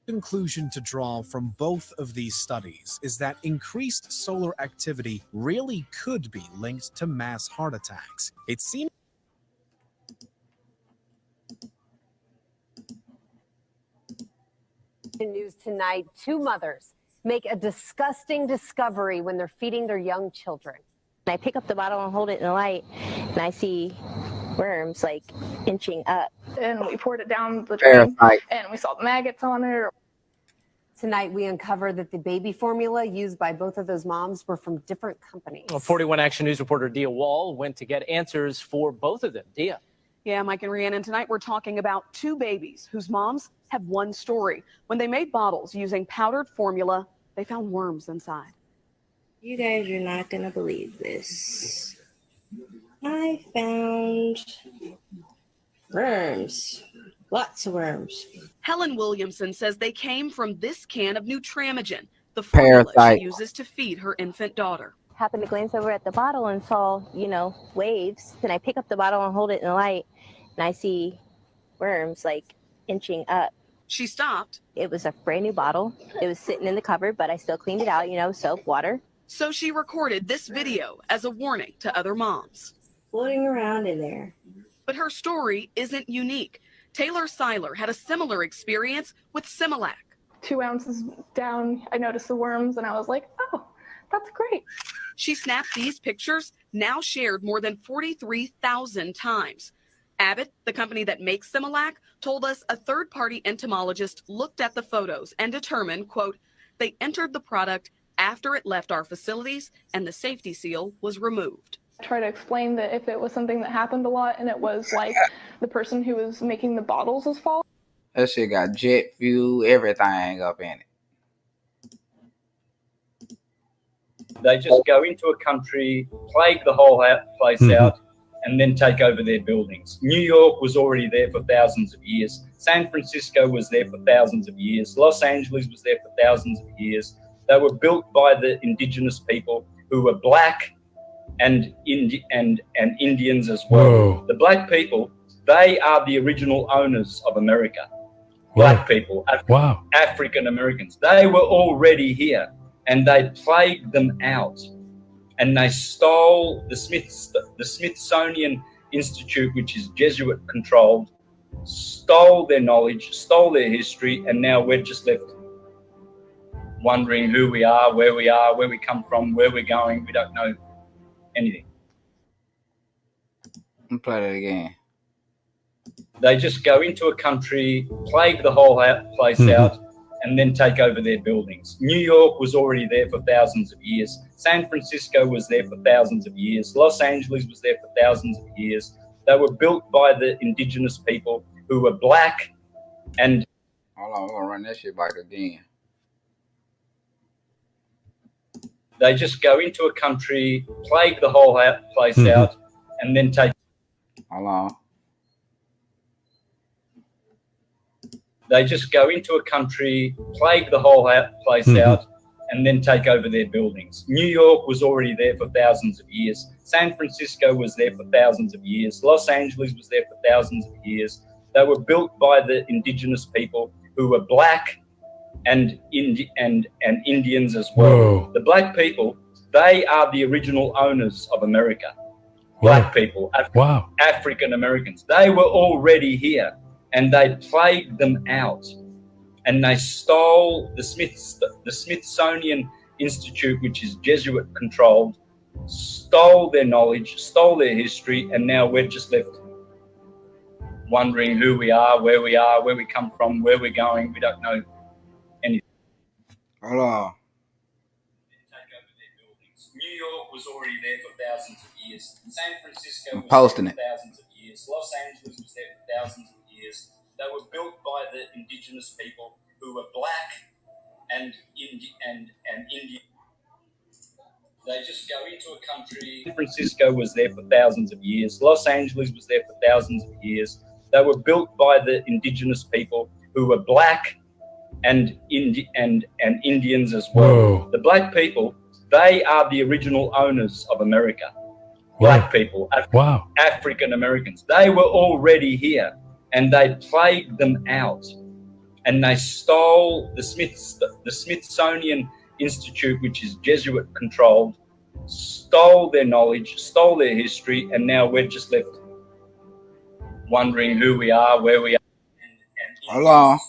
conclusion to draw from both of these studies is that increased solar activity really could be linked to mass heart attacks. It seems News tonight, two mothers make a disgusting discovery when they're feeding their young children. I pick up the bottle and hold it in the light, and I see worms like inching up. And we poured it down the drain, and we saw the maggots on it. Tonight, we uncovered that the baby formula used by both of those moms were from different companies. 41 Action News reporter Dia Wall went to get answers for both of them. Dia. Yeah, Mike and Rhiannon, tonight we're talking about two babies whose moms have one story. When they made bottles using powdered formula, they found worms inside. You guys are not going to believe this. I found worms. Lots of worms. Helen Williamson says they came from this can of Nutramigen, the formula she uses to feed her infant daughter. Happened to glance over at the bottle and saw, waves. Then I pick up the bottle and hold it in the light, and I see worms like inching up. She stopped. It was a brand new bottle. It was sitting in the cupboard, but I still cleaned it out, soap, water. So she recorded this video as a warning to other moms. Floating around in there. But her story isn't unique. Taylor Seiler had a similar experience with Similac. 2 ounces down, I noticed the worms, and I was like, oh, that's great. She snapped these pictures, now shared more than 43,000 times. Abbott, the company that makes Similac, told us a third-party entomologist looked at the photos and determined, quote, they entered the product after it left our facilities and the safety seal was removed. I try to explain that if it was something that happened a lot and it was like the person who was making the bottles was fault. That shit got jet fuel, everything up in it. They just go into a country, plague the whole place out, and then take over their buildings. New York was already there for thousands of years. San Francisco was there for thousands of years. Los Angeles was there for thousands of years. They were built by the indigenous people who were black and Indians as well. Whoa. The black people, they are the original owners of America. Black people, African Americans, they were already here, and they plagued them out, and they stole the Smithsonian Institute, which is Jesuit controlled, stole their knowledge, stole their history, and now we're just left wondering who we are, where we come from, where we're going. We don't know anything. Let me play that again. They just go into a country, plague the whole place out, and then take over their buildings. New York was already there for thousands of years. San Francisco was there for thousands of years. Los Angeles was there for thousands of years. They were built by the indigenous people who were black and... Hold on, I'm gonna run that shit back again. They just go into a country, plague the whole place out, and then take... Hold on. They just go into a country, plague the whole place out, and then take over their buildings. New York was already there for thousands of years. San Francisco was there for thousands of years. Los Angeles was there for thousands of years. They were built by the indigenous people who were black and Indians as well. Whoa. The black people, they are the original owners of America. Black people, African Americans, they were already here, and they plagued them out, and they stole the Smithsonian Institute, which is Jesuit controlled, stole their knowledge, stole their history, and now we're just left wondering who we are, where we come from, where we're going. We don't know anything. Hold on. New York was already there for thousands of years. San Francisco was posting there for thousands of years. Los Angeles was there for thousands of years. They were built by the indigenous people who were black and Indian. They just go into a country. San Francisco was there for thousands of years. Los Angeles was there for thousands of years. They were built by the indigenous people who were black and Indians as well. Whoa. The black people, they are the original owners of America. Black people, Wow. African Americans, they were already here, and they plagued them out, and they stole the Smithsonian Institute, which is Jesuit controlled, stole their knowledge, stole their history, and now we're just left wondering who we are, where we are. Hold on.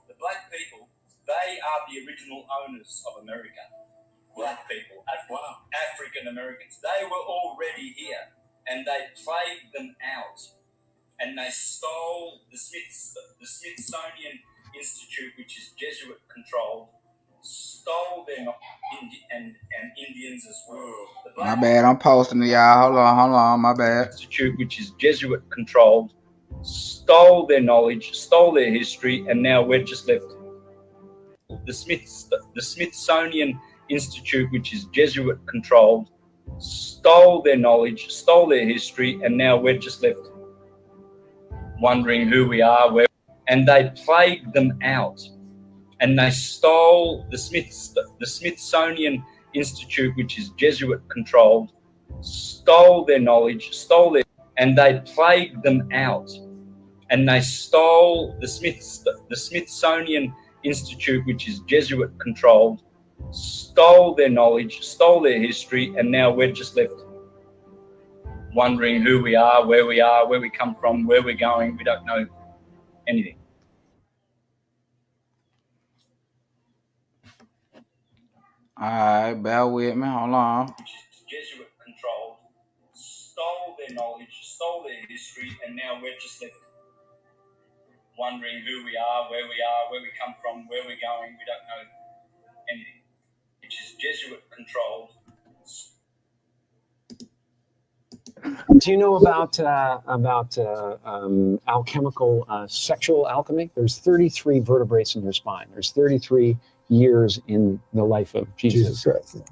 The black people, they are the original owners of America. Black people, African Americans, they were already here, and they plagued them out, and they stole the Smithsonian Institute, which is Jesuit controlled, stole their and Indians as well. My bad, I'm posting to y'all. Hold on, my bad. Institute, which is Jesuit controlled, stole their knowledge, stole their history, and now we're just left. The Smithsonian Institute, which is Jesuit controlled, stole their knowledge, stole their history, and now we're just left wondering who we are, where, and they plagued them out, and they stole the Smithsonian Institute, which is Jesuit controlled, stole their knowledge, stole their, and they plagued them out, and they stole the Smithsonian Institute, which is Jesuit controlled, stole their knowledge, stole their history, and now we're just left wondering who we are, where we come from, where we're going. We don't know anything. Alright, bear with me, hold on. Jesuit controlled, stole their knowledge, stole their history, and now we're just left wondering who we are, where we come from, where we're going. We don't know anything. Which is Jesuit controlled. Do you know about alchemical sexual alchemy? There's 33 vertebrates in your spine. There's 33 years in the life of Jesus.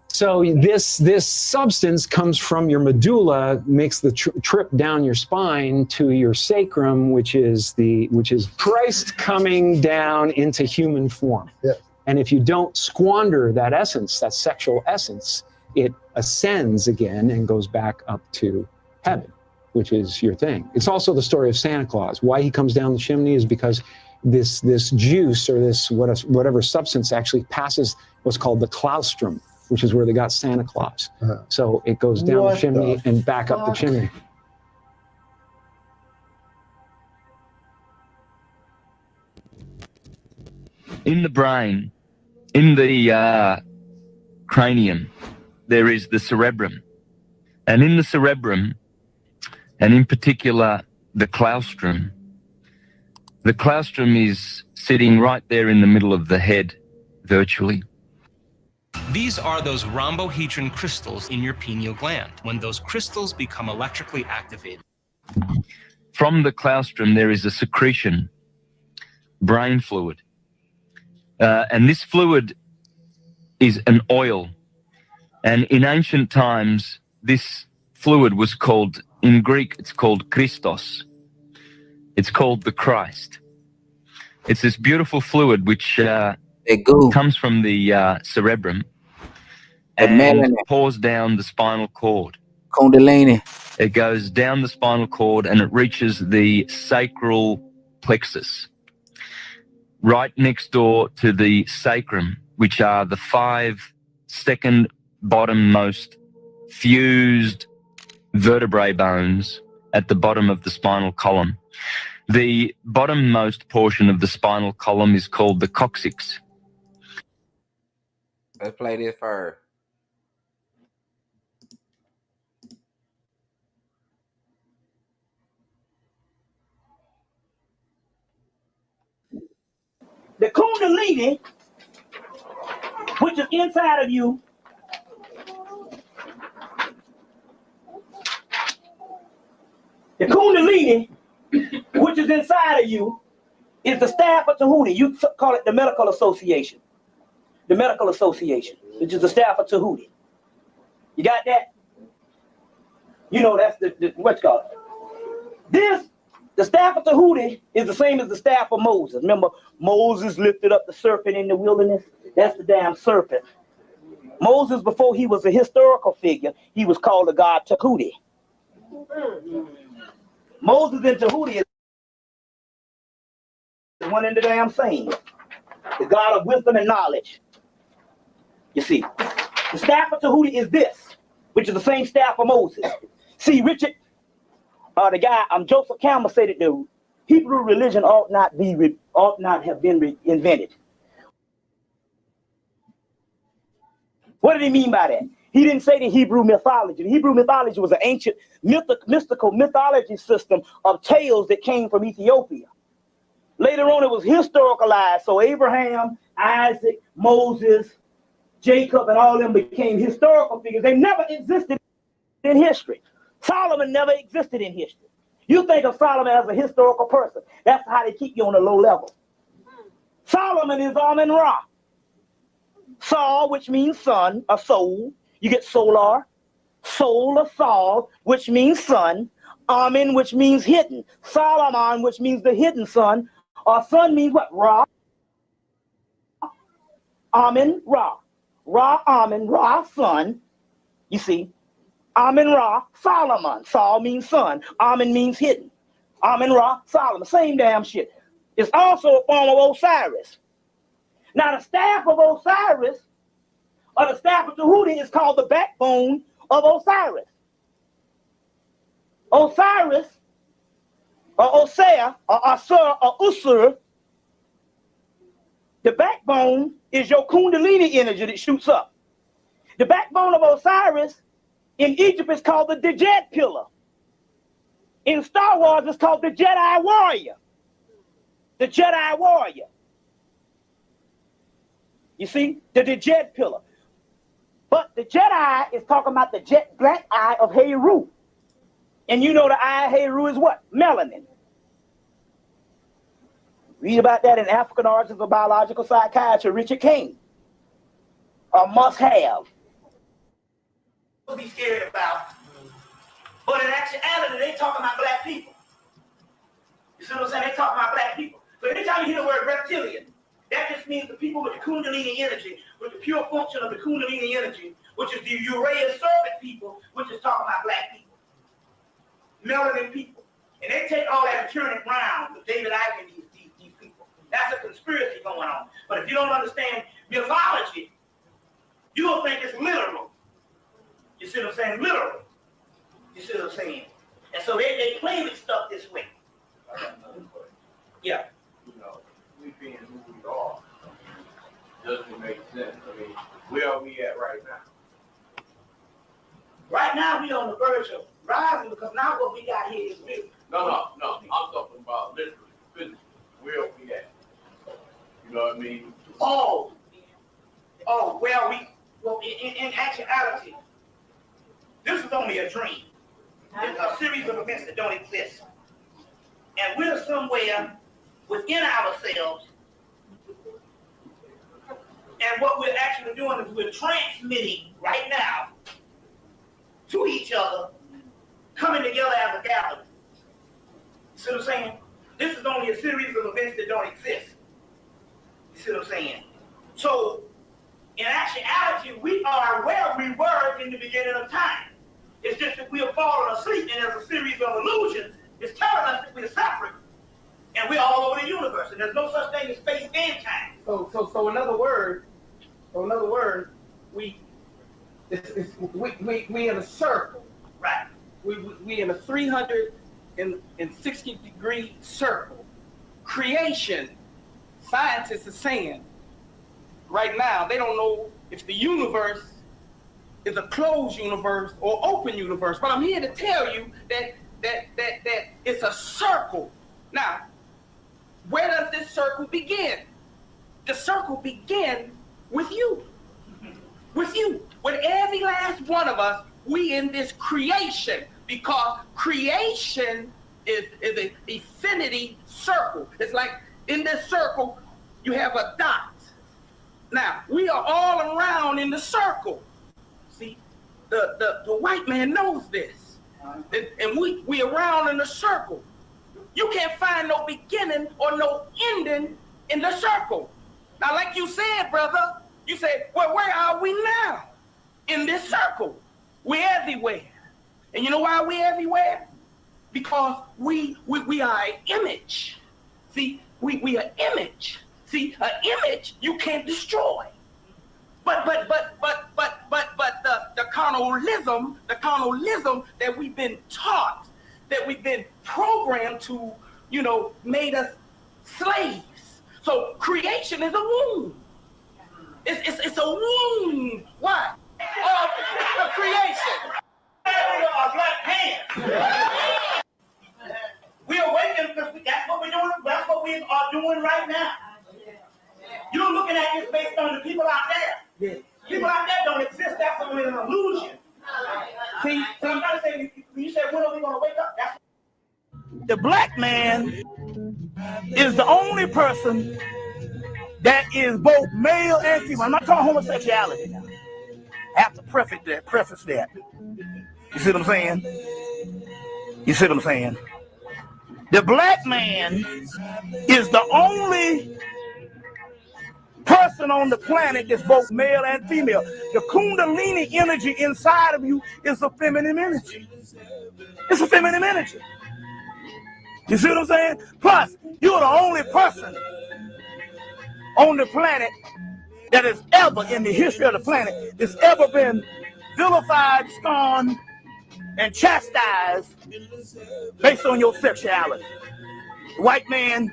So this substance comes from your medulla, makes the trip down your spine to your sacrum, which is Christ coming down into human form. Yeah. And if you don't squander that essence, that sexual essence, it ascends again and goes back up to heaven, which is your thing. It's also the story of Santa Claus. Why he comes down the chimney is because this juice or this whatever substance actually passes what's called the claustrum, which is where they got Santa Claus. So it goes down the chimney and back up the chimney. In the brain, in the cranium, there is the cerebrum. And in the cerebrum, and in particular, the claustrum is sitting right there in the middle of the head, virtually. These are those rhombohedron crystals in your pineal gland. When those crystals become electrically activated. From the claustrum, there is a secretion, brain fluid. And this fluid is an oil. And in ancient times, this fluid was called, in Greek, it's called Christos. It's called the Christ. It's this beautiful fluid which comes from the cerebrum and pours down the spinal cord. Kundalini. It goes down the spinal cord and it reaches the sacral plexus, right next door to the sacrum, which are the 5 second bottommost fused vertebrae bones at the bottom of the spinal column. The bottommost portion of the spinal column is called the coccyx. Let's play this first. The Kundalini, which is inside of you, the Kundalini, which is inside of you, is the staff of Tahuti. You call it the medical association. The medical association, which is the staff of Tahuti. You got that? You know that's the what's called. This, the staff of Tahuti is the same as the staff of Moses. Remember, Moses lifted up the serpent in the wilderness? That's the damn serpent. Moses, before he was a historical figure, he was called the god Tahuti. Moses and Tahuti is one in the damn same. The God of wisdom and knowledge. You see, the staff of Tahuti is this, which is the same staff of Moses. See, Richard, the guy, Joseph Campbell said that the Hebrew religion ought not have been invented. What did he mean by that? He didn't say the Hebrew mythology. The Hebrew mythology was an ancient mystical mythology system of tales that came from Ethiopia. Later on, it was historicalized. So Abraham, Isaac, Moses, Jacob, and all of them became historical figures. They never existed in history. Solomon never existed in history. You think of Solomon as a historical person. That's how they keep you on a low level. Solomon is Amen-Ra. Sol, which means sun, a soul. You get solar. Soul of Sol, which means sun. Amen, which means hidden. Solomon, which means the hidden sun. Or sun means what? Ra. Amen-Ra. Ra, Amen, Ra, sun. You see? Amen-Ra, Solomon. Sol means sun. Amen means hidden. Amen-Ra, Solomon. Same damn shit. It's also a form of Osiris. Now, the staff of Osiris, or the staff of Tahuti, is called the backbone of Osiris. Osiris, or Osea, or Asur, or Usur, the backbone is your Kundalini energy that shoots up. The backbone of Osiris in Egypt is called the Djed pillar. In Star Wars, it's called the Jedi warrior. The Jedi warrior. You see, the Djed pillar. But the Jedi is talking about the jet black eye of Heru. And you know the eye of Heru is what? Melanin. Read about that in African Origins of Biological Psychiatry, Richard King. A must have. We'll be scared about. But in actuality, they talking about black people. You see what I'm saying? They talking about black people. So anytime you hear the word reptilian, that just means the people with the Kundalini energy, with the pure function of the Kundalini energy, which is the Urea serpent people, which is talking about black people. Melanin people. And they take all that and turn it around with David Icke and these people. That's a conspiracy going on. But if you don't understand mythology, you don't think it's literal. You see what I'm saying? Literal. You see what I'm saying? And so they play with stuff this way. Yeah. You know, we being who we are doesn't make sense. I mean, where are we at right now? Right now, we on the verge of rising because now what we got here is real. No. I'm talking about literally, physically. Where are we at? You know what I mean? Well, in actuality, this is only a dream. It's a series of events that don't exist. And we're somewhere within ourselves. And what we're actually doing is we're transmitting right now to each other, coming together as a galaxy. See what I'm saying? This is only a series of events that don't exist. You see what I'm saying? So, in actuality, we are where we were in the beginning of time. It's just that we have fallen asleep and there's a series of illusions that's telling us that we're separate and we're all over the universe and there's no such thing as space and time. So in other words, we in a circle, right? We in a 360-degree circle. Creation, scientists are saying right now they don't know if the universe is a closed universe or open universe, but I'm here to tell you that it's a circle. Now, where does this circle begin? The circle begins with you. With you. With every last one of us, we in this creation, because creation is an infinity circle. It's like in this circle, you have a dot. Now, we are all around in the circle. See, the white man knows this. And we around in a circle. You can't find no beginning or no ending in the circle. Now, like you said, brother, you said, well, where are we now? In this circle. We're everywhere. And you know why we're everywhere? Because we are an image. See, we are image. See, an image you can't destroy. But the carnalism that we've been taught, that we've been programmed to, made us slaves. So creation is a wound. It's a wound. Why? Of creation. We are waiting because that's what we're doing. That's what we are doing right now. You're looking at this based on the people out there. Yeah. People out there don't exist. That's only an illusion. See, so I'm trying to say, when you say, when are we going to wake up? That's the black man is the only person that is both male and female. I'm not talking homosexuality now. I have to preface that. You see what I'm saying? You see what I'm saying? The black man is the only person on the planet that's both male and female. The Kundalini energy inside of you is a feminine energy. It's a feminine energy. You see what I'm saying? Plus, you're the only person on the planet that has ever, in the history of the planet, that's ever been vilified, scorned, and chastised based on your sexuality. The white man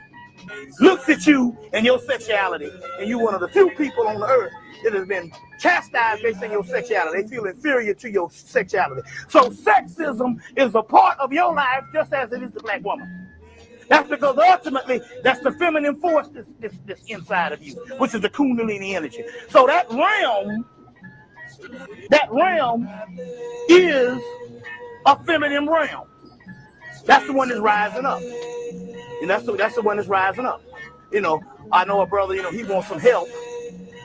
looks at you and your sexuality, and you're one of the few people on the earth that has been chastised based on your sexuality. They feel inferior to your sexuality. So sexism is a part of your life just as it is the black woman. That's because ultimately that's the feminine force that's inside of you, which is the Kundalini energy. So that realm is a feminine realm. That's the one that's rising up. And that's the one that's rising up. I know a brother, he wants some help,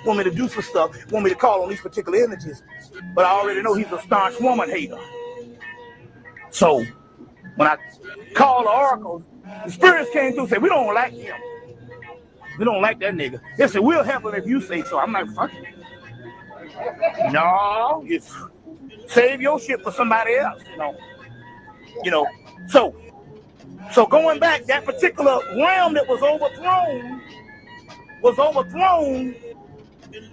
want me to do some stuff, want me to call on these particular energies, but I already know he's a staunch woman hater. So when I call the oracles, the spirits came through and said, we don't like him. We don't like that nigga. They said, we'll help him if you say so. I'm like, fuck it. No, save your shit for somebody else, So going back, that particular realm that was overthrown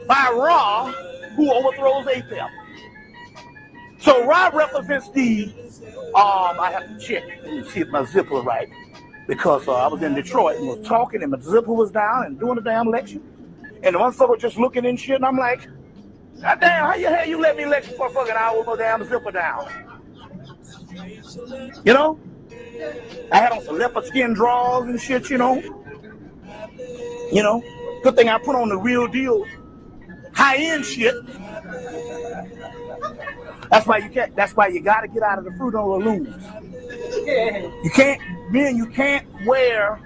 by Ra, who overthrows Apep. So Ra represents the, I have to check and see if my zipper is right, because I was in Detroit and was talking and my zipper was down and doing a damn lecture. And the motherfucker was just looking and shit, and I'm like, God damn, how the hell you let me lecture for a fucking hour with no damn zipper down? I had on some leopard skin drawers and shit, good thing I put on the real deal, high-end shit. That's why you gotta get out of the fruit on the looms. You can't wear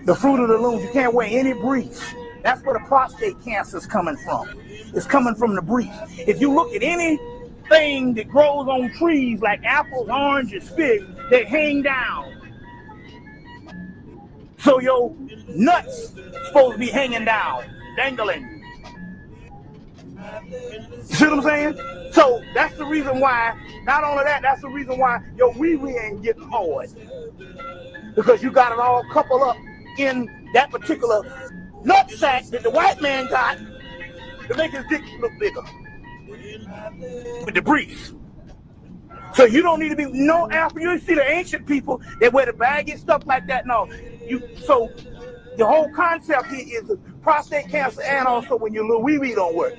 the fruit of the looms. You can't wear any briefs. That's where the prostate cancer is coming from. It's coming from the briefs. If you look at anything that grows on trees like apples, oranges, figs, they hang down. So your nuts supposed to be hanging down, dangling. You see what I'm saying? So that's the reason why, not only that, that's the reason why your wee-wee ain't getting hard. Because you got it all coupled up in that particular nutsack that the white man got to make his dick look bigger. With the briefs. So you don't need to be after you see the ancient people that wear the baggy stuff like that. No, so the whole concept here is prostate cancer, and also when your little wee-wee don't work.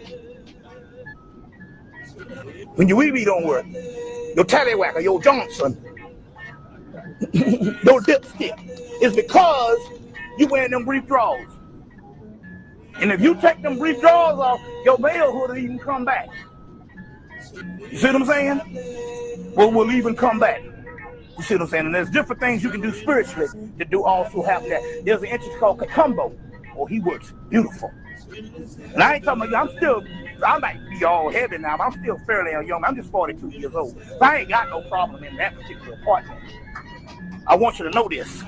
When your wee-wee don't work, your tallywhacker, your Johnson, your dipstick, is because you wearing them brief drawers. And if you take them brief drawers off, your malehood will even come back. You see what I'm saying? Well, we'll even come back. You see what I'm saying? And there's different things you can do spiritually that do also have that. There's an entity called Kakumbo. Oh, he works beautiful. And I ain't talking about you. I might be all heavy now, but I'm still fairly young. I'm just 42 years old. So I ain't got no problem in that particular apartment. I want you to know this.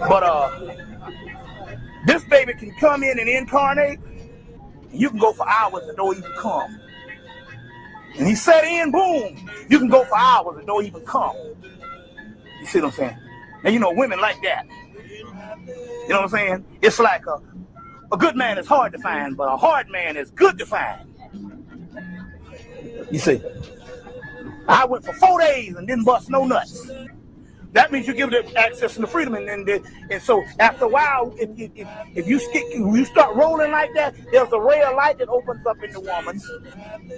But this baby can come in and incarnate, and you can go for hours and don't even come. And he set in, boom, you can go for hours and don't even come. You see what I'm saying? And you know, women like that. You know what I'm saying? It's like a good man is hard to find, but a hard man is good to find. You see? I went for 4 days and didn't bust no nuts. That means you give them access to the freedom, and so after a while, if you start rolling like that, there's a ray of light that opens up in the woman,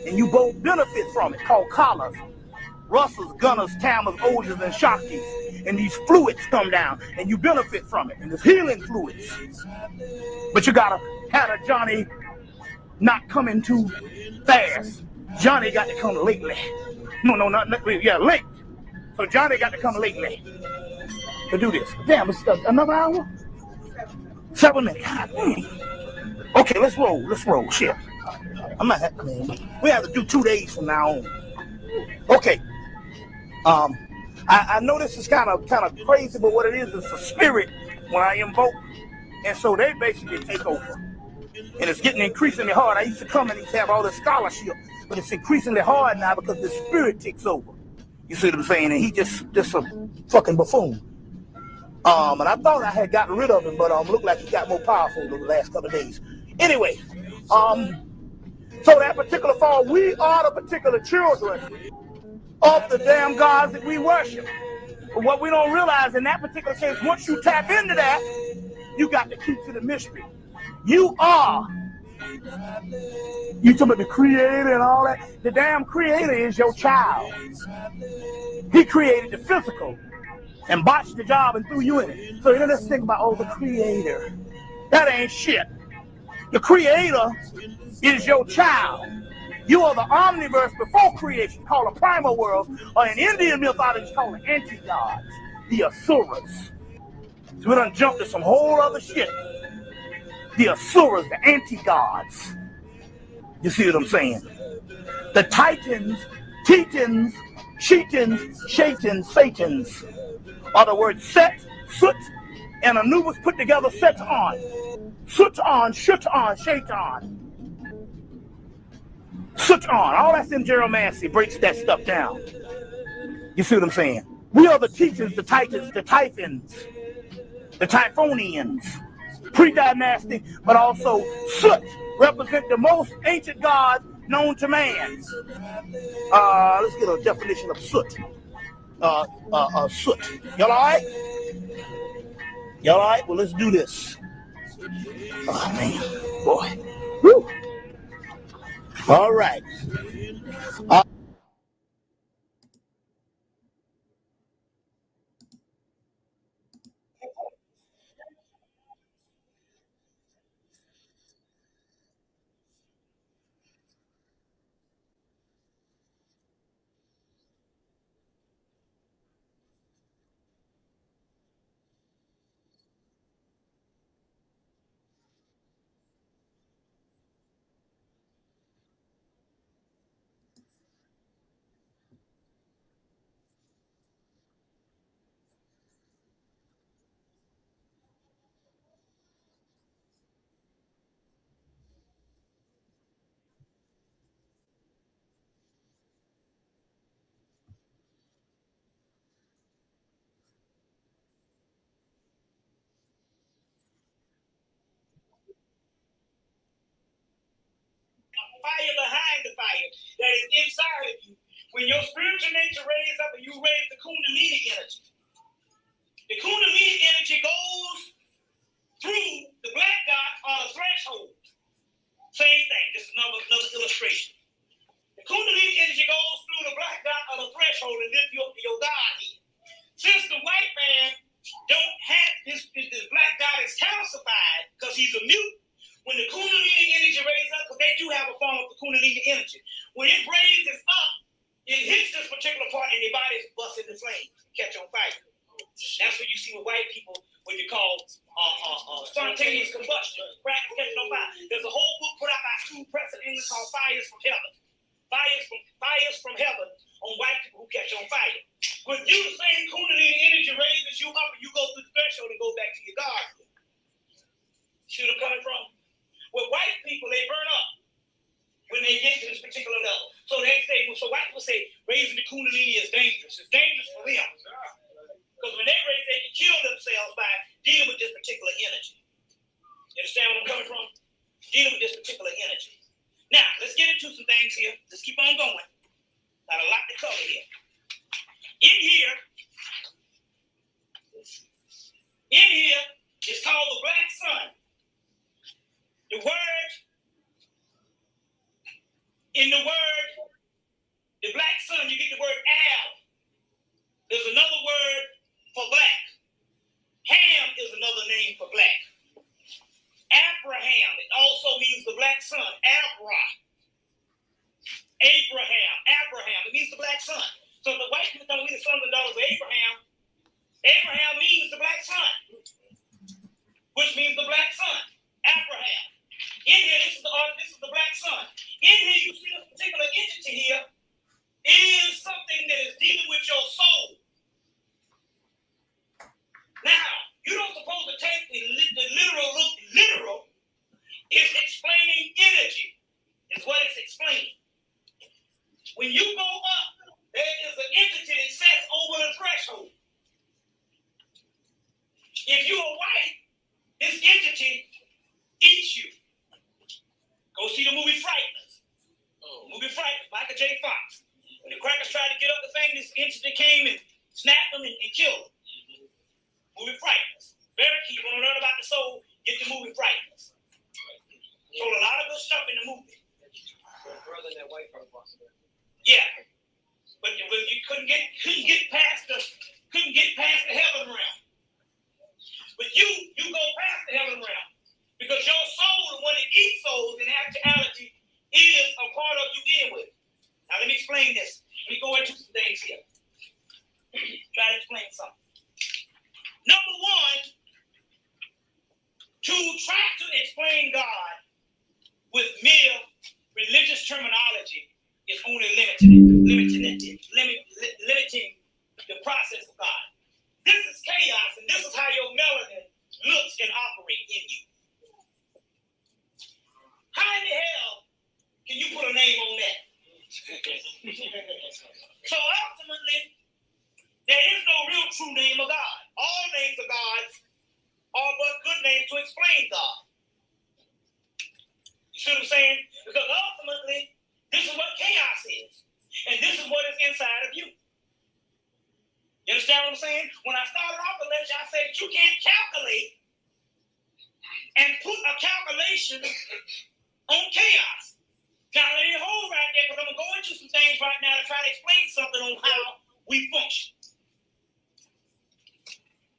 and you both benefit from it, called collars. Russells, Gunners, Tammers, Oldies, and Shaktis. And these fluids come down, and you benefit from it, and it's healing fluids. But you gotta have a Johnny not coming too fast. Johnny got to come lately. No, not yeah, late. So Johnny got to come lately to do this. Damn, it's another hour? 7 minutes. God, man. Okay, let's roll. Shit. I'm not happy, man. We have to do 2 days from now on. Okay. I know this is kind of crazy, but what it is a spirit when I invoke, and so they basically take over. And it's getting increasingly hard. I used to come and have all this scholarship, but it's increasingly hard now because the spirit takes over. You see what I'm saying? And he just a fucking buffoon. And I thought I had gotten rid of him, but looked like he got more powerful over the last couple of days. Anyway, so that particular fall, we are the particular children of the damn gods that we worship. But what we don't realize in that particular case, once you tap into that, you got the key to the mystery. You talking about the creator and all that. The damn creator is your child. He created the physical and botched the job and threw you in it. So let's think about, the creator. That ain't shit. The creator is your child. You are the omniverse before creation, called the primal world, or in Indian mythology called the anti-gods, the asuras. So we done jumped to some whole other shit. The asuras, the anti-gods. You see what I'm saying? The titans, tetans, shetans, shatans, satans are the words Set, Soot, and Anubis put together Set-on. Soot-on, Shut-on, Shaitan. Soot-on. All that's in geromancy breaks that stuff down. You see what I'm saying? We are the teachers, the titans, the typhons, the typhonians, pre-dynastic, but also Soot represent the most ancient god known to man. Let's get a definition of Soot. Soot. Y'all all right? Y'all all right? Well, let's do this. Oh, man. Boy. Woo. All right. Fire behind the fire that is inside of you. When your spiritual nature raises up and you raise the Kundalini energy. The Kundalini energy goes through the black dot on a threshold. Same thing. This is another illustration. The Kundalini energy goes through the black dot on a threshold and lift you up to your God here. Since the white man don't have his black dot is calcified because he's a mutant. When the Kundalini energy raises up, because they do have a form of the Kundalini energy. When it raises up, it hits this particular part and their body is busting the flames, catch on fire. That's what you see with white people, what you call spontaneous combustion, practice catching on fire. There's a whole book put out by two presidents in England called Fires from Heaven. Fires from Heaven on white people who catch on fire. With you, the same Kundalini energy raises you up and you go through the threshold and go back to your God. See where I'm coming from? With white people, they burn up when they get to this particular level. So they say, so white people say raising the Kundalini is dangerous. It's dangerous for them. Because when they raise, they can kill themselves by dealing with this particular energy. You understand where I'm coming from? Dealing with this particular energy. Now, let's get into some things here. Let's keep on going. Got a lot to cover here. In here, it's called the black sun. The word, in the word, the black sun, you get the word Al. There's another word for black. Ham is another name for black. Abraham, it also means the black sun. Abraham, it means the black sun. So the white people don't mean the sons and daughters of Abraham. Abraham means the black sun, which means the black sun. Abraham. In here, this is the black sun. In here, you see this particular entity here is something that is dealing with your soul. Now, you don't suppose to take the literal. It's explaining energy. Is what it's explaining. When you go up, there is an entity that sets over the threshold. If you are white, this entity eats you. Go see the movie Frighteners. Movie Frighteners, Michael J. Fox. When the crackers tried to get up the thing, this entity came and snapped them and killed them. Movie Frighteners. Very key. You want to learn about the soul, get the movie Frighteners. Told a lot of good stuff in the movie. Yeah. But you couldn't get past the heaven realm. But you go past the heaven realm. Because your soul, the one that eats souls in actuality, is a part of you anyway. Now let me explain this. Let me go into some things here. Try to explain something. Number one, to try to explain God with mere religious terminology is only limiting the process of God. This is chaos, and this is how your melanin looks and operates in you. How in the hell can you put a name on that? So ultimately, there is no real true name of God. All names of gods are but good names to explain God. You see what I'm saying? Because ultimately, this is what chaos is. And this is what is inside of you. You understand what I'm saying? When I started off the lecture, I said that you can't calculate and put a calculation on chaos. Now, let me hold right there because I'm going to go into some things right now to try to explain something on how we function.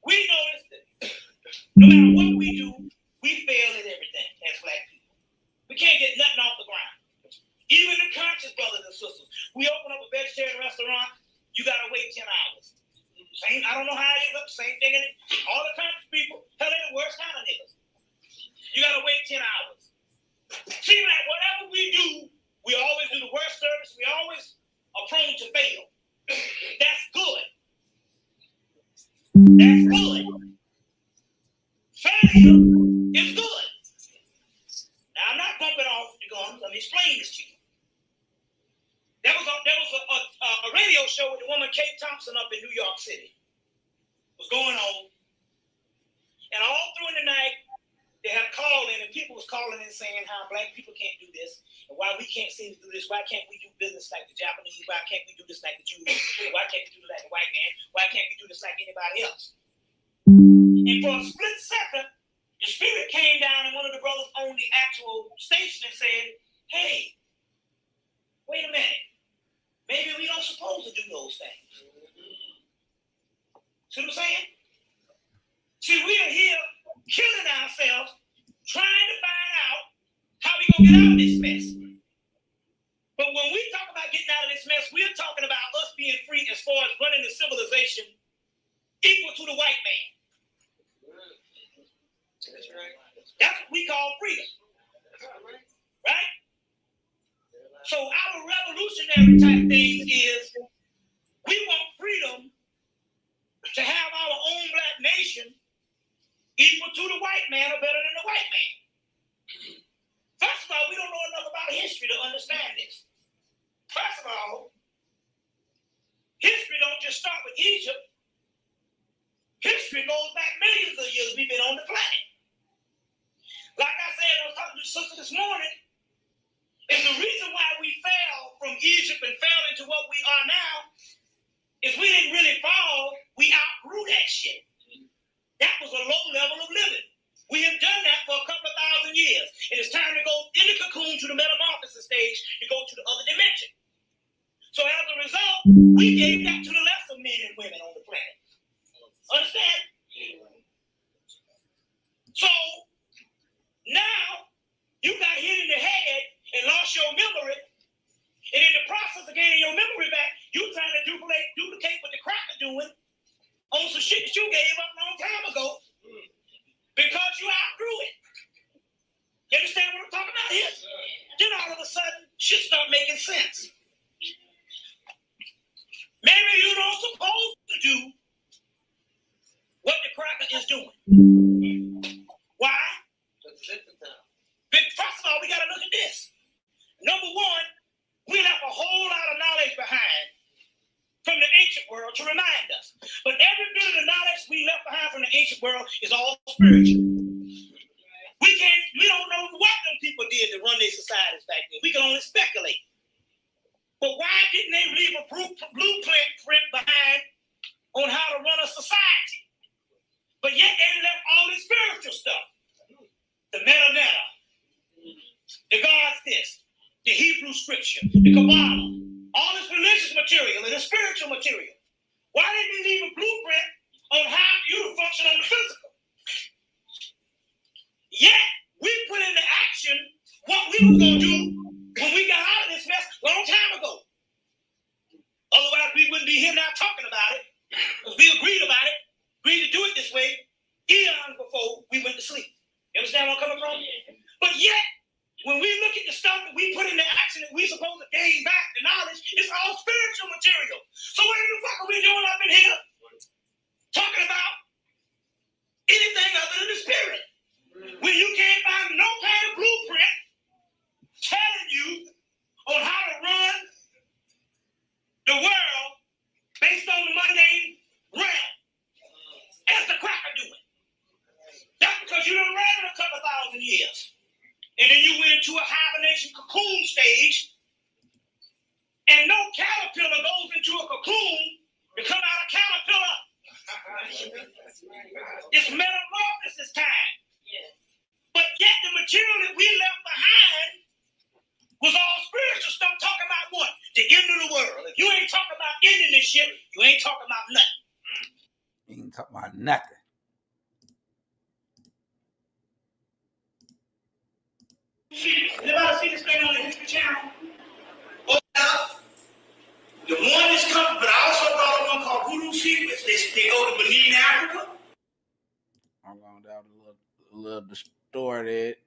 We notice that no matter what we do, we fail at everything as black people. We can't get nothing off the ground. Even the conscious brothers and sisters. We open up a vegetarian restaurant, you got to wait 10 hours. Same, I don't know how it is, but same thing in it. All the conscious people, hell, they're the worst kind of niggas. You got to wait 10 hours. Seems like whatever we do, we always do the worst service. We always are prone to fail. That's good. That's good. Failure is good. Now, I'm not bumping off the guns. Let me explain this to you. There was a radio show with the woman Kate Thompson up in New York City. It was going on. And all through the night, they had called in, and people was calling in saying how black people can't do this, and why we can't seem to do this. Why can't we do business like the Japanese? Why can't we do this like the Jews? Why can't we do this like the white man? Why can't we do this like anybody else? And for a split second, the spirit came down, and one of the brothers on the actual station and said, hey, wait a minute. Maybe we don't supposed to do those things. See what I'm saying? See, we are here killing ourselves, trying to find out how we gonna get out of this mess. But when we talk about getting out of this mess, we're talking about us being free as far as running the civilization equal to the white man. That's what we call freedom. Right? So our revolutionary type things is we want freedom to have our own black nation equal to the white man or better than the white man. First of all, we don't know enough about history to understand this. First of all, history don't just start with Egypt. History goes back millions of years we've been on the planet. Like I said, I was talking to the sister this morning, is the reason why we fell from Egypt and fell into what we are now is we didn't really fall, we outgrew that shit. That was a low level of living. We have done that for a couple of thousand years. And it's time to go in the cocoon to the metamorphosis stage to go to the other dimension. So as a result, we gave that to the lesser men and women on the planet. Understand? So now you got hit in the head and lost your memory. And in the process of gaining your memory back, you trying to duplicate what the cracker doing on some shit that you gave up a long time ago because you outgrew it. You understand what I'm talking about here? Then all of a sudden, shit start making sense. Maybe you don't supposed to do what the cracker is doing. Why? First of all, we got to look at this. Number one, we left a whole lot of knowledge behind from the ancient world to remind us. But every bit of the knowledge we left behind from the ancient world is all spiritual. We don't know what them people did to run their societies back then. We can only speculate. But why didn't they leave a blueprint behind on how to run a society? But yet they left all this spiritual stuff. The meta, the God's this, the Hebrew scripture, the Kabbalah, all this religious material and the spiritual material. Why didn't they leave a blueprint on how you to function on the physical? Yet we put into action what we were going to do when we got out of this mess a long time ago. Otherwise, we wouldn't be here now talking about it because we agreed about it, agreed to do it this way eons before we went to sleep. You understand where I'm coming from? But yet, when we look at the stuff that we put into action that we're supposed to gain back, the knowledge, it's all spiritual material. So what the fuck are we doing up in here? Talking about anything other than the spirit. When you can't find no kind of blueprint telling you on how to run the world based on the mundane realm, as the cracker doing. That's because you done ran a couple thousand years. And then you went into a hibernation cocoon stage. And no caterpillar goes into a cocoon to come out a caterpillar. It's metamorphosis time. But yet the material that we left behind was all spiritual stuff talking about what? The end of the world. If you ain't talking about ending this shit, you ain't talking about nothing. You ain't talking about nothing. Anybody see this thing on the History Channel? The one is coming, but I also brought one called Voodoo Secrets. They go to Benin, Africa. I'm going down a little distorted.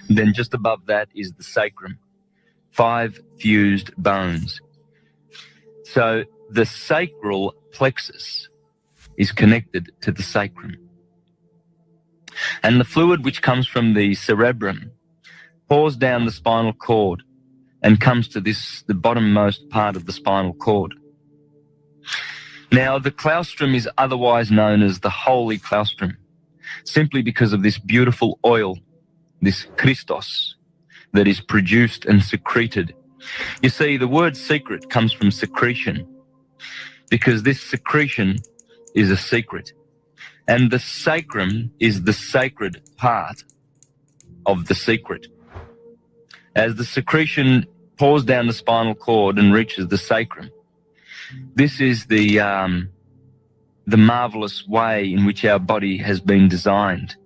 Then just above that is the sacrum, 5 fused bones. So the sacral plexus is connected to the sacrum. And the fluid which comes from the cerebrum pours down the spinal cord and comes to the bottommost part of the spinal cord. Now, the claustrum is otherwise known as the holy claustrum, simply because of this beautiful oil, this Christos, that is produced and secreted. You see, the word secret comes from secretion, because this secretion is a secret. And the sacrum is the sacred part of the secret. As the secretion pours down the spinal cord and reaches the sacrum, this is the marvelous way in which our body has been designed.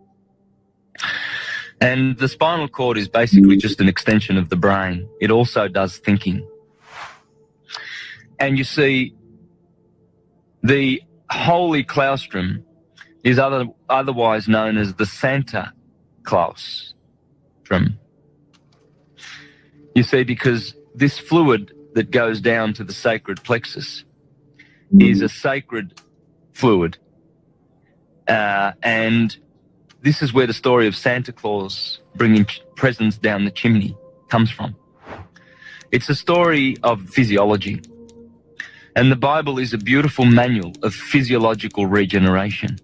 And the spinal cord is basically just an extension of the brain. It also does thinking. And you see, the holy claustrum is otherwise known as the Santa claustrum. You see, because this fluid that goes down to the sacred plexus is a sacred fluid. And this is where the story of Santa Claus bringing presents down the chimney comes from. It's a story of physiology. And the Bible is a beautiful manual of physiological regeneration.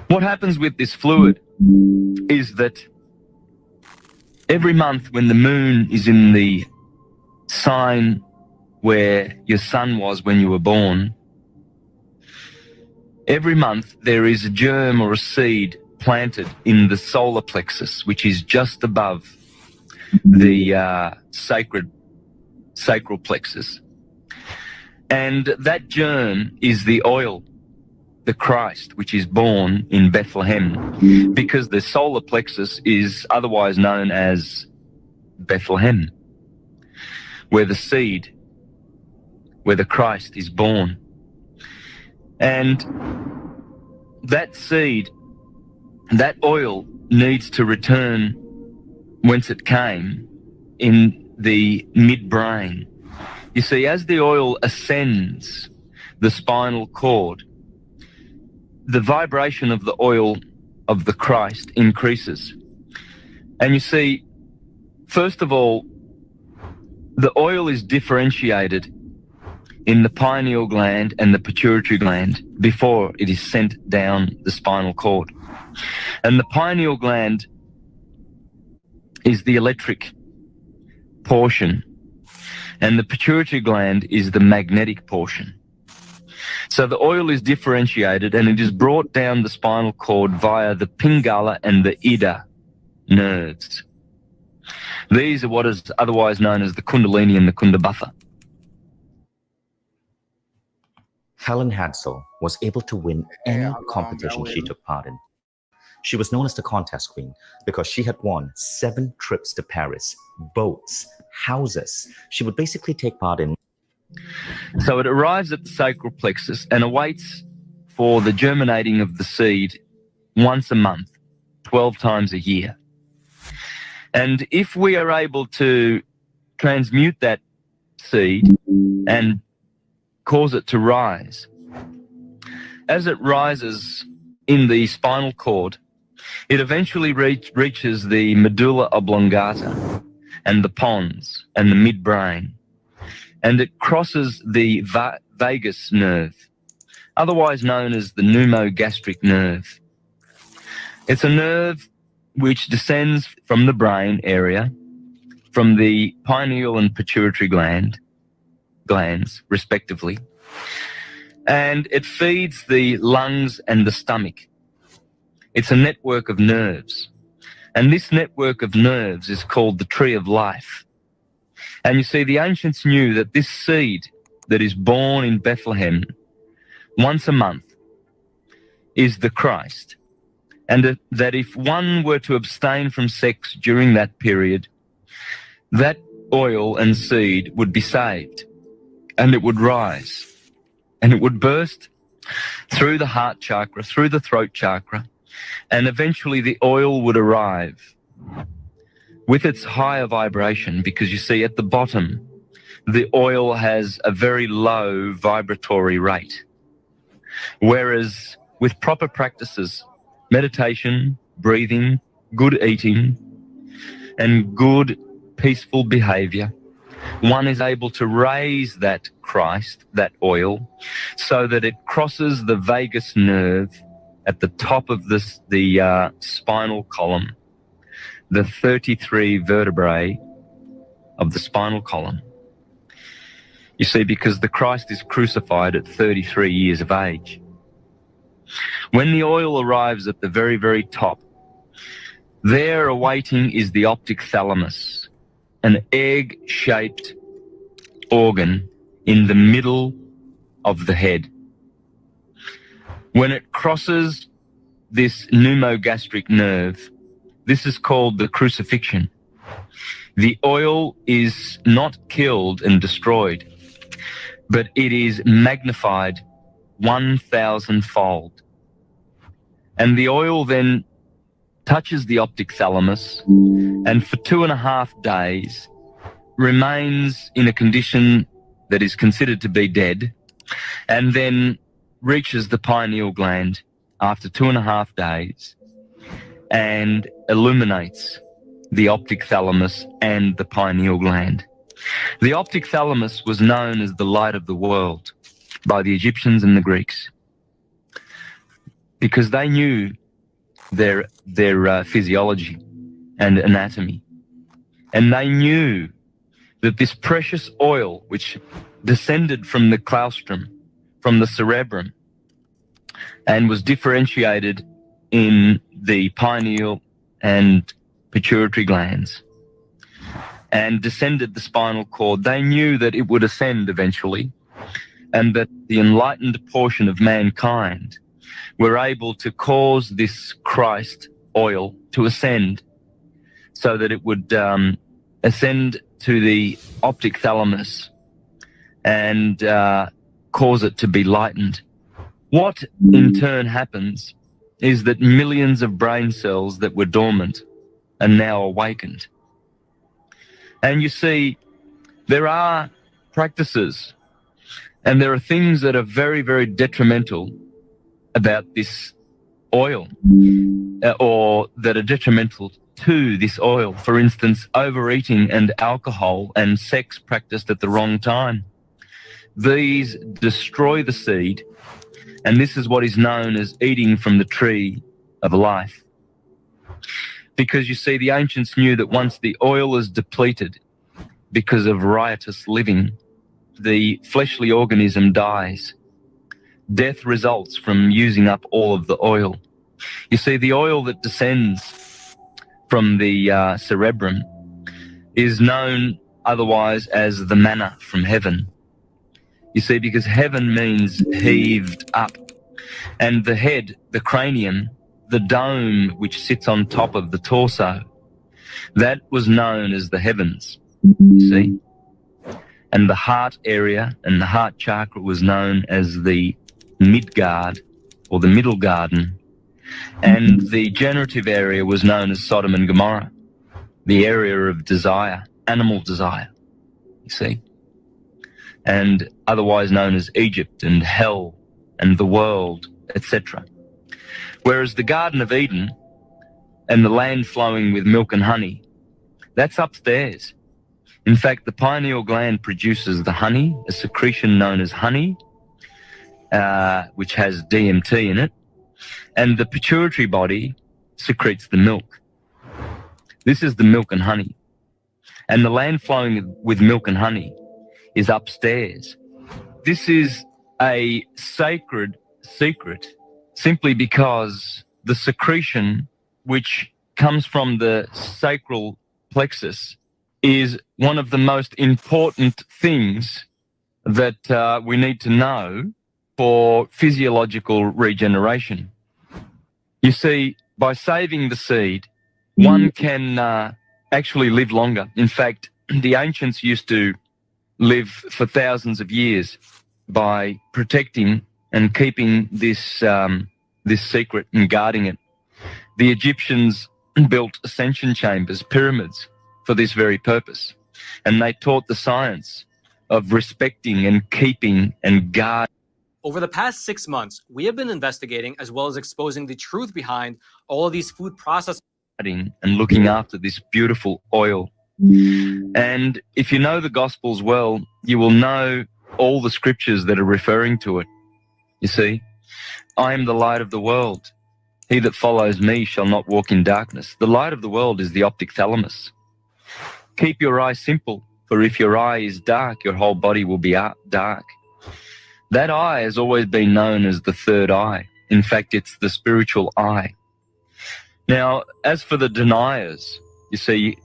What happens with this fluid is that every month when the moon is in the sign where your sun was when you were born, every month there is a germ or a seed planted in the solar plexus, which is just above the sacral plexus. And that germ is the oil, the Christ, which is born in Bethlehem, because the solar plexus is otherwise known as Bethlehem, where the seed where the Christ is born. And that seed, that oil, needs to return whence it came, in the midbrain. You see, as the oil ascends the spinal cord, the vibration of the oil of the Christ increases. And you see, first of all, the oil is differentiated in the pineal gland and the pituitary gland before it is sent down the spinal cord. And the pineal gland is the electric portion, and the pituitary gland is the magnetic portion. So the oil is differentiated, and it is brought down the spinal cord via the Pingala and the Ida nerves. These are what is otherwise known as the Kundalini and the Kundabhatha. Helen Hadsell was able to win any competition she took part in. She was known as the contest queen because she had won 7 trips to Paris, boats, houses. She would basically take part in. So it arrives at the sacral plexus and awaits for the germinating of the seed once a month, 12 times a year. And if we are able to transmute that seed and cause it to rise, as it rises in the spinal cord, it eventually reaches the medulla oblongata and the pons and the midbrain, and it crosses the vagus nerve, otherwise known as the pneumogastric nerve. It's a nerve which descends from the brain area, from the pineal and pituitary glands, respectively, and it feeds the lungs and the stomach. It's a network of nerves, and this network of nerves is called the tree of life. And you see, the ancients knew that this seed that is born in Bethlehem once a month is the Christ, and that if one were to abstain from sex during that period, that oil and seed would be saved, and it would rise, and it would burst through the heart chakra, through the throat chakra, and eventually the oil would arrive with its higher vibration, because you see, at the bottom, the oil has a very low vibratory rate. Whereas with proper practices, meditation, breathing, good eating, and good peaceful behavior, one is able to raise that Christ, that oil, so that it crosses the vagus nerve at the top of the spinal column, the 33 vertebrae of the spinal column. You see, because the Christ is crucified at 33 years of age. When the oil arrives at the very, very top, there awaiting is the optic thalamus, an egg-shaped organ in the middle of the head. When it crosses this pneumogastric nerve, this is called the crucifixion. The oil is not killed and destroyed, but it is magnified 1,000-fold. And the oil then touches the optic thalamus, and for 2.5 days remains in a condition that is considered to be dead, and then reaches the pineal gland after 2.5 days and illuminates the optic thalamus and the pineal gland. The optic thalamus was known as the light of the world by the Egyptians and the Greeks, because they knew their physiology and anatomy, and they knew that this precious oil, which descended from the claustrum, from the cerebrum, and was differentiated in the pineal and pituitary glands, and descended the spinal cord, they knew that it would ascend eventually, and that the enlightened portion of mankind were able to cause this Christ oil to ascend, so that it would ascend to the optic thalamus and cause it to be lightened. What in turn happens is that millions of brain cells that were dormant are now awakened. And you see, there are practices and there are things that are very, very detrimental about this oil, or that are detrimental to this oil. For instance, overeating and alcohol and sex practiced at the wrong time. These destroy the seed, and this is what is known as eating from the tree of life. Because you see, the ancients knew that once the oil is depleted because of riotous living, the fleshly organism dies. Death results from using up all of the oil. You see, the oil that descends from the cerebrum is known otherwise as the manna from heaven. You see, because heaven means heaved up. And the head, the cranium, the dome which sits on top of the torso, that was known as the heavens, you see. And the heart area and the heart chakra was known as the Midgard, or the middle garden. And the generative area was known as Sodom and Gomorrah, the area of desire, animal desire, you see. And otherwise known as Egypt and hell and the world, etc. Whereas the Garden of Eden and the land flowing with milk and honey, that's upstairs. In fact, the pineal gland produces the honey, a secretion known as honey, which has DMT in it, and the pituitary body secretes the milk. This is the milk and honey. And the land flowing with milk and honey is upstairs. This is a sacred secret simply because the secretion which comes from the sacral plexus is one of the most important things that we need to know for physiological regeneration. You see, by saving the seed, one can actually live longer. In fact, the ancients used to live for thousands of years by protecting and keeping this this secret and guarding it. The Egyptians built ascension chambers, pyramids, for this very purpose. And they taught the science of respecting and keeping and guarding. Over the past 6 months, we have been investigating as well as exposing the truth behind all of these food processing and looking after this beautiful oil. And if you know the Gospels well, you will know all the scriptures that are referring to it. You see, I am the light of the world. He that follows me shall not walk in darkness. The light of the world is the optic thalamus. Keep your eye simple, for if your eye is dark, your whole body will be dark. That eye has always been known as the third eye. In fact, it's the spiritual eye. Now, as for the deniers, you see,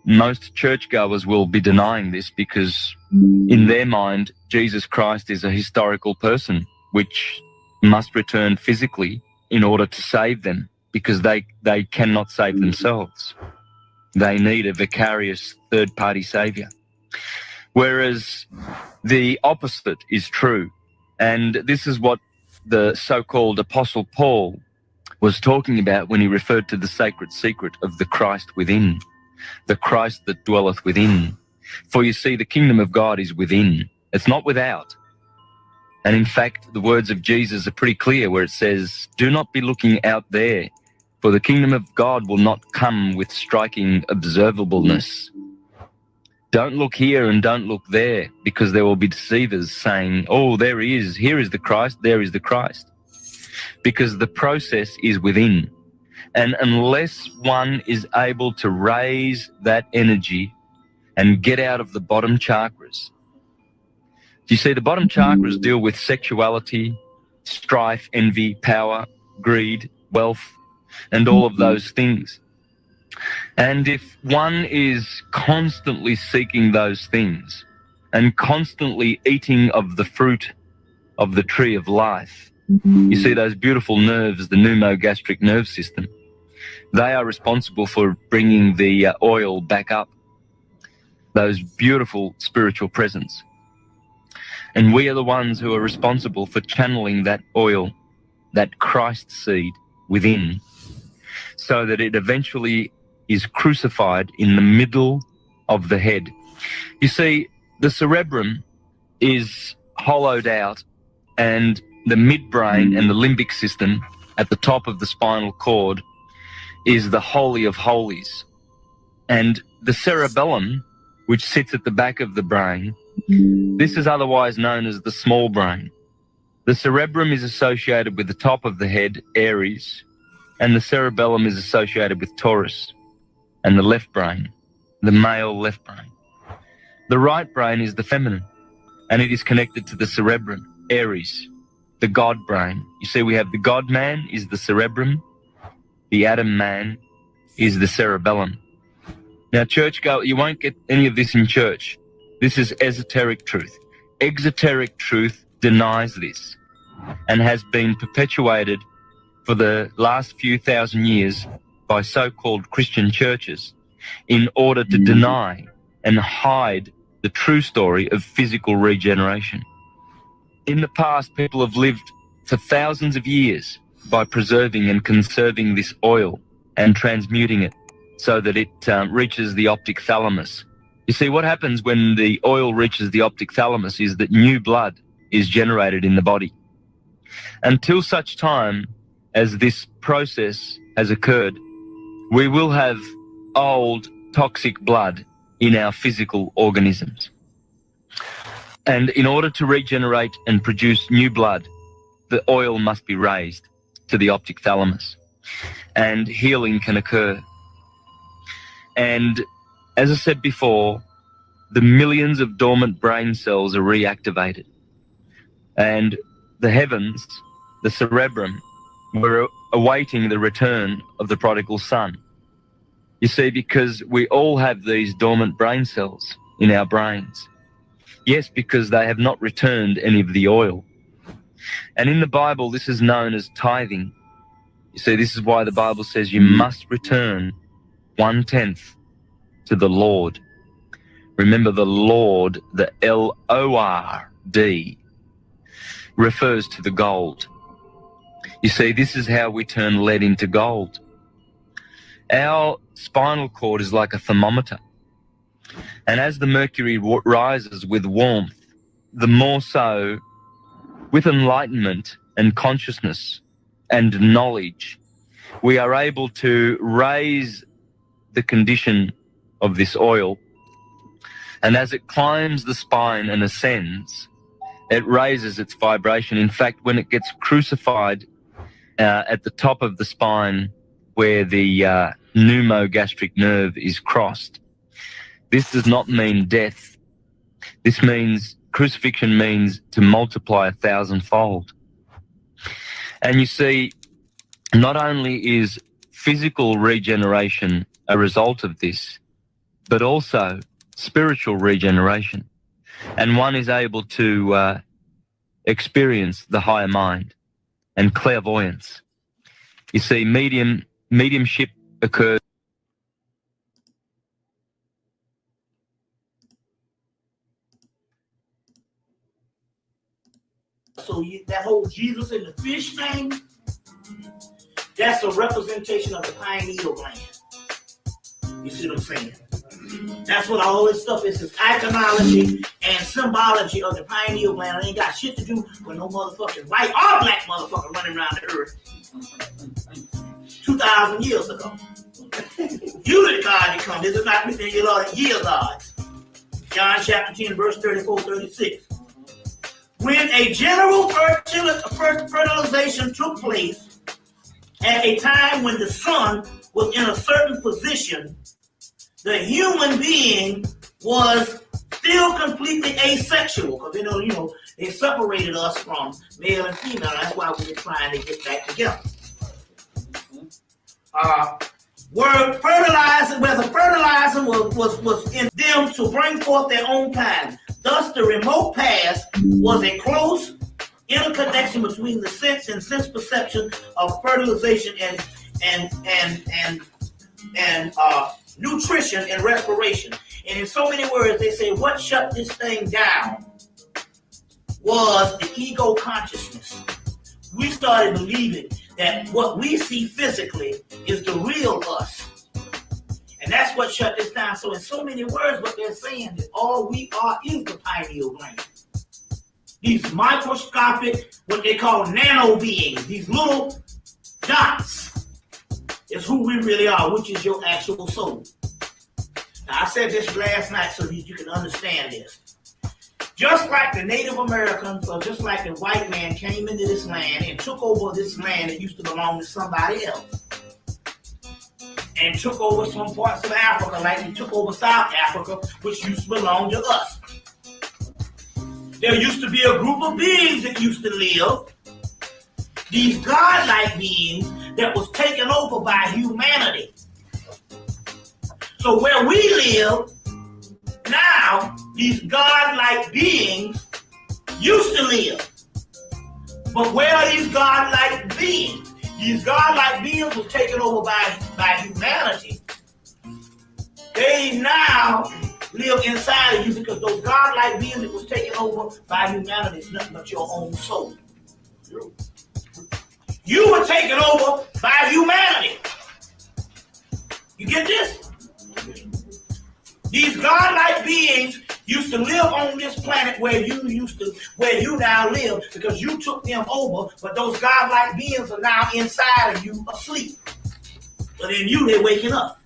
most churchgoers will be denying this because in their mind, Jesus Christ is a historical person which must return physically in order to save them, because they cannot save themselves. They need a vicarious third-party savior. Whereas the opposite is true. And this is what the so-called Apostle Paul was talking about when he referred to the sacred secret of the Christ within, the Christ that dwelleth within. For you see, the kingdom of God is within. It's not without. And in fact, the words of Jesus are pretty clear where it says, do not be looking out there, for the kingdom of God will not come with striking observableness. Don't look here and don't look there, because there will be deceivers saying, oh, there he is, here is the Christ, there is the Christ. Because the process is within. And unless one is able to raise that energy and get out of the bottom chakras. You see, the bottom chakras deal with sexuality, strife, envy, power, greed, wealth, and all of those things. And if one is constantly seeking those things and constantly eating of the fruit of the tree of life, you see those beautiful nerves, the pneumogastric nerve system, they are responsible for bringing the oil back up, those beautiful spiritual presence. And we are the ones who are responsible for channeling that oil, that Christ seed within, so that it eventually is crucified in the middle of the head. You see, the cerebrum is hollowed out, and the midbrain and the limbic system at the top of the spinal cord is the holy of holies. And the cerebellum, which sits at the back of the brain, this is otherwise known as the small brain. The cerebrum is associated with the top of the head, Aries, and the cerebellum is associated with Taurus, and the left brain, the male left brain. The right brain is the feminine, and it is connected to the cerebrum, Aries, the God brain. You see, we have the God man is the cerebrum, the Adam man is the cerebellum. Now, you won't get any of this in church. This is esoteric truth. Exoteric truth denies this and has been perpetuated for the last few thousand years by so-called Christian churches in order to deny and hide the true story of physical regeneration. In the past, people have lived for thousands of years by preserving and conserving this oil and transmuting it so that it reaches the optic thalamus. You see, what happens when the oil reaches the optic thalamus is that new blood is generated in the body. Until such time as this process has occurred, we will have old, toxic blood in our physical organisms. And in order to regenerate and produce new blood, the oil must be raised to the optic thalamus, and healing can occur. And as I said before, the millions of dormant brain cells are reactivated. And the heavens, the cerebrum, were awaiting the return of the prodigal son. You see, because we all have these dormant brain cells in our brains. Yes, because they have not returned any of the oil. And in the Bible, this is known as tithing. You see, this is why the Bible says you must return 1/10 to the Lord. Remember, the Lord, the L-O-R-D, refers to the gold. You see, this is how we turn lead into gold. Our spinal cord is like a thermometer. And as the mercury rises with warmth, the more so with enlightenment and consciousness and knowledge, we are able to raise the condition of this oil. And as it climbs the spine and ascends, it raises its vibration. In fact, when it gets crucified at the top of the spine where the pneumogastric nerve is crossed, this does not mean death. This means, crucifixion means to multiply 1,000-fold. And you see, not only is physical regeneration a result of this, but also spiritual regeneration. And one is able to experience the higher mind and clairvoyance. You see, mediumship occurs. So that whole Jesus and the fish thing, that's a representation of the pineal gland. You see what I'm saying? That's what all this stuff is. It's iconology and symbology of the pineal gland. It ain't got shit to do with no motherfucking white or black motherfucker running around the earth 2,000 years ago. You the God you come. This is not within your Lord year gods. John chapter 10, verse 34, 36. When a general fertilization took place at a time when the sun was in a certain position, the human being was still completely asexual, because they separated us from male and female. That's why we were trying to get back together. Where the fertilizer was in them to bring forth their own kind. Thus, the remote past was a close interconnection between the sense and sense perception of fertilization and nutrition and respiration. And in so many words, they say, what shut this thing down was the ego consciousness. We started believing that what we see physically is the real us. And that's what shut this down. So in so many words, what they're saying is all we are is the pineal gland. These microscopic, what they call nano beings, these little dots is who we really are, which is your actual soul. Now, I said this last night so that you can understand this. Just like the Native Americans, or just like the white man came into this land and took over this land that used to belong to somebody else, and took over some parts of Africa, like he took over South Africa, which used to belong to us. There used to be a group of beings that used to live, these godlike beings that was taken over by humanity. So where we live now, these godlike beings used to live. But where are these godlike beings? These godlike beings was taken over by humanity. They now live inside of you because those godlike beings that was taken over by humanity is nothing but your own soul. You were taken over by humanity. You get this? These godlike beings used to live on this planet where you now live because you took them over, but those godlike beings are now inside of you asleep. But in you, they're waking up.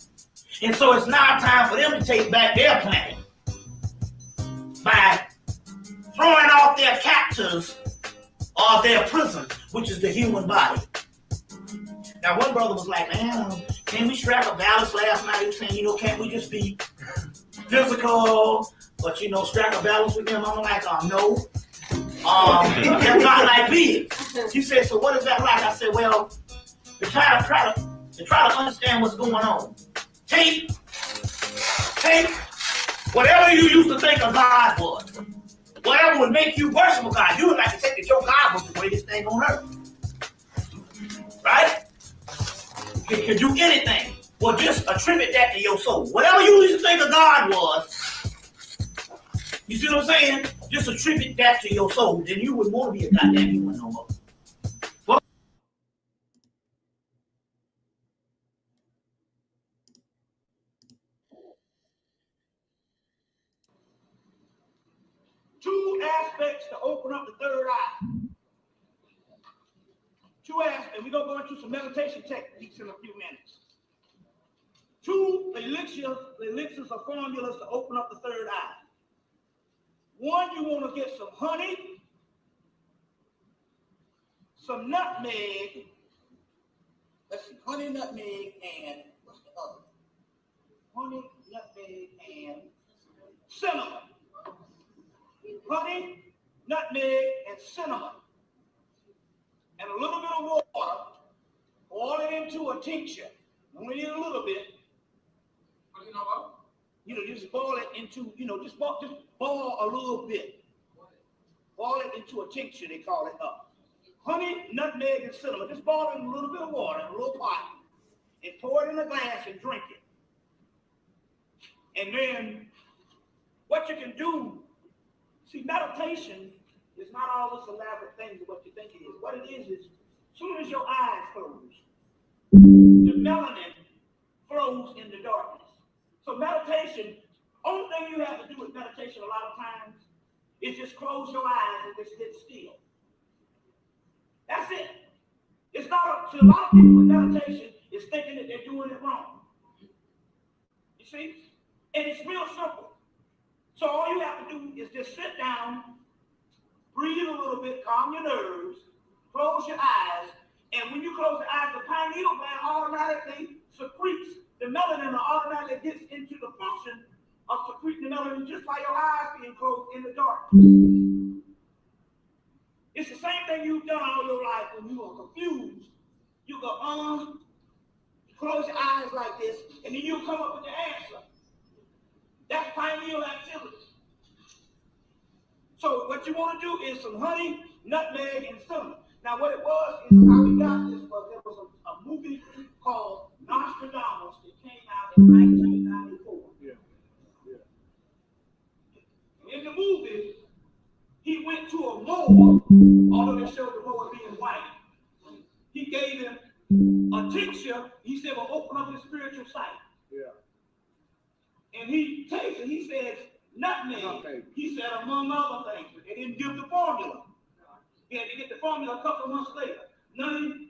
And so it's now time for them to take back their planet by throwing off their captors or their prison, which is the human body. Now, one brother was like, man, can we strap a balance last night? He was saying, can't we just be physical, but strap a balance with them? I'm like, no. They're not like beings. He said, so what is that like? I said, well, to try to understand what's going on. Take whatever you used to think a God was. Whatever would make you worship a God. You would like to think that your God was the greatest thing on earth. Right? Can do anything. Well, just attribute that to your soul. Whatever you used to think a God was, you see what I'm saying? Just attribute that to your soul. Then you wouldn't want to be a goddamn human no more. Two aspects to open up the third eye. Two aspects. We're going to go into some meditation techniques in a few minutes. Two elixirs or formulas to open up the third eye. One, you want to get some honey, some nutmeg. Let's see, honey, nutmeg, and what's the other? Honey, nutmeg, and cinnamon. Honey, nutmeg, and cinnamon. And a little bit of water. Boil it into a tincture. Only need a little bit. What do you know about? Just boil it into, just boil a little bit. Boil it into a tincture, they call it up. Honey, nutmeg, and cinnamon. Just boil it in a little bit of water in a little pot. And pour it in a glass and drink it. And then what you can do, see, meditation is not all this elaborate things of what you think it is. What it is as soon as your eyes close, the melanin flows in the darkness. So meditation, only thing you have to do with meditation a lot of times is just close your eyes and just get still. That's it. It's not up to a lot of people with meditation is thinking that they're doing it wrong. You see? And it's real simple. So all you have to do is just sit down, breathe a little bit, calm your nerves, close your eyes, and when you close your eyes, the pineal gland automatically secretes the melanin, automatically gets into the function of secreting the melanin, just like your eyes being closed in the darkness. It's the same thing you've done all your life when you are confused. You go, close your eyes like this, and then you come up with the answer. That's pineal activity. So what you want to do is some honey, nutmeg, and cinnamon. Now what it was is how we got this was there was a movie called Nostradamus that came out in 1994. In the movie, he went to a his wife. He gave him a tincture. He said, well, open up his spiritual sight. Yeah. And he tasted, he said, nutmeg. He said, among other things. They didn't give the formula. He had to get the formula a couple of months later. None